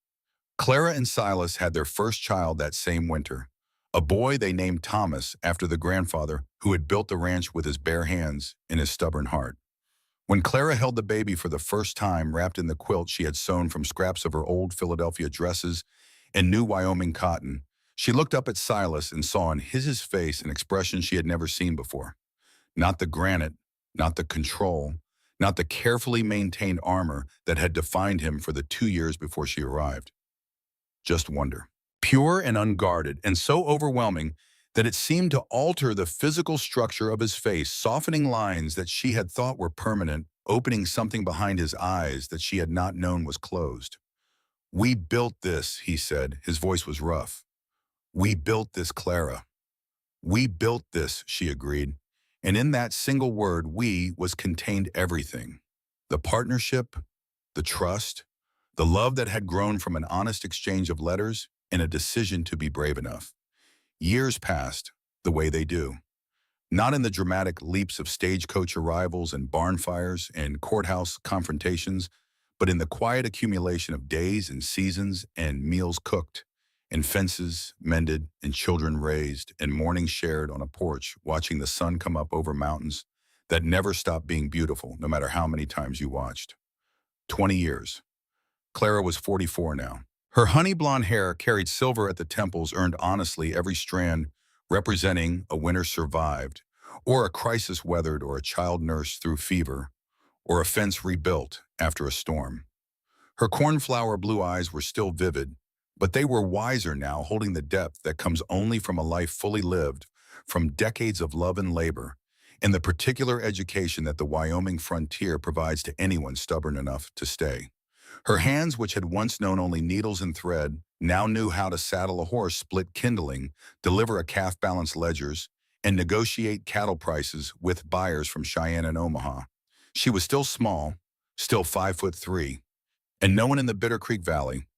Clara and Silas had their first child that same winter, a boy they named Thomas after the grandfather who had built the ranch with his bare hands and his stubborn heart. When Clara held the baby for the first time wrapped in the quilt she had sewn from scraps of her old Philadelphia dresses and new Wyoming cotton, she looked up at Silas and saw on his face an expression she had never seen before. Not the granite, not the control, not the carefully maintained armor that had defined him for the 2 years before she arrived. Just wonder. Pure and unguarded, and so overwhelming that it seemed to alter the physical structure of his face, softening lines that she had thought were permanent, opening something behind his eyes that she had not known was closed. "We built this," he said. His voice was rough. "We built this, Clara." "We built this," she agreed. And in that single word, "we," was contained everything. The partnership, the trust, the love that had grown from an honest exchange of letters and a decision to be brave enough. Years passed the way they do. Not in the dramatic leaps of stagecoach arrivals and barn fires and courthouse confrontations, but in the quiet accumulation of days and seasons and meals cooked, and fences mended and children raised and mornings shared on a porch watching the sun come up over mountains that never stopped being beautiful no matter how many times you watched. 20 years. Clara was 44 now. Her honey blonde hair carried silver at the temples, earned honestly, every strand representing a winter survived, or a crisis weathered, or a child nursed through fever, or a fence rebuilt after a storm. Her cornflower blue eyes were still vivid, but they were wiser now, holding the depth that comes only from a life fully lived, from decades of love and labor, and the particular education that the Wyoming frontier provides to anyone stubborn enough to stay. Her hands, which had once known only needles and thread, now knew how to saddle a horse, split kindling, deliver a calf-balanced ledgers, and negotiate cattle prices with buyers from Cheyenne and Omaha. She was still small, still 5'3", and no one in the Bitter Creek Valley,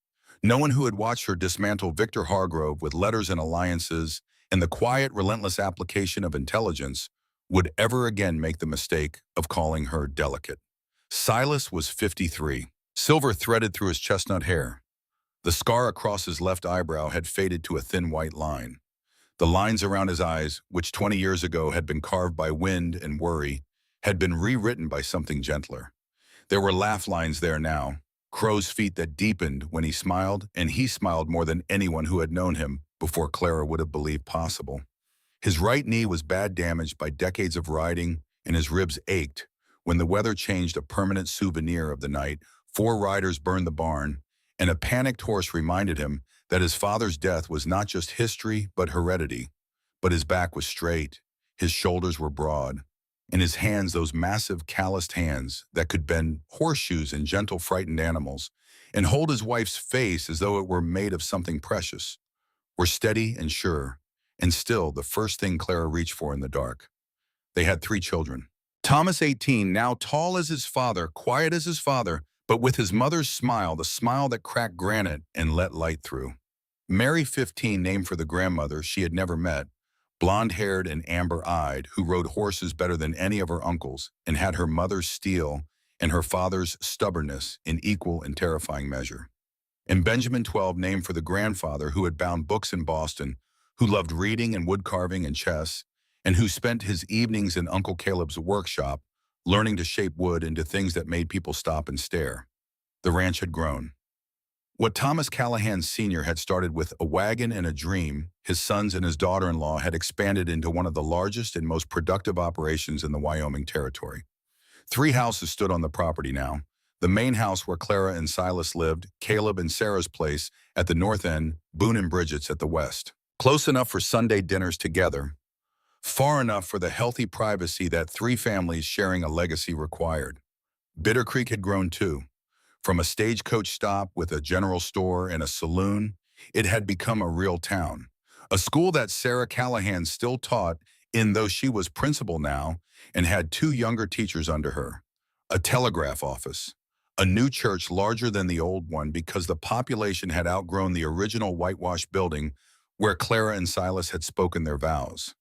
no one who had watched her dismantle Victor Hargrove with letters and alliances and the quiet, relentless application of intelligence, would ever again make the mistake of calling her delicate. Silas was 53. Silver threaded through his chestnut hair. The scar across his left eyebrow had faded to a thin white line. The lines around his eyes, which 20 years ago had been carved by wind and worry, had been rewritten by something gentler. There were laugh lines there now, crow's feet that deepened when he smiled, and he smiled more than anyone who had known him before Clara would have believed possible. His right knee was bad damaged by decades of riding, and his ribs ached. When the weather changed, a permanent souvenir of the night, 4 riders burned the barn, and a panicked horse reminded him that his father's death was not just history but heredity. But his back was straight, his shoulders were broad, and his hands, those massive calloused hands that could bend horseshoes in gentle frightened animals and hold his wife's face as though it were made of something precious, were steady and sure, and still the first thing Clara reached for in the dark. They had 3 children. Thomas, 18, now tall as his father, quiet as his father, but with his mother's smile, the smile that cracked granite and let light through. Mary, 15, named for the grandmother she had never met, blonde-haired and amber-eyed, who rode horses better than any of her uncles and had her mother's steel and her father's stubbornness in equal and terrifying measure. And Benjamin 12, named for the grandfather who had bound books in Boston, who loved reading and wood carving and chess, and who spent his evenings in Uncle Caleb's workshop, learning to shape wood into things that made people stop and stare. The ranch had grown. What Thomas Callahan Sr. had started with a wagon and a dream, his sons and his daughter-in-law had expanded into one of the largest and most productive operations in the Wyoming Territory. 3 houses stood on the property now. The main house where Clara and Silas lived, Caleb and Sarah's place at the north end, Boone and Bridget's at the west. Close enough for Sunday dinners together, far enough for the healthy privacy that 3 families sharing a legacy required. Bitter Creek had grown too. From a stagecoach stop with a general store and a saloon, it had become a real town. A school that Sarah Callahan still taught in, though she was principal now and had 2 younger teachers under her. A telegraph office. A new church larger than the old one because the population had outgrown the original whitewashed building where Clara and Silas had spoken their vows.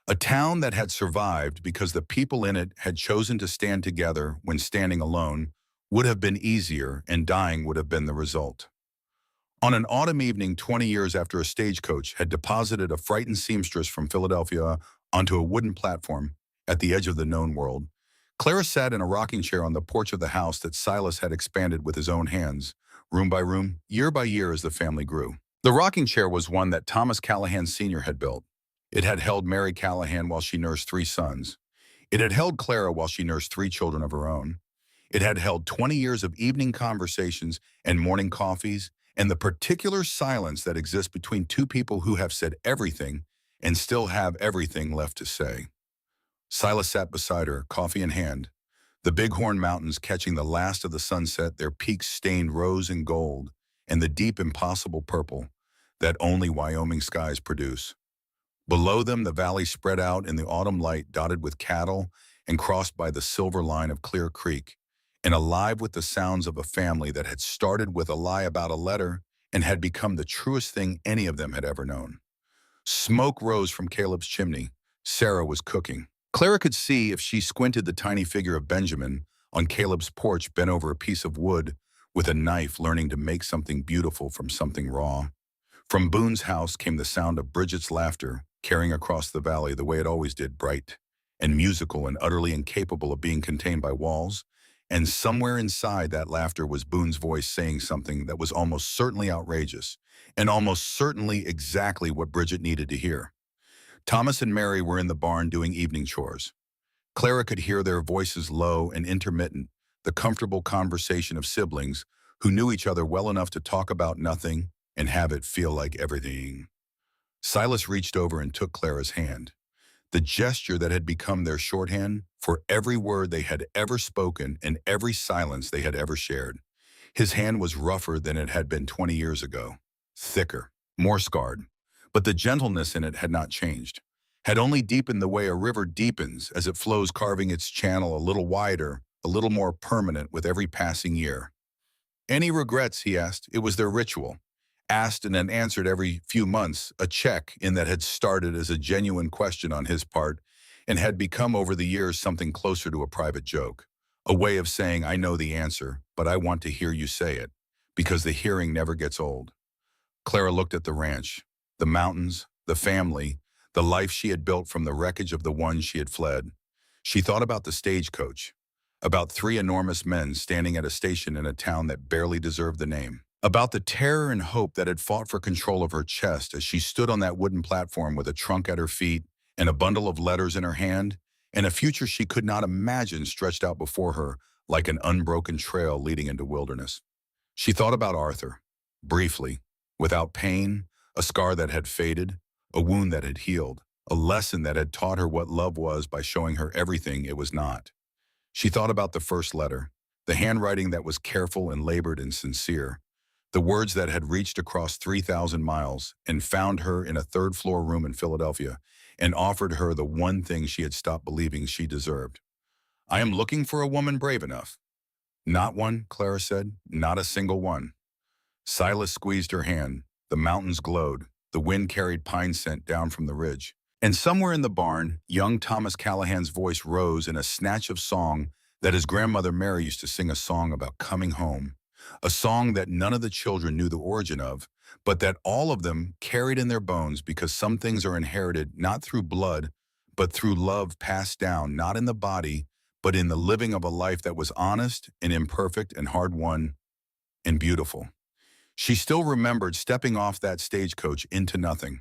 A town that had survived because the people in it had chosen to stand together when standing alone would have been easier, and dying would have been the result. On an autumn evening 20 years after a stagecoach had deposited a frightened seamstress from Philadelphia onto a wooden platform at the edge of the known world, Clara sat in a rocking chair on the porch of the house that Silas had expanded with his own hands, room by room, year by year as the family grew. The rocking chair was one that Thomas Callahan Sr. had built. It had held Mary Callahan while she nursed 3 sons. It had held Clara while she nursed 3 children of her own. It had held 20 years of evening conversations and morning coffees, and the particular silence that exists between 2 people who have said everything and still have everything left to say. Silas sat beside her, coffee in hand, the Bighorn Mountains catching the last of the sunset, their peaks stained rose and gold, and the deep impossible purple that only Wyoming skies produce. Below them, the valley spread out in the autumn light, dotted with cattle and crossed by the silver line of Clear Creek, and alive with the sounds of a family that had started with a lie about a letter and had become the truest thing any of them had ever known. Smoke rose from Caleb's chimney. Sarah was cooking. Clara could see, if she squinted, the tiny figure of Benjamin on Caleb's porch bent over a piece of wood with a knife, learning to make something beautiful from something raw. From Boone's house came the sound of Bridget's laughter, carrying across the valley the way it always did, bright and musical and utterly incapable of being contained by walls. And somewhere inside that laughter was Boone's voice saying something that was almost certainly outrageous and almost certainly exactly what Bridget needed to hear. Thomas and Mary were in the barn doing evening chores. Clara could hear their voices low and intermittent, the comfortable conversation of siblings who knew each other well enough to talk about nothing and have it feel like everything. Silas reached over and took Clara's hand, the gesture that had become their shorthand for every word they had ever spoken and every silence they had ever shared. His hand was rougher than it had been 20 years ago, thicker, more scarred, but the gentleness in it had not changed, had only deepened the way a river deepens as it flows, carving its channel a little wider, a little more permanent with every passing year. Any regrets, he asked. It was their ritual. Asked and then answered every few months, a check in that had started as a genuine question on his part and had become over the years something closer to a private joke, a way of saying, I know the answer, but I want to hear you say it, because the hearing never gets old. Clara looked at the ranch, the mountains, the family, the life she had built from the wreckage of the one she had fled. She thought about the stagecoach, about 3 enormous men standing at a station in a town that barely deserved the name, about the terror and hope that had fought for control of her chest as she stood on that wooden platform with a trunk at her feet and a bundle of letters in her hand, and a future she could not imagine stretched out before her like an unbroken trail leading into wilderness. She thought about Arthur, briefly, without pain, a scar that had faded, a wound that had healed, a lesson that had taught her what love was by showing her everything it was not. She thought about the first letter, the handwriting that was careful and labored and sincere, the words that had reached across 3,000 miles and found her in a 3rd-floor room in Philadelphia and offered her the one thing she had stopped believing she deserved. I am looking for a woman brave enough. Not one, Clara said, not a single one. Silas squeezed her hand. The mountains glowed. The wind carried pine scent down from the ridge. And somewhere in the barn, young Thomas Callahan's voice rose in a snatch of song that his grandmother Mary used to sing, a song about coming home, a song that none of the children knew the origin of, but that all of them carried in their bones, because some things are inherited not through blood, but through love passed down, not in the body, but in the living of a life that was honest and imperfect and hard-won and beautiful. She still remembered stepping off that stagecoach into nothing.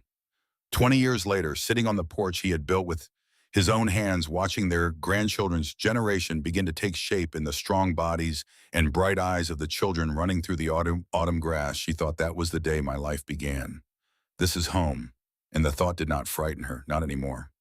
20 years later, sitting on the porch he had built with his own hands, watching their grandchildren's generation begin to take shape in the strong bodies and bright eyes of the children running through the autumn grass, she thought, that was the day my life began. This is home. And the thought did not frighten her, not anymore.